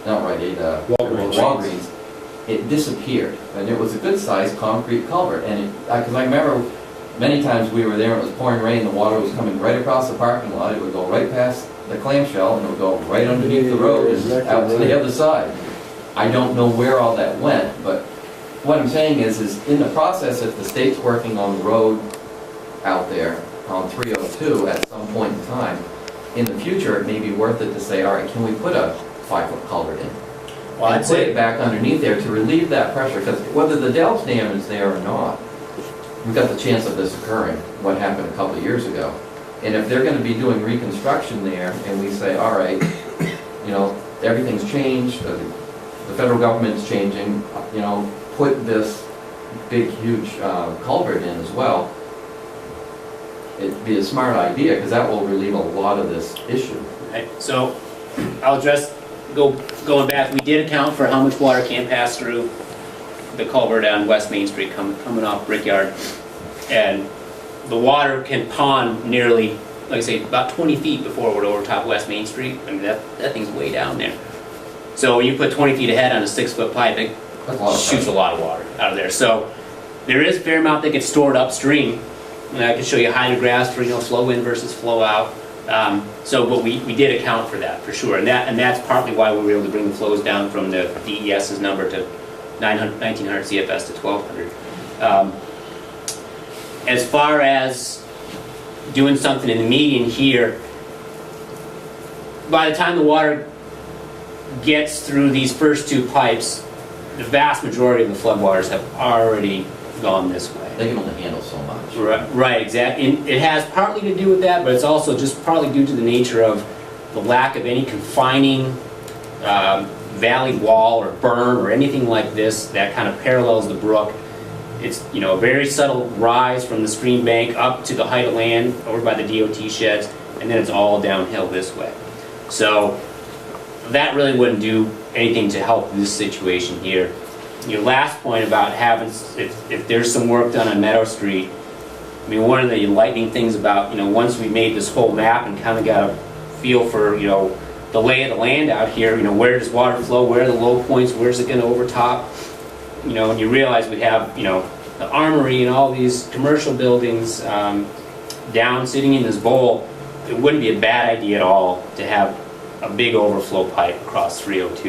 not Rite Aid, Walgreens, it disappeared. And it was a good-sized concrete culvert. And because I remember many times we were there, it was pouring rain, the water was coming right across the parking lot. It would go right past the clamshell, and it would go right underneath the road and out to the other side. I don't know where all that went, but what I'm saying is in the process, if the state's working on the road out there on 302 at some point in time, in the future, it may be worth it to say, all right, can we put a 5-foot culvert in? Well, and put it back underneath there to relieve that pressure, because whether the Delta Dam is there or not, we've got the chance of this occurring, what happened a couple of years ago. And if they're going to be doing reconstruction there, and we say, all right, you know, everything's changed, the federal government's changing, you know, put this big, huge culvert in as well, it'd be a smart idea, because that will relieve a lot of this issue. Right. So I'll address, going back, we did account for how much water can pass through the culvert on West Main Street coming off Brickyard. And the water can pond nearly, like I say, about 20 feet before we're over top West Main Street. I mean, that thing's way down there. So when you put 20 feet ahead on a 6-foot pipe, it shoots a lot of water out of there. So there is a fair amount that gets stored upstream. And I can show you hydrographs for, you know, flow in versus flow out. But we did account for that for sure, and that's partly why we were able to bring the flows down from the DES's number to 1900 CFS to 1200. As far as doing something in the median here, by the time the water gets through these first two pipes, the vast majority of the floodwaters have already gone this way. They can only handle so much. Right, exactly. And it has partly to do with that, but it's also just partly due to the nature of the lack of any confining valley wall or berm or anything like this that kind of parallels the brook. It's, you know, a very subtle rise from the stream bank up to the height of land over by the DOT sheds, and then it's all downhill this way. So that really wouldn't do anything to help this situation here. Your last point about having, if there's some work done on Meadow Street, I mean, one of the enlightening things about, you know, once we made this whole map and kind of got a feel for, you know, the lay of the land out here, you know, where does water flow, where are the low points, where's it going to overtop, you know, and you realize we have, you know, the Armory and all these commercial buildings down sitting in this bowl. It wouldn't be a bad idea at all to have a big overflow pipe across 302.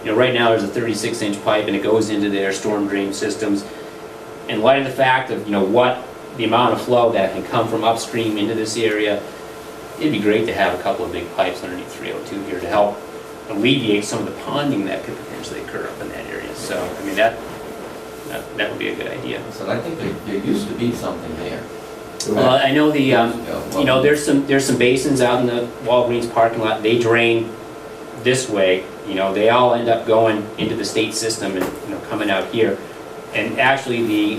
You know, right now there's a 36-inch pipe and it goes into their storm drain systems. In light of the fact of, you know, what the amount of flow that can come from upstream into this area, it'd be great to have a couple of big pipes underneath 302 here to help alleviate some of the ponding that could potentially occur up in that area. So, I mean, that would be a good idea. So I think there used to be something there. Well, I know the, you know, there's some basins out in the Walgreens parking lot. They drain this way. You know, they all end up going into the state system and, you know, coming out here. And actually,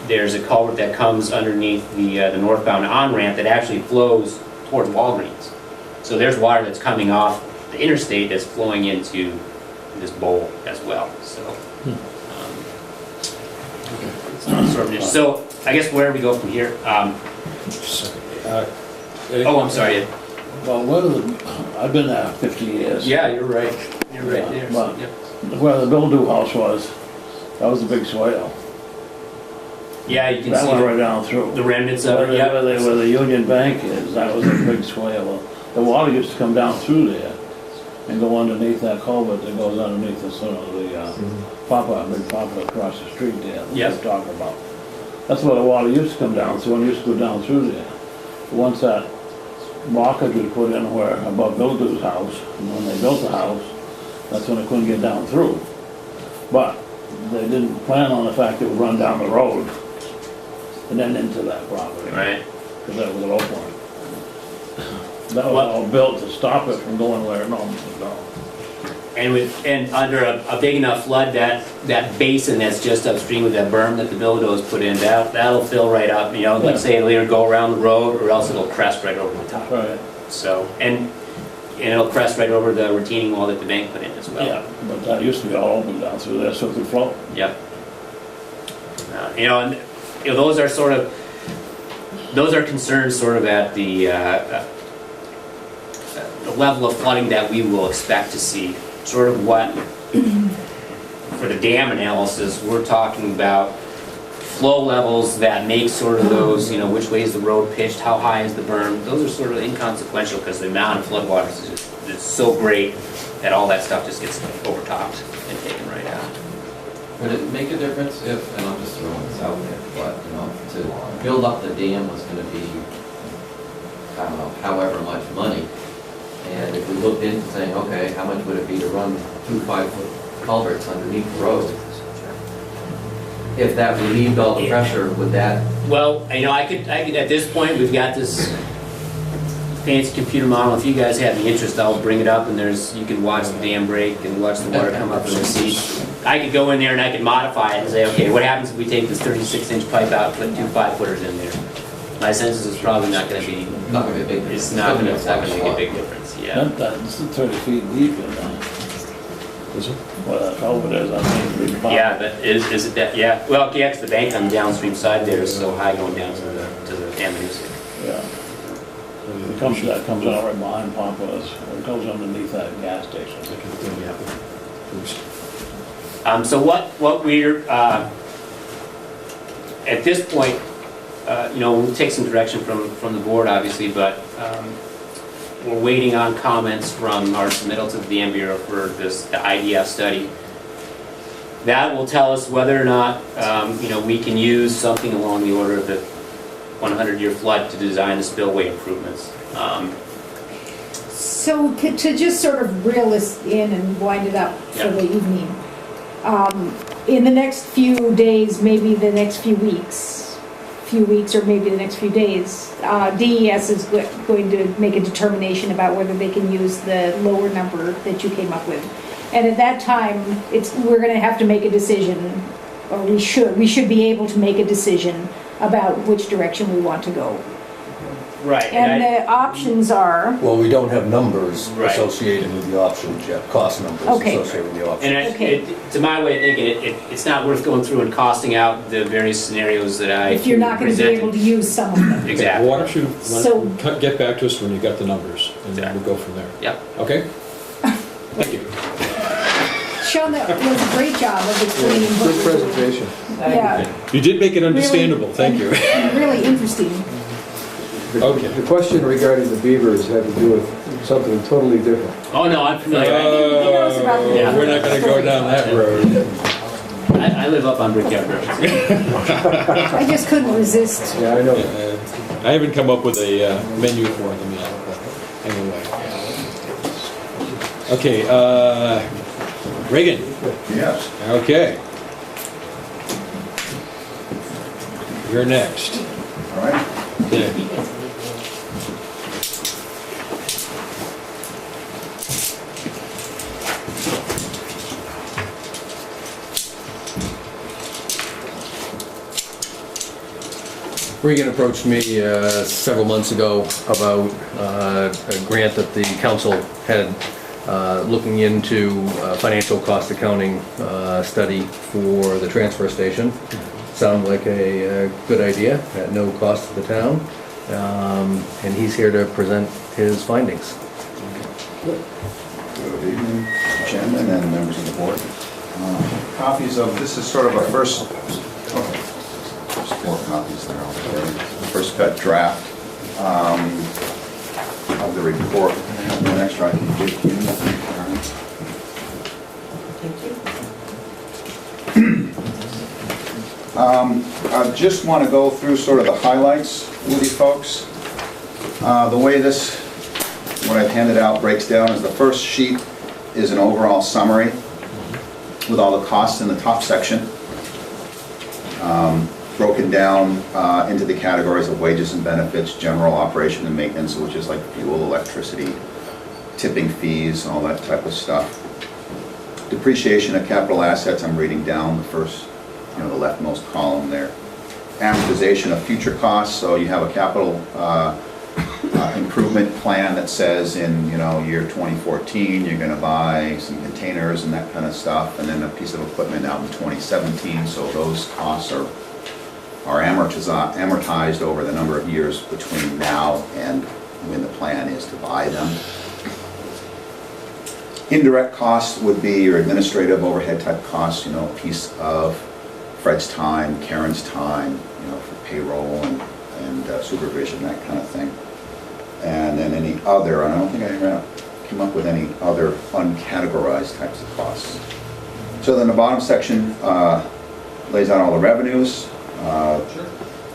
there's a culvert that comes underneath the northbound on-ramp that actually flows towards Walgreens. So there's water that's coming off the interstate that's flowing into this bowl as well. So. So I guess where do we go from here? Oh, I'm sorry. Well, I've been there 50 years. Yeah, you're right. You're right there. But where the Bill-Do house was, that was a big swale. Yeah, you can that see went right down through. The remnants of it. Where the Union Bank is, that was a big swale. The water used to come down through there and go underneath that culvert that goes underneath the sort of the big papa across the street there. That we're talking about. That's where the water used to come down through, and used to go down through there. Once that blockage was put in where above Bill-Do's house, and when they built the house, that's when they couldn't get down through. But they didn't plan on the fact it would run down the road and then into that property. Right. Because that was a low point. That was all built to stop it from going where it normally would go. And under a big enough flood, that basin that's just upstream of that berm that the bulldoze put in, that'll fill right up, you know, like say it'll either go around the road or else it'll crest right over the top. Right. So, and it'll crest right over the retaining wall that the bank put in as well. Yeah, but that used to be all open down through there, so it could flow. Yep. You know, and you know, those are concerns sort of at the level of flooding that we will expect to see. Sort of what, for the dam analysis, we're talking about flow levels that make sort of those, you know, which way is the road pitched, how high is the berm. Those are sort of inconsequential because the amount of floodwaters is so great that all that stuff just gets overtopped and taken right out. Would it make a difference if, and I'm just throwing this out there, but, you know, to build up the dam was gonna be, I don't know, however much money. And if we looked into saying, okay, how much would it be to run 2 5-foot culverts underneath the road? If that relieved all the pressure, would that? Well, you know, I could, at this point, we've got this fancy computer model. If you guys have the interest, I'll bring it up and you can watch the dam break and watch the water come up in the seat. I could go in there and I could modify it and say, okay, what happens if we take this 36-inch pipe out and put 2 5-footers in there? My sense is it's probably not going to be, Not gonna be a big difference. it's not going to make a big difference, yeah. It's 30 feet deep in there. Is it? Well, that culvert is, I think. Yeah, but is it that, yeah, well, yeah, 'cause the bank on the downstream side there is so high going down to the avenues. Yeah. That comes out right behind Pompa's, it goes underneath that gas station. So what we're, at this point, you know, we'll take some direction from the board, obviously, but we're waiting on comments from our submittal to the Dam Bureau for the IDF study. That will tell us whether or not, you know, we can use something along the order of the 100-year flood to design the spillway improvements. So to just sort of reel this in and wind it up for the evening, in the next few days, maybe the next few weeks or maybe the next few days, DES is going to make a determination about whether they can use the lower number that you came up with. And at that time, we're going to have to make a decision, or we should be able to make a decision about which direction we want to go. Right. And the options are... Well, we don't have numbers Right. associated with the options yet, cost numbers Okay. associated with the options. And to my way of thinking, it's not worth going through and costing out the various scenarios that I If you're not going to be presented. able to use some of them. Exactly. Why don't you So- get back to us when you got the numbers, and then we'll go from there. Yep. Okay? Thank you. Sean, that was a great job of explaining. what Good we're doing. presentation. Yeah, You did make it understandable, thank you. really interesting. Okay. The question regarding the beavers had to do with something totally different. Oh, no, I'm familiar. knows about the- Yeah. We're not going to go down that road. I live up on Brickyard Road. I just couldn't resist. Yeah, I know. I haven't come up with a menu for them yet. Anyway. Okay, Reagan. Yes. Okay. You're next. All right. Yeah. Regan approached me several months ago about a grant that the council had looking into financial cost accounting study for the transfer station. Sounded like a good idea at no cost to the town, and he's here to present his findings. Good evening, Chairman and members of the board. Copies of, this is sort of our first, there's 4 copies there already. First cut draft of the report. One extra I can give you. I just want to go through sort of the highlights with you folks. The way this, what I've handed out, breaks down is the first sheet is an overall summary with all the costs in the top section, broken down into the categories of wages and benefits, general operation and maintenance, which is like fuel, electricity, tipping fees, all that type of stuff. Depreciation of capital assets, I'm reading down the first, the leftmost column there. Amortization of future costs, so you have a capital improvement plan that says in, year 2014, you're gonna buy some containers and that kind of stuff, and then a piece of equipment out in 2017, so those costs are amortized over the number of years between now and when the plan is to buy them. Indirect costs would be your administrative overhead type costs, a piece of Fred's time, Karen's time, for payroll and supervision, that kind of thing. And then any other, I don't think I ever came up with any other uncategorized types of costs. So then the bottom section lays out all the revenues.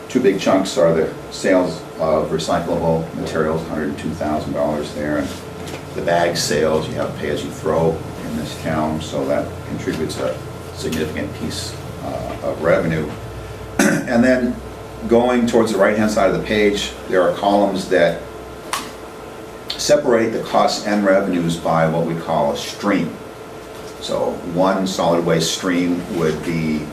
Two big chunks are the sales of recyclable materials, $102,000 there, and the bag sales, you have pay as you throw in this town, so that contributes a significant piece of revenue. And then going towards the right-hand side of the page, there are columns that separate the costs and revenues by what we call a stream. So one solid waste stream would be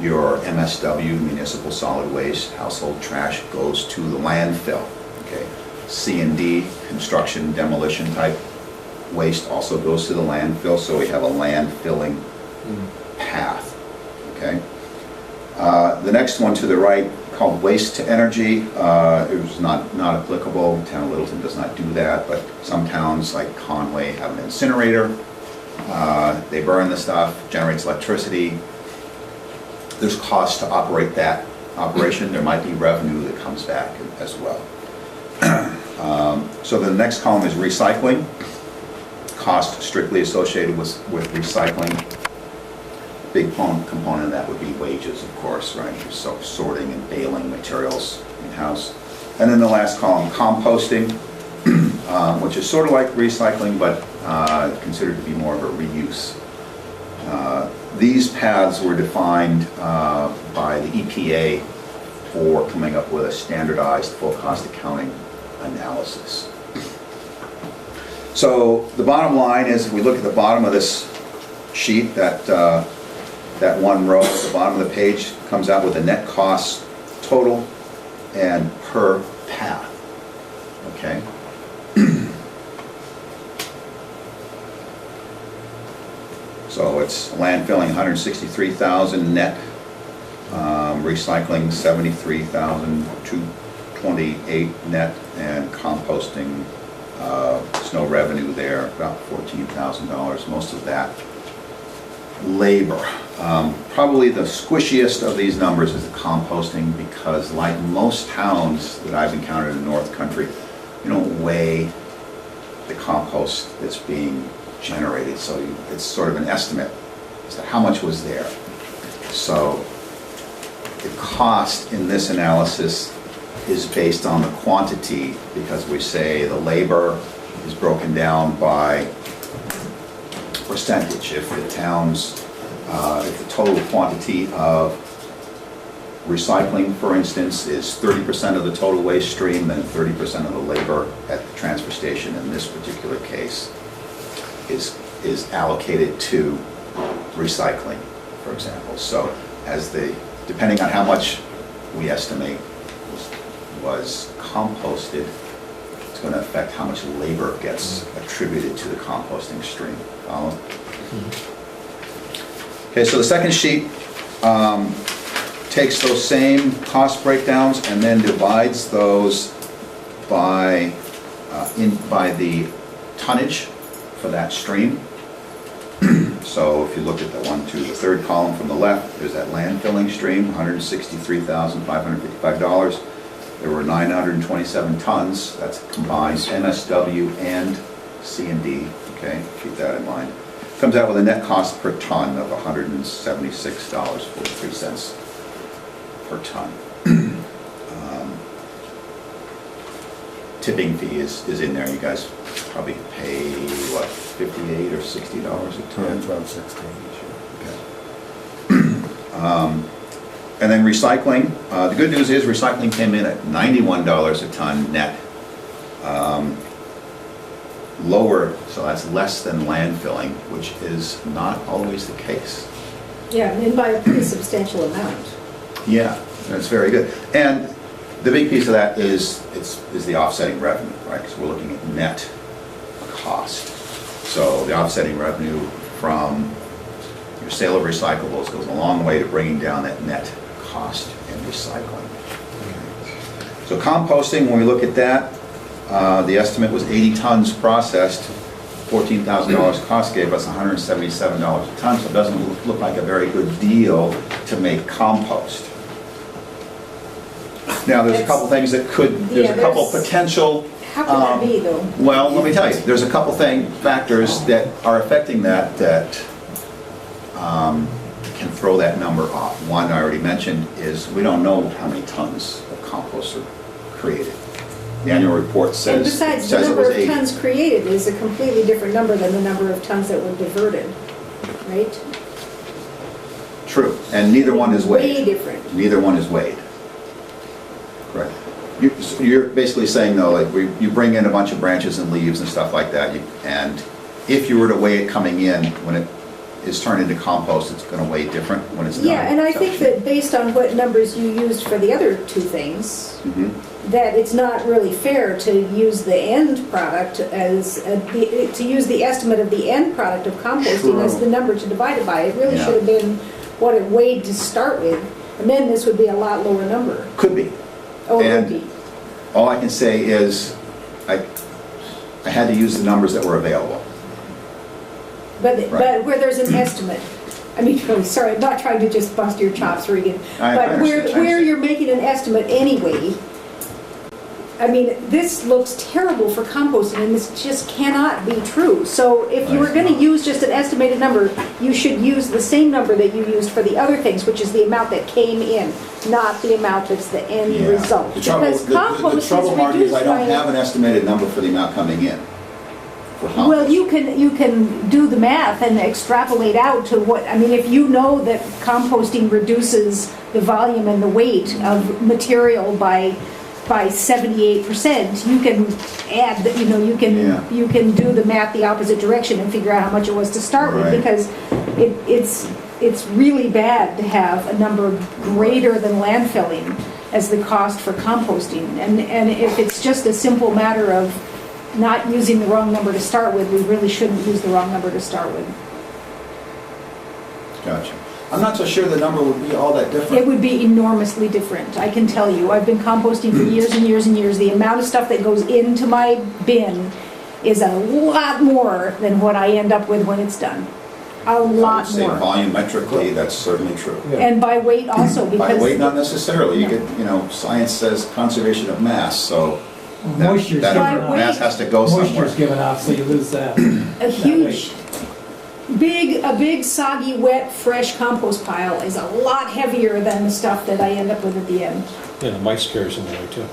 your MSW, municipal solid waste, household trash, goes to the landfill. Okay. C&D, construction, demolition type waste, also goes to the landfill, so we have a landfilling path. Okay. The next one to the right, called waste to energy, it was not applicable. The town of Littleton does not do that, but some towns like Conway have an incinerator. They burn the stuff, generates electricity. There's cost to operate that operation. There might be revenue that comes back as well. So the next column is recycling. Cost strictly associated with recycling. Big component of that would be wages, of course, right? So sorting and baling materials in-house. And then the last column, composting, which is sort of like recycling, but considered to be more of a reuse. These paths were defined by the EPA for coming up with a standardized full cost accounting analysis. So the bottom line is, if we look at the bottom of this sheet, that one row at the bottom of the page comes out with the net cost total and per path. Okay. So it's landfilling 163,000 net, recycling 73,228 net, and composting, there's no revenue there, about $14,000. Most of that labor. Probably the squishiest of these numbers is the composting, because like most towns that I've encountered in the North Country, you don't weigh the compost that's being generated, so it's sort of an estimate as to how much was there. So the cost in this analysis is based on the quantity, because we say the labor is broken down by percentage. If the town's, if the total quantity of recycling, for instance, is 30% of the total waste stream, then 30% of the labor at the transfer station in this particular case is allocated to recycling, for example. So depending on how much we estimate was composted, it's going to affect how much labor gets attributed to the composting stream. Follow? Okay, so the second sheet takes those same cost breakdowns and then divides those by the tonnage for that stream. So if you look at the third column from the left, there's that landfilling stream, $163,555. There were 927 tons. That's combined MSW and C&D. Okay, keep that in mind. Comes out with a net cost per ton of $176.43 per ton. Tipping fee is in there. You guys probably pay, what, $58 or $60 a ton? Yeah, it's around 16. Okay. And then recycling. The good news is recycling came in at $91 a ton net. lower, so that's less than landfilling, which is not always the case. Yeah, and by a pretty substantial amount. Yeah, that's very good. And the big piece of that is the offsetting revenue, right? Because we're looking at net cost. So the offsetting revenue from your sale of recyclables goes a long way to bringing down that net cost in recycling. So composting, when we look at that, the estimate was 80 tons processed, $14,000 cost gave us $177 a ton, so it doesn't look like a very good deal to make compost. Now, there's a couple things that could, there's a couple potential. How can that be, though? Well, let me tell you, there's a couple factors that are affecting that can throw that number off. One I already mentioned is we don't know how many tons of compost are created. The annual report And says besides, it the number was of 80. tons created is a completely different number than the number of tons that were diverted, right? True, and neither one is weighed. Way different. Neither one is weighed. Correct. You're basically saying though, like you bring in a bunch of branches and leaves and stuff like that, and if you were to weigh it coming in, when it is turned into compost, it's going to weigh different when it's done. Yeah, and I think that based on what numbers you used for the other two things, that it's not really fair to use the end product as, to use the estimate of the end product of composting as the number to divide it by. It really should have been what it weighed to start with, and then this would be a lot lower number. Could be. Oh, it And would be. all I can say is I had to use the numbers that were available. But where there's an estimate, I mean, really, sorry, I'm not trying to just bust your chops, Regan, but where you're making an estimate anyway, I mean, this looks terrible for composting, and this just cannot be true. So if you were going to use just an estimated number, you should use the same number that you used for the other things, which is the amount that came in, not the amount that's the end result. The trouble, Because compost the trouble, Marty, is I don't reduced by- have an estimated number for the amount coming in. Well, you can do the math and extrapolate out to what, I mean, if you know that composting reduces the volume and the weight of material by 78%, you can add, you can do the math the opposite direction and figure out how much it was to start with, because it's really bad to have a number greater than landfilling as the cost for composting. And if it's just a simple matter of not using the wrong number to start with, we really shouldn't use the wrong number to start with. Gotcha. I'm not so sure the number would be all that different. It would be enormously different, I can tell you. I've been composting for years and years and years. The amount of stuff that goes into my bin is a lot more than what I end up with when it's done. A lot Say more. volumetrically, that's certainly true. And by weight also, because... By weight, not necessarily. You get, science says conservation of mass, so Moisture's that given off. mass has to go somewhere. Moisture's given off, so you lose that. A huge, big, soggy, wet, fresh compost pile is a lot heavier than the stuff that I end up with at the end. Yeah, the mice carries in the way too.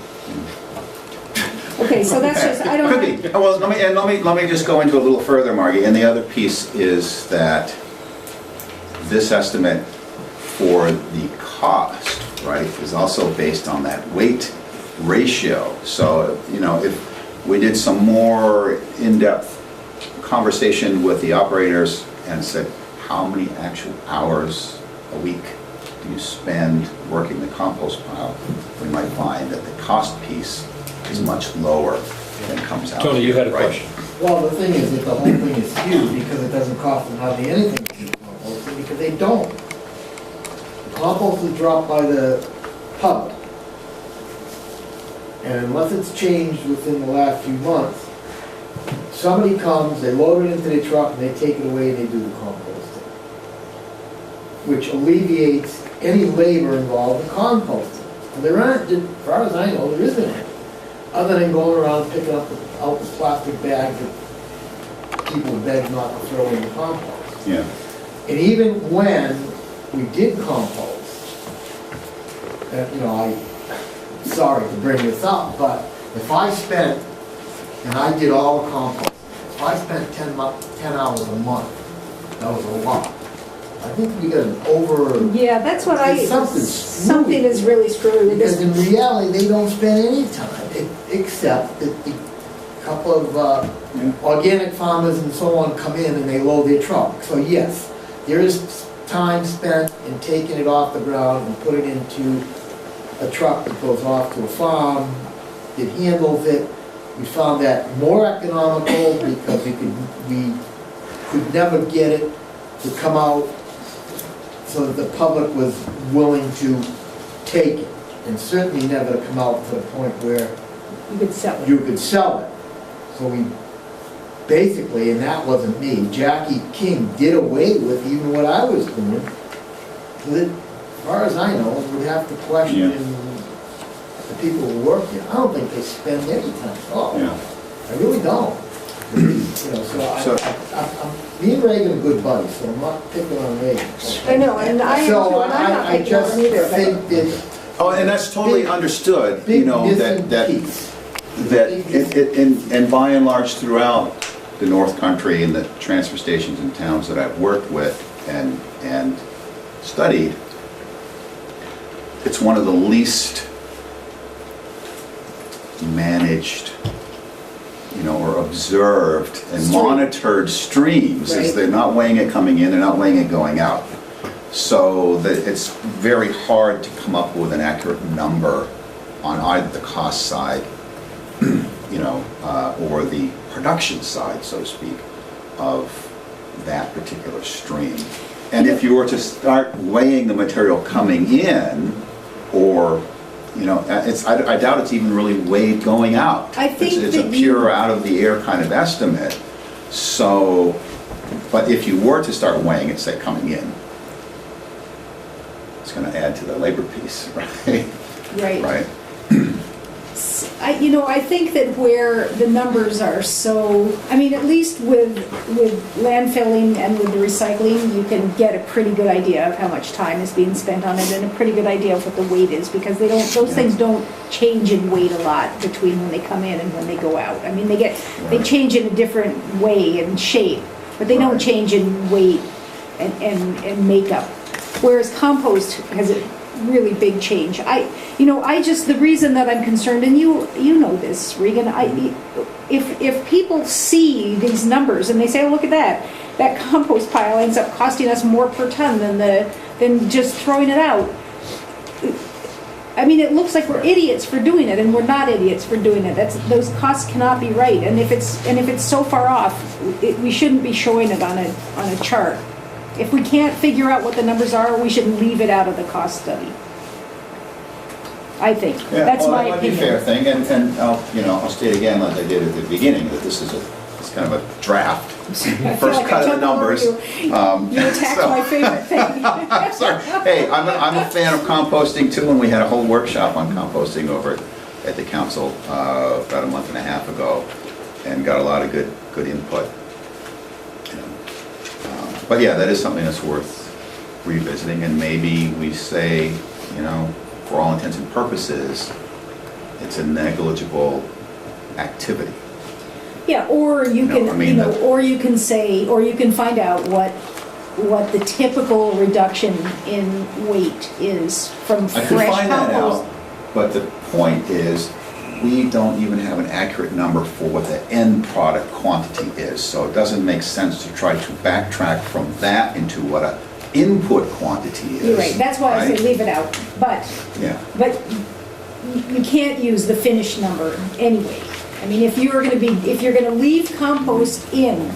Okay, so that's just, I don't... Could be. Well, let me just go into a little further, Margie. And the other piece is that this estimate for the cost, right, is also based on that weight ratio. So, if we did some more in-depth conversation with the operators and said, how many actual hours a week do you spend working the compost pile, we might find that the cost piece is much lower than comes out. Tony, you had a question. Well, the thing is that the whole thing is skewed because it doesn't cost them hardly anything to do composting, because they don't. The compost is dropped by the public. And unless it's changed within the last few months, somebody comes, they load it into their truck, and they take it away and they do the composting, which alleviates any labor involved in composting. And there aren't, as far as I know, there isn't any, other than going around picking up out the plastic bags that people beg not to throw in the compost. Yeah. And even when we did compost, I'm sorry to bring this up, but if I spent, and I did all the compost, if I spent 10 hours a month, that was a lot. I think we got an over... Yeah, that's what something is really screwy with this. Because in reality, they don't spend any time, except that the couple of organic farmers and so on come in and they load their truck. So yes, there is time spent in taking it off the ground and putting it into a truck that goes off to a farm. It handles it. We found that more economical because we could never get it to come out so that the public was willing to take it, and certainly never to come out to the point where You could sell it. you could sell it. So we basically, and that wasn't me, Jackie King did away with even what I was doing. That, as far as I know, would have to question the people who work here. I don't think they spend any time at all. I really don't. Me and Reagan are good buddies, so I'm not picking on Reagan. I know, and I am too, and I'm not picking on him either. think that Oh, and that's totally understood, you know, that and by and large throughout the North Country and the transfer stations and towns that I've worked with and studied, it's one of the least managed, you know, or observed and monitored streams. Is they're not weighing it coming in, they're not weighing it going out. So that it's very hard to come up with an accurate number on either the cost side, you know, or the production side, so to speak, of that particular stream. And if you were to start weighing the material coming in, or, you know, I doubt it's even really weighed going out. I think it's a pure out of the air kind of estimate. So, but if you were to start weighing it, say coming in, it's going to add to the labor piece, right? Right. I think that where the numbers are so, I mean, at least with landfilling and with the recycling, you can get a pretty good idea of how much time is being spent on it and a pretty good idea of what the weight is, because those things don't change in weight a lot between when they come in and when they go out. I mean, they change in a different way and shape, but they don't change in weight and makeup. Whereas compost has a really big change. The reason that I'm concerned, and you know this, Regan, if people see these numbers and they say, oh, look at that compost pile ends up costing us more per ton than just throwing it out. I mean, it looks like we're idiots for doing it, and we're not idiots for doing it. Those costs cannot be right, and if it's so far off, we shouldn't be showing it on a chart. If we can't figure out what the numbers are, we should leave it out of the cost study. I think. That's my opinion. That might be a fair thing, and I'll state again, like I did at the beginning, that this is it's kind of a draft. First cut of the numbers. You attacked my favorite thing. Sorry. Hey, I'm a fan of composting too, and we had a whole workshop on composting over at the council about a month and a half ago, and got a lot of good input. But yeah, that is something that's worth revisiting, and maybe we say, for all intents and purposes, it's a negligible activity. Yeah, or you can, or you can say, or you can find out what the typical reduction in weight is from fresh compost. I can find that out, but the point is, we don't even have an accurate number for what the end product quantity is. So it doesn't make sense to try to backtrack from that into what an input quantity is. You're right. That's why I say leave it out. But you can't use the finished number anyway. I mean, if you're going to leave compost in,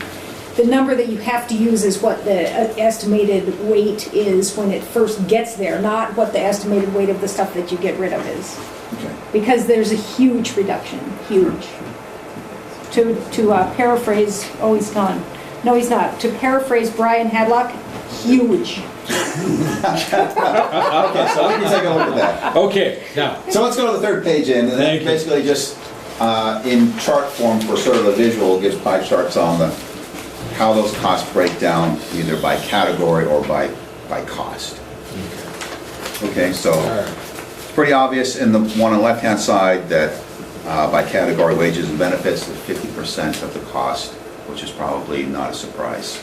the number that you have to use is what the estimated weight is when it first gets there, not what the estimated weight of the stuff that you get rid of is. Okay. Because there's a huge reduction, huge. To paraphrase, he's gone. No, he's not. To paraphrase Brian Hadlock, huge. Okay, so let me take a look at that. Okay, now. So let's go to the third page and then basically just in chart form for sort of a visual, gives pie charts on how those costs break down either by category or by cost. Okay, so it's pretty obvious in the one on the left-hand side that by category, wages and benefits is 50% of the cost, which is probably not a surprise.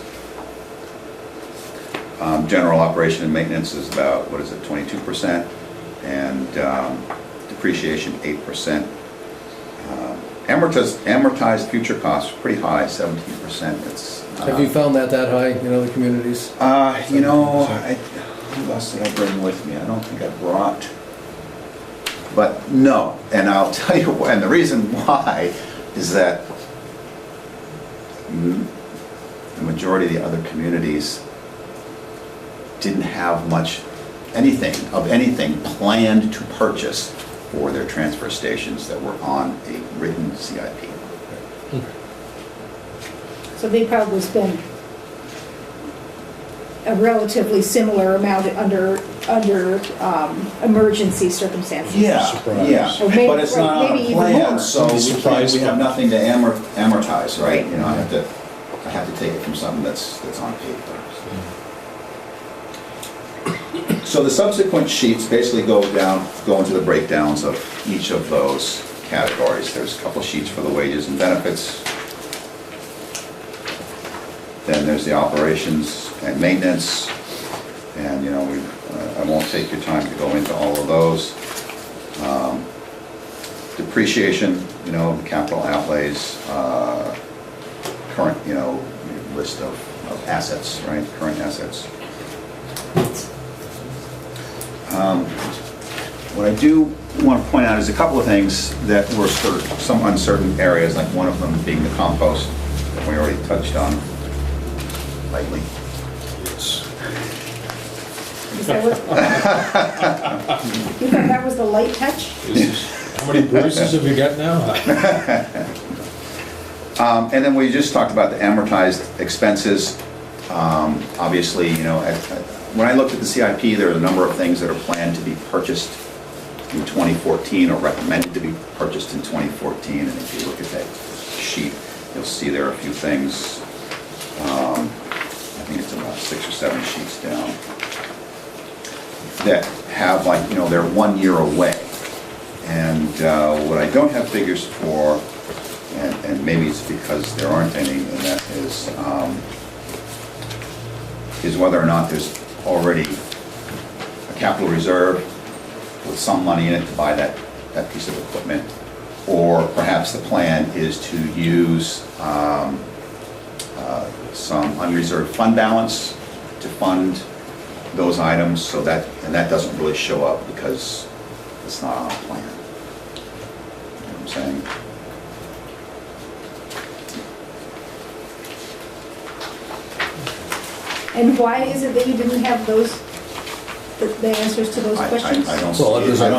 General operation and maintenance is about, 22%, and depreciation 8%. amortized future costs, pretty high, 17%. It's. Have you found that high in other communities? You know, who else did I bring with me? I don't think I brought. But no, and I'll tell you, and the reason why is that the majority of the other communities didn't have anything planned to purchase for their transfer stations that were on a written CIP. So they probably spend a relatively similar amount under emergency circumstances. Yeah, Or maybe- but it's not on maybe a even plan, more. so we have nothing to amortize, right? You know, I have to take it from something that's on paper. So the subsequent sheets basically go into the breakdowns of each of those categories. There's a couple sheets for the wages and benefits. Then there's the operations and maintenance, and you know, I won't take your time to go into all of those. Depreciation, you know, capital outlays, current, you know, list of assets, right? Current assets. What I do want to point out is a couple of things that were sort of some uncertain areas, like one of them being the compost that we already touched on lightly. Yes. Is that what- You thought that was the light touch? How many bruises have you got now? And then we just talked about the amortized expenses. Obviously, you know, when I looked at the CIP, there are a number of things that are planned to be purchased in 2014 or recommended to be purchased in 2014. And if you look at that sheet, you'll see there are a few things. I think it's about 6 or 7 sheets down that have, like, you know, they're 1 year away. And what I don't have figures for, and maybe it's because there aren't any, and that is whether or not there's already a capital reserve with some money in it to buy that piece of equipment, or perhaps the plan is to use some unreserved fund balance to fund those items, so that doesn't really show up because it's not on a plan. You know what I'm saying? And why is it that you didn't have those, the answers to those questions? I don't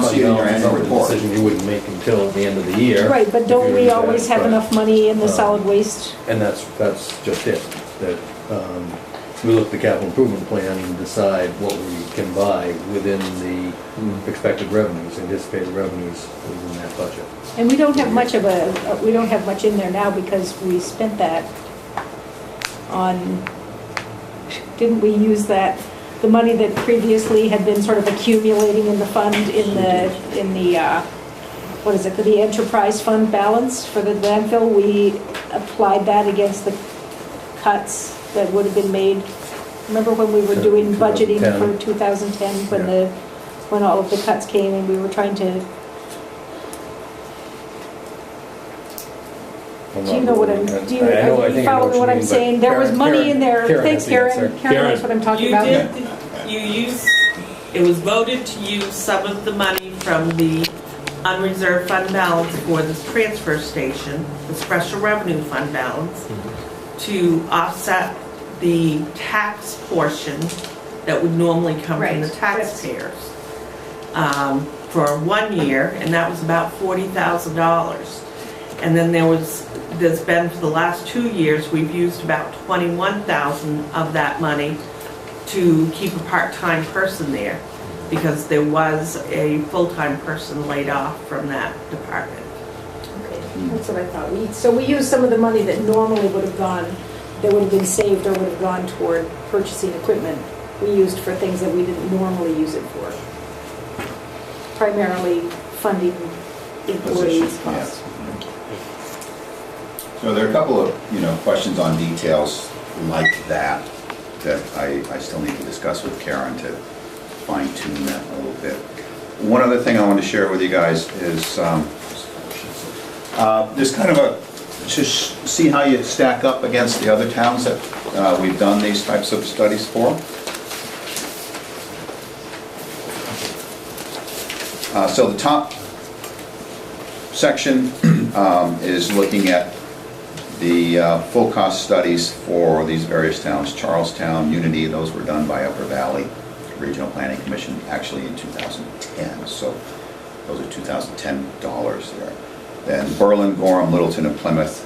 see it in your annual report. Decision you wouldn't make until the end of the year. Right, but don't we always have enough money in the solid waste? And that's just it, that we look at the capital improvement plan and decide what we can buy within the expected revenues, anticipated revenues within that budget. And we don't have much we don't have much in there now because we spent that on, didn't we use that, the money that previously had been sort of accumulating in the fund in the what is it, the enterprise fund balance for the landfill? We applied that against the cuts that would have been made. Remember when we were doing budgeting for 2010, when all of the cuts came and we were trying to. Do you know what I'm, are you following what I'm saying? There was money in there. Thanks, Karen. Karen knows what I'm talking about. It was voted to use some of the money from the unreserved fund balance for the transfer station, the special revenue fund balance, to offset the tax portion that would normally come from the taxpayers for 1 year, and that was about $40,000. And then there's been, for the last 2 years, we've used about $21,000 of that money to keep a part-time person there, because there was a full-time person laid off from that department. Okay, that's what I thought. So we used some of the money that normally would have gone, that would have been saved or would have gone toward purchasing equipment, we used for things that we didn't normally use it for. Primarily funding employees' costs. So there are a couple of, you know, questions on details like that I still need to discuss with Karen to fine tune that a little bit. One other thing I want to share with you guys is There's kind of a, to see how you stack up against the other towns that we've done these types of studies for. So the top section is looking at the full cost studies for these various towns. Charlestown, Unity, those were done by Upper Valley Regional Planning Commission actually in 2010. So those are 2010 dollars there. Then Berlin, Gorham, Littleton, and Plymouth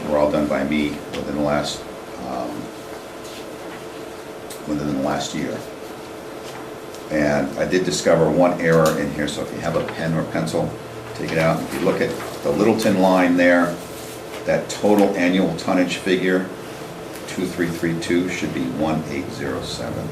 were all done by me within the last year. And I did discover one error in here, so if you have a pen or pencil, take it out. If you look at the Littleton line there, that total annual tonnage figure, 2332, should be 1807.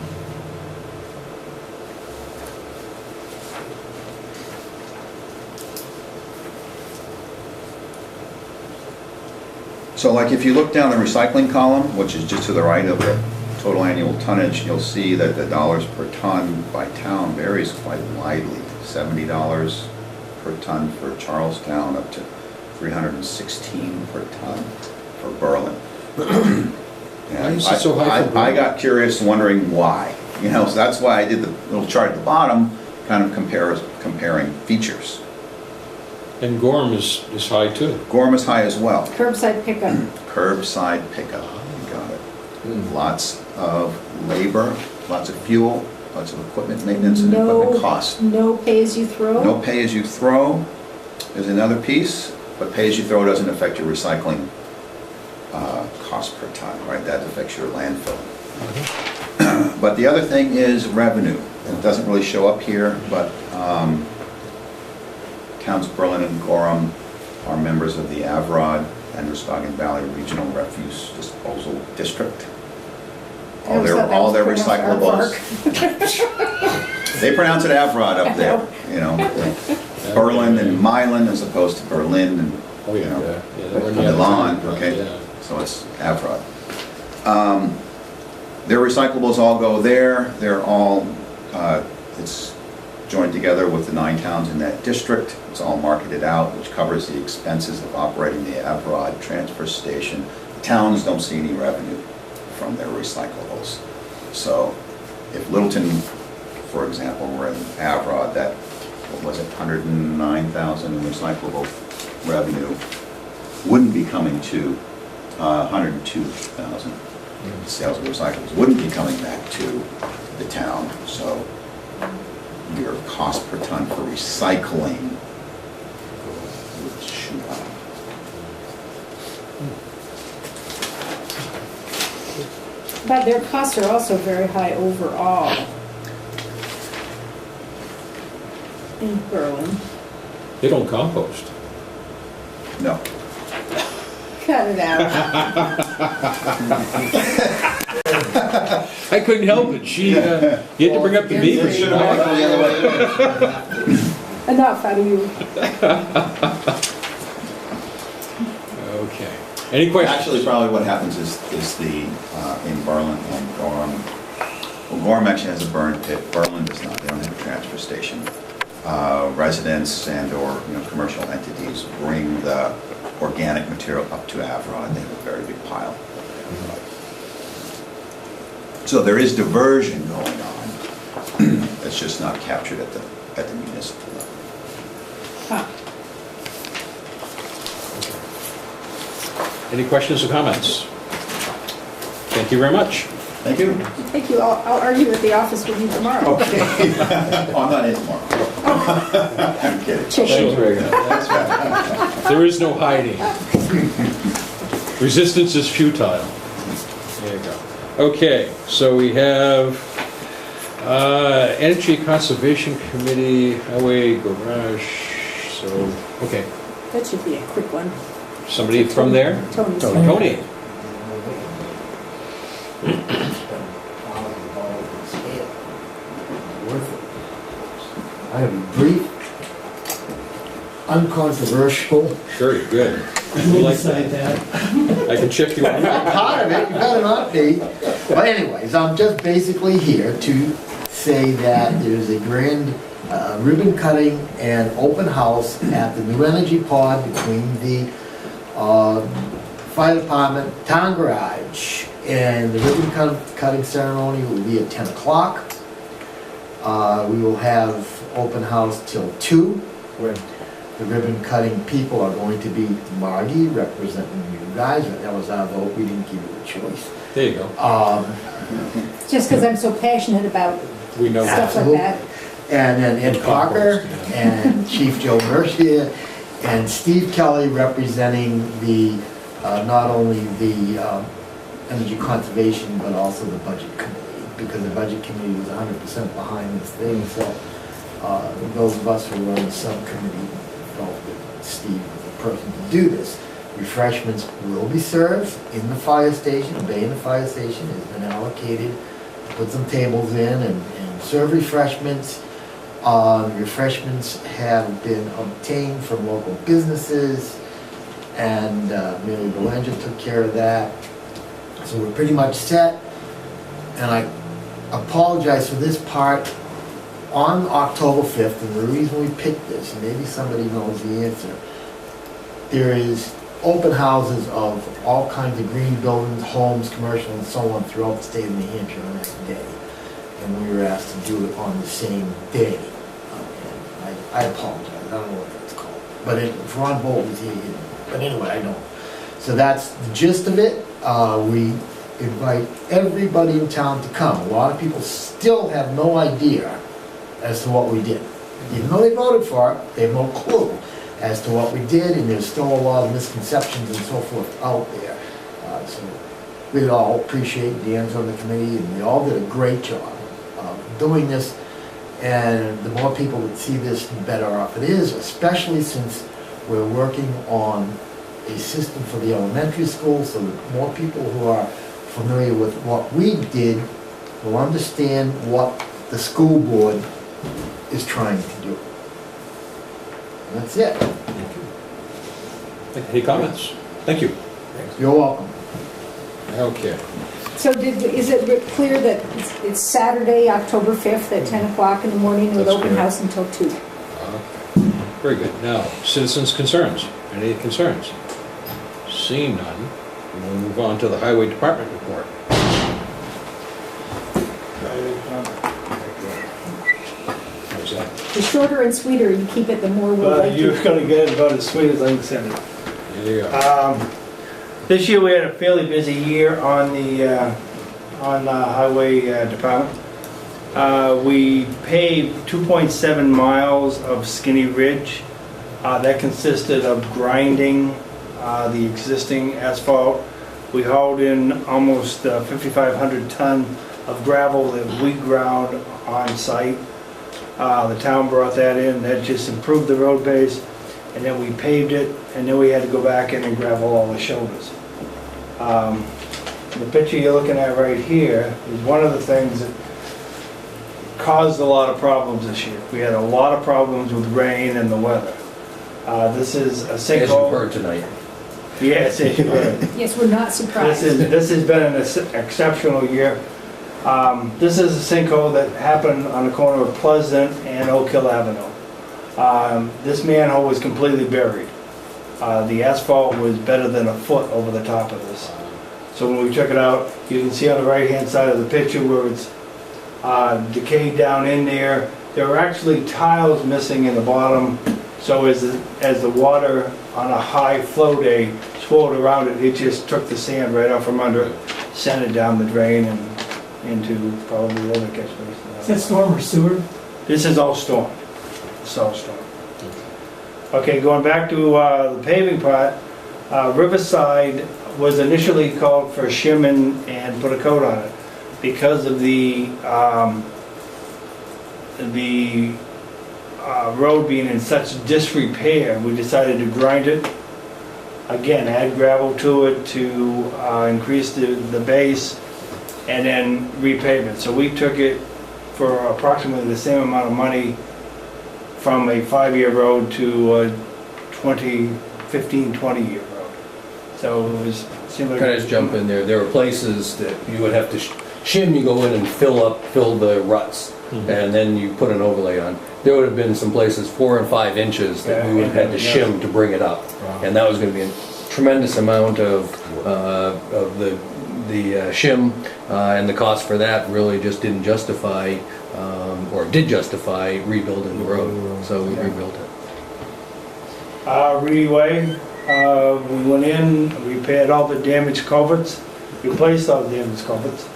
So like if you look down the recycling column, which is just to the right of the total annual tonnage, you'll see that the dollars per ton by town varies quite widely. $70 per ton for Charlestown, up to $316 per ton for Berlin. Why is it so high for Berlin? I got curious, wondering why. You know, so that's why I did the little chart at the bottom, kind of comparing features. And Gorham is high too. Gorham is high as well. Curbside pickup. Curbside pickup, you got it. Lots of labor, lots of fuel, lots of equipment maintenance and equipment cost. No pay-as-you-throw? No pay-as-you-throw is another piece, but pay-as-you-throw doesn't affect your recycling cost per ton, right? That affects your landfill. But the other thing is revenue. It doesn't really show up here, but towns Berlin and Gorham are members of the Avrod, Androscoggin Valley Regional Refuse Disposal District. All their recyclables. They pronounce it Avrod up there, you know. Berlin and Milan as opposed to Berlin and, you know, Milan, okay? So it's Avrod. Their recyclables all go there. They're all, it's joined together with the 9 towns in that district. It's all marketed out, which covers the expenses of operating the Avrod transfer station. The towns don't see any revenue from their recyclables. So if Littleton, for example, were in Avrod, that, what was it, 109,000 in recyclable revenue, wouldn't be coming to 102,000 sales of recyclables, wouldn't be coming back to the town. So your cost per ton for recycling would shoot up. But their costs are also very high overall in Berlin. They don't compost. No. Cut it out. I couldn't help it. You had to bring up the beaver. Enough out of you. Okay. Any questions? Actually, probably what happens is the, in Berlin and Gorham, well, Gorham actually has a burn pit. Berlin does not. They don't have a transfer station. Residents and or commercial entities bring the organic material up to Avrod, and they have a very big pile. So there is diversion going on. It's just not captured at the municipal level. Huh. Any questions or comments? Thank you very much. Thank you. Thank you. I'll argue at the office with you tomorrow. Okay. Oh, I'm not in tomorrow. I'm kidding. Chicken. That's right. There is no hiding. Resistance is futile. There you go. Okay, so we have Energy Conservation Committee, Highway Garage. So, okay. That should be a quick one. Somebody from there? Tony. I have a brief, uncontroversial. Sure, you're good. We like that. I can check you out. Part of it, you better not be. But anyways, I'm just basically here to say that there's a grand ribbon cutting and open house at the New Energy Pod between the fire department, town garage. And the ribbon cutting ceremony will be at 10 o'clock. We will have open house till 2. The ribbon cutting people are going to be Margie, representing you guys. That was our vote, we didn't give you a choice. There you go. Just because I'm so passionate about We know stuff that. like that. And then Ed Parker and Chief Joe Mercier and Steve Kelly representing the, not only the energy conservation, but also the budget committee, because the budget committee was 100% behind this thing. So those of us who were on the subcommittee felt that Steve was the person to do this. Refreshments will be served in the fire station. A bay in the fire station has been allocated to put some tables in and serve refreshments. Refreshments have been obtained from local businesses, and Mary Belanger took care of that. So we're pretty much set, and I apologize for this part. On October 5th, and the reason we picked this, and maybe somebody knows the answer, there is open houses of all kinds of green buildings, homes, commercial, and so on throughout the state of New Hampshire on that day. And we were asked to do it on the same day. And I apologize, I don't know what that's called. But if Ron Bolt was here, but anyway, I don't. So that's the gist of it. We invite everybody in town to come. A lot of people still have no idea as to what we did. Even though they voted for it, they have no clue as to what we did, and there's still a lot of misconceptions and so forth out there. So we all appreciate Dan's on the committee, and they all did a great job of doing this. And the more people that see this, the better off it is, especially since we're working on a system for the elementary school, so that more people who are familiar with what we did will understand what the school board is trying to do. And that's it. Any comments? Thank you. You're welcome. Okay. So is it clear that it's Saturday, October 5th at 10 o'clock in the morning with That's open correct. house until 2? Okay. Very good. Now, citizens' concerns. Any concerns? Seeing none, we'll move on to the Highway Department report. How's that? The shorter and sweeter you keep it, the more we'll like You're it. going to get it about as sweet as I can send it. There you go. This year we had a fairly busy year on the highway department. We paved 2.7 miles of Skinny Ridge. That consisted of grinding the existing asphalt. We hauled in almost 5,500 ton of gravel that we ground on site. The town brought that in. That just improved the road base. And then we paved it, and then we had to go back in and gravel all the shoulders. The picture you're looking at right here is one of the things that caused a lot of problems this year. We had a lot of problems with rain and the weather. This is a sinkhole. As you heard tonight. Yes, as you heard. Yes, we're not surprised. This has been an exceptional year. This is a sinkhole that happened on the corner of Pleasant and Oak Hill Avenue. This manhole was completely buried. The asphalt was better than a foot over the top of this. So when we took it out, you can see on the right-hand side of the picture where it's decayed down in there. There were actually tiles missing in the bottom, so as the water on a high flow day swirled around it, it just took the sand right off from under it, sent it down the drain and into probably the other catch basin. Is that storm or sewer? This is all storm. It's all storm. Okay, going back to the paving part, Riverside was initially called for shim and put a coat on it. Because of the road being in such disrepair, we decided to grind it. Again, add gravel to it to increase the base, and then repave it. So we took it for approximately the same amount of money from a 5-year road to a 20-year road. So it was similar. Can I just jump in there? There are places that you would have to shim, you go in and fill the ruts. and then you put an overlay on. There would have been some places 4 and 5 inches that we would have had to shim to bring it up. And that was going to be a tremendous amount of the shim, and the cost for that really just didn't justify, or did justify rebuilding the road, so we rebuilt it. Reedy Way, we went in, repaired all the damaged culverts, replaced all the damaged culverts.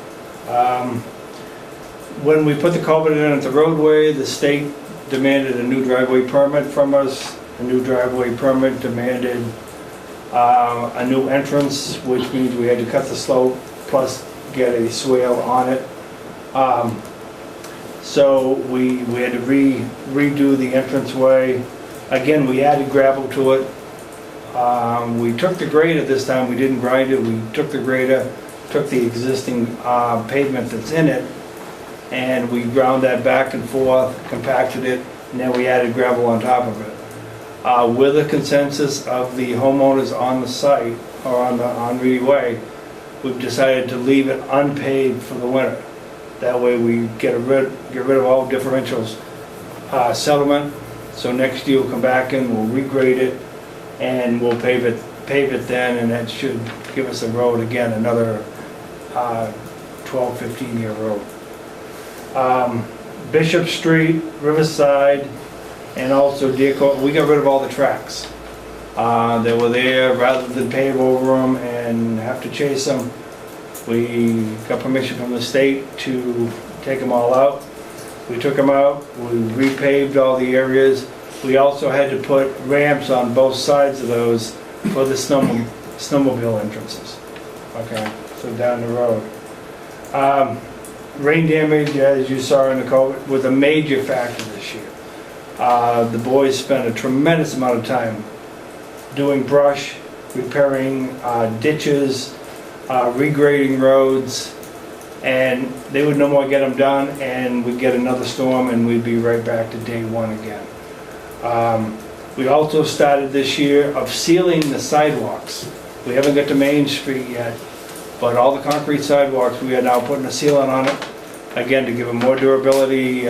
When we put the culvert in at the roadway, the state demanded a new driveway permit from us. A new driveway permit demanded a new entrance, which means we had to cut the slope, plus get a swale on it. So we had to redo the entranceway. Again, we added gravel to it. We took the grader this time, we didn't grind it, we took the grader, took the existing pavement that's in it, and we ground that back and forth, compacted it, and then we added gravel on top of it. With a consensus of the homeowners on the site, or on Reedy Way, we've decided to leave it unpaved for the winter. That way we get rid of all differentials settlement. So next year we'll come back in, we'll regrade it, and we'll pave it then, and that should give us a road again, another 12, 15 year road. Bishop Street, Riverside, and also Deer Court, we got rid of all the tracks. They were there, rather than pave over them and have to chase them. We got permission from the state to take them all out. We took them out, we repaved all the areas. We also had to put ramps on both sides of those for the snowmobile entrances. Okay, so down the road. Rain damage, as you saw in the COVID, was a major factor this year. The boys spent a tremendous amount of time doing brush, repairing ditches, regrading roads, and they would no more get them done, and we'd get another storm and we'd be right back to day one again. We also started this year of sealing the sidewalks. We haven't got to Main Street yet, but all the concrete sidewalks, we are now putting a sealant on it, again, to give them more durability,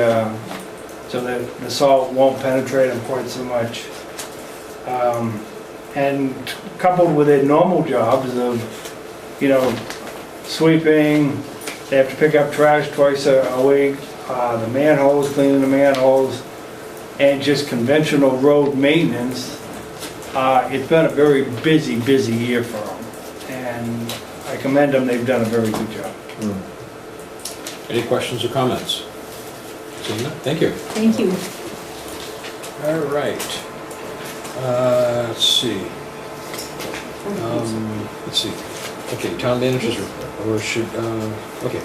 so that the salt won't penetrate them quite so much. And coupled with their normal jobs of, sweeping, they have to pick up trash twice a week, the manholes, cleaning the manholes, and just conventional road maintenance. It's been a very busy year for them. And I commend them, they've done a very good job. Any questions or comments? Seeing none, thank you. Thank you. All right. Let's see. Let's see. Okay, town managers, or should, okay.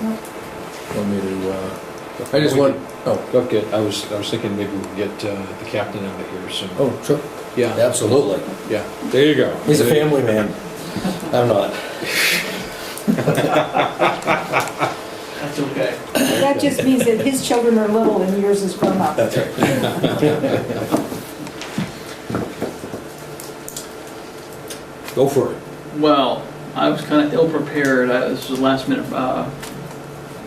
Want me to, I just want, okay, I was thinking maybe we could get the captain of it here soon. Oh, sure. Yeah. Absolutely. Yeah, there you go. He's a family man. I'm not. That's okay. That just means that his children are little and yours is grown up. That's right. Go for it. Well, I was kind of ill-prepared. This was last minute.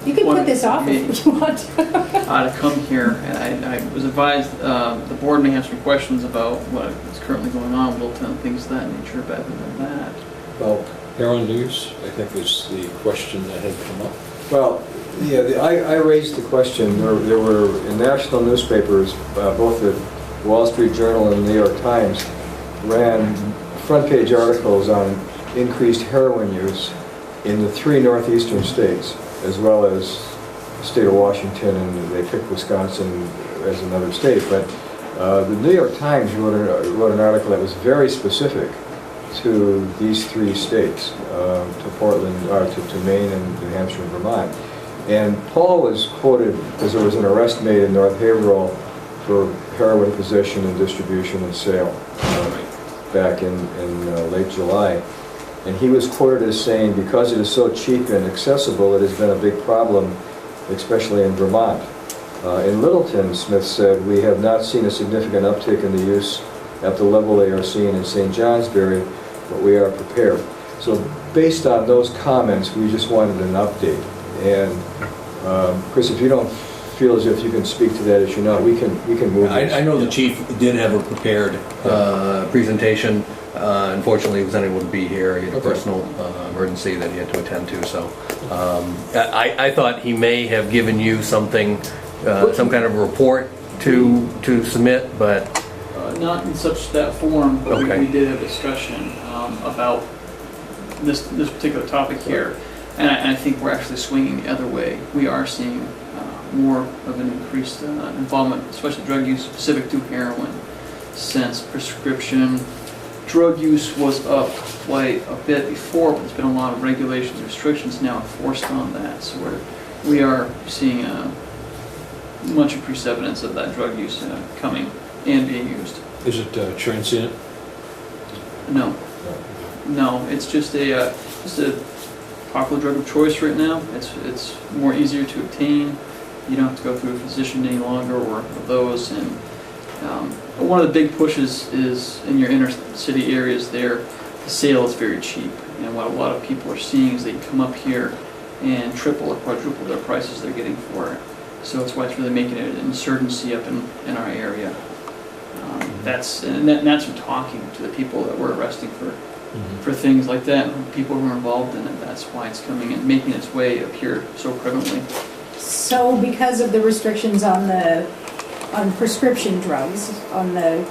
You can put this off if you want. To come here, and I was advised the board may have some questions about what is currently going on with Littleton, things of that nature, but other than that. Well, Herald News, I think was the question that had come up. Well, yeah, I raised the question. There were in national newspapers, both the Wall Street Journal and the New York Times, ran front page articles on increased heroin use in the 3 northeastern states, as well as the state of Washington, and they picked Wisconsin as another state. But the New York Times wrote an article that was very specific to these 3 states, to Portland, or to Maine and New Hampshire and Vermont. And Paul was quoted because there was an arrest made in North Haverhill for heroin possession and distribution and sale back in late July. And he was quoted as saying, because it is so cheap and accessible, it has been a big problem, especially in Vermont. In Littleton, Smith said, we have not seen a significant uptick in the use at the level they are seeing in St. Johnsbury, but we are prepared. So based on those comments, we just wanted an update. And Chris, if you don't feel as if you can speak to that issue now. We can move this. I know the chief did have a prepared presentation. Unfortunately, he was unable to be here. He had a personal emergency that he had to attend to, so I thought he may have given you something, some kind of a report to submit, but... Not in such that form, but Okay. we did have a discussion about this particular topic here, and I think we're actually swinging the other way. We are seeing more of an increased involvement, especially drug use specific to heroin, since prescription drug use was up quite a bit before, but there's been a lot of regulations, restrictions now enforced on that. So we are seeing much increased evidence of that drug use coming and being used. Is it transient? No. No, it's just a popular drug of choice right now. It's more easier to obtain. You don't have to go through a physician any longer or those. And one of the big pushes is in your inner city areas there, the sale is very cheap. And what a lot of people are seeing is they come up here and triple or quadruple their prices they're getting for it. So that's why it's really making it an insurgency up in our area. That's from talking to the people that we're arresting for things like that, and people who are involved in it. That's why it's coming and making its way up here so prevalently. So because of the restrictions on prescription drugs, on the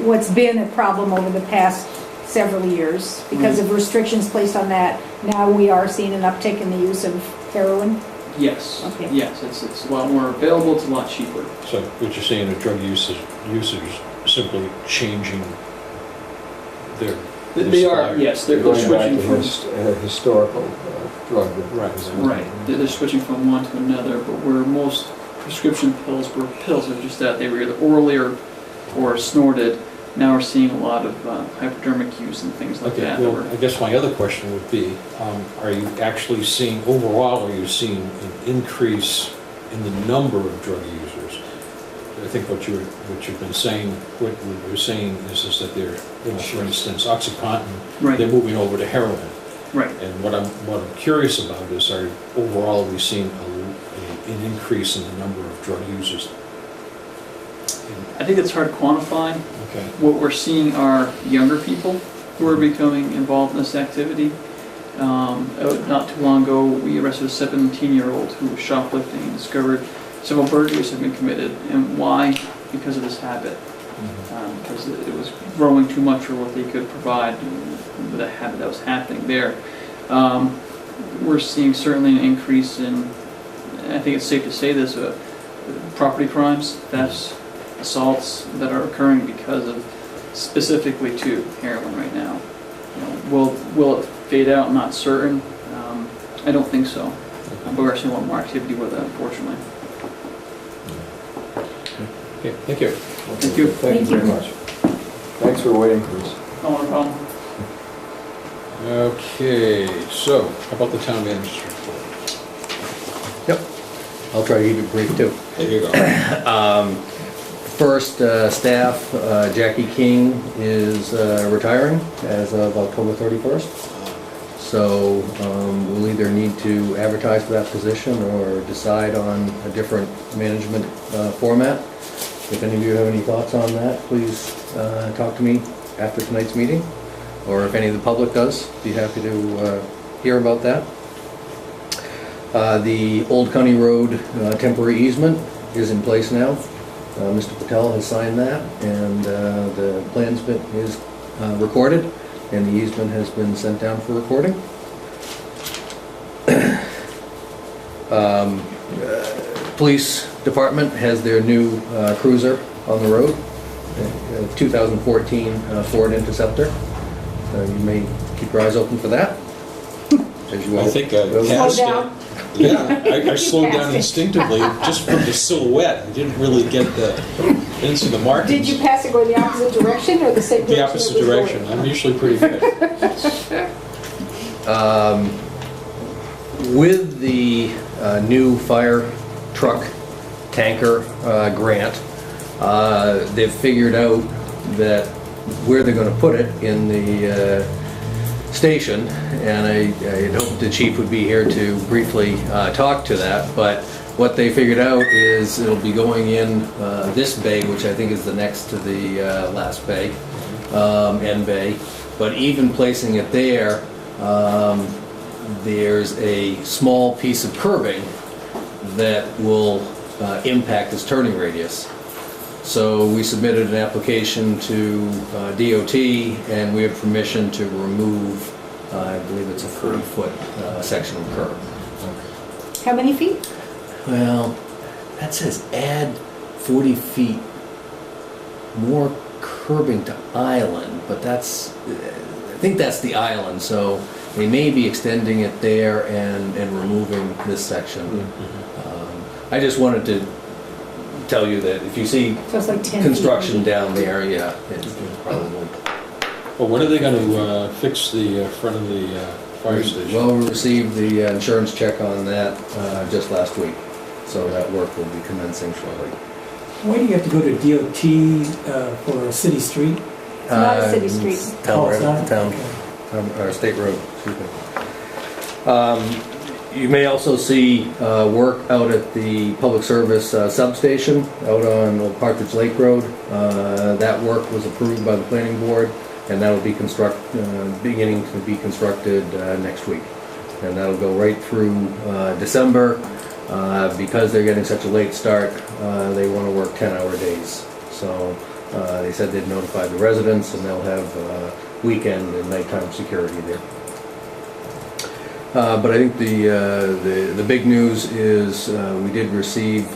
what's been a problem over the past several years, because of restrictions placed on that, now we are seeing an uptick in the use of heroin? Yes. Okay. Yes, it's a lot more available, it's a lot cheaper. So what you're saying, the drug users simply changing their... They are, yes, they're going back switching to from... a historical drug. Right, they're switching from one to another, but where most prescription pills were pills, are just that they were either orally or snorted. Now we're seeing a lot of hypodermic use and things like that. Well, I guess my other question would be, are you actually seeing, overall, are you seeing an increase in the number of drug users? I think what you've been saying, what you're saying is that they're, for instance, OxyContin, right. They're moving over to heroin. Right. And what I'm curious about is, overall, are we seeing an increase in the number of drug users? I think it's hard to quantify. Okay. What we're seeing are younger people who are becoming involved in this activity. Not too long ago, we arrested a 17-year-old who was shoplifting and discovered several burglaries had been committed. And why? Because of this habit. Because it was growing too much for what they could provide with the habit that was happening there. We're seeing certainly an increase in, I think it's safe to say this, property crimes, thefts, assaults that are occurring because of specifically to heroin right now. Will it fade out? I'm not certain. I don't think so. But we're seeing a lot more activity with that, unfortunately. Okay, thank you. Thank you. Thank you very much. Thanks for waiting, Chris. No problem. Okay, so how about the town manager's report? Yep. I'll try to keep it brief too. There you go. First, staff, Jackie King is retiring as of October 31st. So we'll either need to advertise for that position or decide on a different management format. If any of you have any thoughts on that, please talk to me after tonight's meeting. Or if any of the public does, be happy to hear about that. The Old County Road temporary easement is in place now. Mr. Patel has signed that, and the plans is recorded, and the easement has been sent down for recording. Police Department has their new cruiser on the road, 2014 Ford Interceptor. You may keep your eyes open for that. As you I think I passed it. Yeah, I slowed down instinctively just from the silhouette. I didn't really get into the markings. Did you pass it going the opposite direction or the same direction? The opposite direction. I'm usually pretty good. With the new fire truck tanker grant, they've figured out that where they're going to put it in the station, and I had hoped the chief would be here to briefly talk to that, but what they figured out is it'll be going in this bay, which I think is the next to the last bay, end bay, but even placing it there, there's a small piece of curbing that will impact this turning radius. So we submitted an application to DOT, and we have permission to remove, I believe it's a 40-foot section of curb. How many feet? Well, that says add 40 feet more curbing to island, but that's, I think that's the island, so they may be extending it there and removing this section. I just wanted to tell you that if you see So it's like 10 construction feet. down there, yeah, it's probably. Well, when are they going to fix the front of the fire station? Well, we received the insurance check on that just last week, so that work will be commencing shortly. Why do you have to go to DOT for a city street? It's not a city street. Town, it's not? town, or state road, excuse me. You may also see work out at the public service substation out on Old Partridge Lake Road. That work was approved by the planning board, and that will be beginning to be constructed next week. And that'll go right through December. Because they're getting such a late start, they want to work 10-hour days. So they said they'd notify the residents, and they'll have weekend and nighttime security there. But I think the big news is we did receive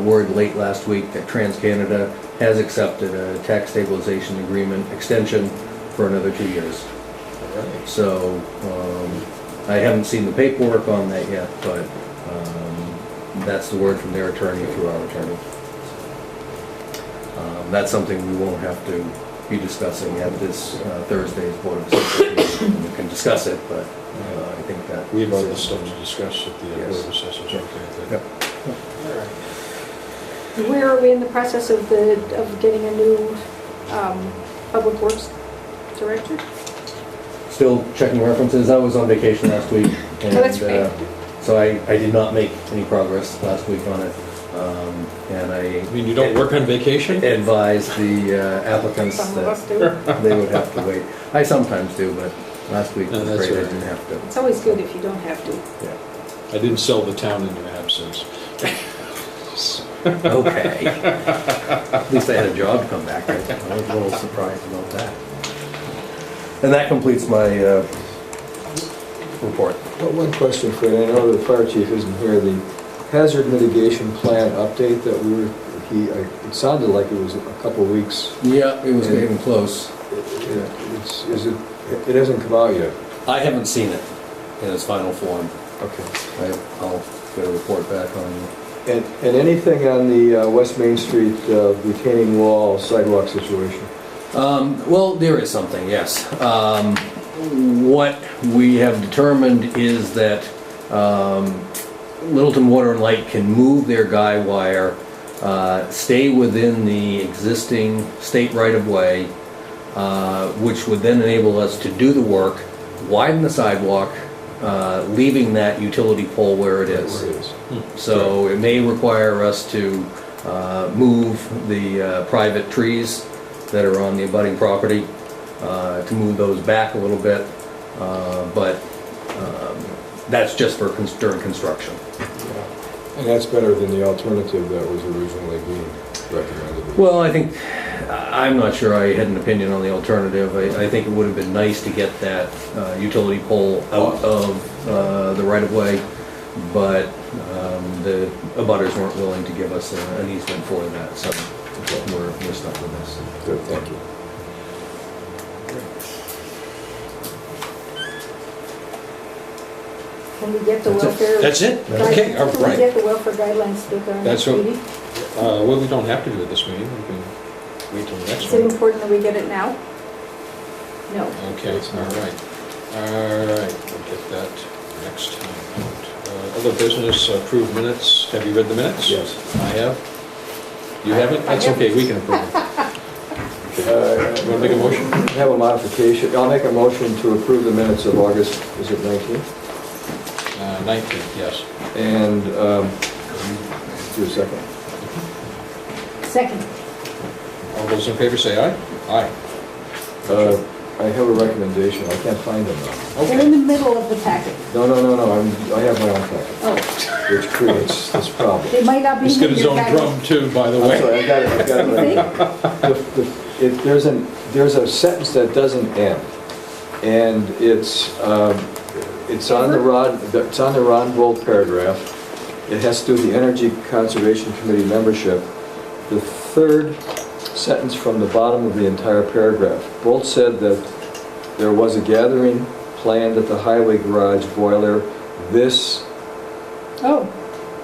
word late last week that TransCanada has accepted a tax stabilization agreement extension for another 2 years. Right. So I haven't seen the paperwork on that yet, but that's the word from their attorney through our attorney. That's something we won't have to be discussing at this Thursday's Board of Assessors meeting. We can discuss it, but I think that... We have other stuff to discuss at the Board of Assessors. Okay. Yep. All right. Where are we in the process of getting a new Public Works Director? Still checking references. I was on vacation last week. And, that's great. So I did not make any progress last week on it. And I mean, you don't work on vacation? Advised the applicants Some of us do. that they would have to wait. I sometimes do, but last week was that's great. I right. didn't have to. It's always good if you don't have to. Yeah. I didn't sell the town in your absence. Okay. At least I had a job to come back. I was a little surprised about that. And that completes my report. Well, one question, Fred. I know the fire chief isn't here. The hazard mitigation plan update that it sounded like it was a couple of weeks. Yeah, it was getting close. It hasn't come out yet. I haven't seen it in its final form. Okay. I'll get a report back on you. And anything on the West Main Street retaining wall sidewalk situation? Well, there is something, yes. What we have determined is that Littleton Water and Light can move their guy wire, stay within the existing state right-of-way, which would then enable us to do the work, widen the sidewalk, leaving that utility pole where it is. So it may require us to move the private trees that are on the abutting property, to move those back a little bit, but that's just for during construction. And that's better than the alternative that was originally being recommended. Well, I think, I'm not sure I had an opinion on the alternative. I think it would have been nice to get that utility pole out of the right-of-way, but the abutters weren't willing to give us an easement for that, so we're stuck with this. Good, thank you. Can we get the welfare? That's it? Okay, all Can we right. get the welfare guidelines together on That's next what, meeting? well, we don't have to do it this meeting. We can wait till the next Is it one. important that we get it now? No. Okay, all right. All right, we'll get that next time out. Other business, approved minutes. Have you read the minutes? Yes. I have. You haven't? That's okay, we can approve it. You want to make a motion? Have a modification. I'll make a motion to approve the minutes of August, is it 19th? 19th, yes. And, do a second. Second. All those in favor say aye. Aye. I have a recommendation. I can't find them now. They're in the middle of the packet. No, I have my own packet, Oh, which creates this problem. it might not be He's in got his your own packet. drum too, by the I'm way. sorry, I got it right. There's a sentence that doesn't end, and it's on the Ron Bolt paragraph. It has to do with the Energy Conservation Committee membership. The third sentence from the bottom of the entire paragraph. Bolt said that there was a gathering planned at the highway garage boiler. This Oh,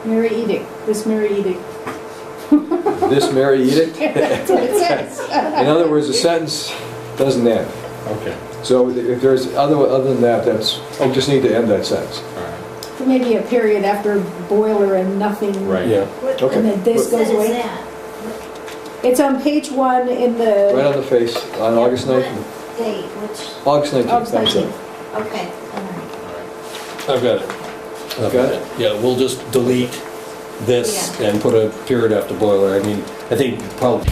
Mary Edict, this Mary Edict. Mary Edict? That's what it says. In other words, the sentence doesn't end. Okay. So if there's, other than that, we just need to end that sentence. All right. For maybe a period after boiler and nothing. Right. Yeah. Okay. And then this goes away. It's on page 1 in the. Right on the face, on August 19th. Date, which, August 19th, August that's it. 19th. okay, all right. I've got it. Got it? Yeah, we'll just delete this and put a period after boiler. I mean, I think probably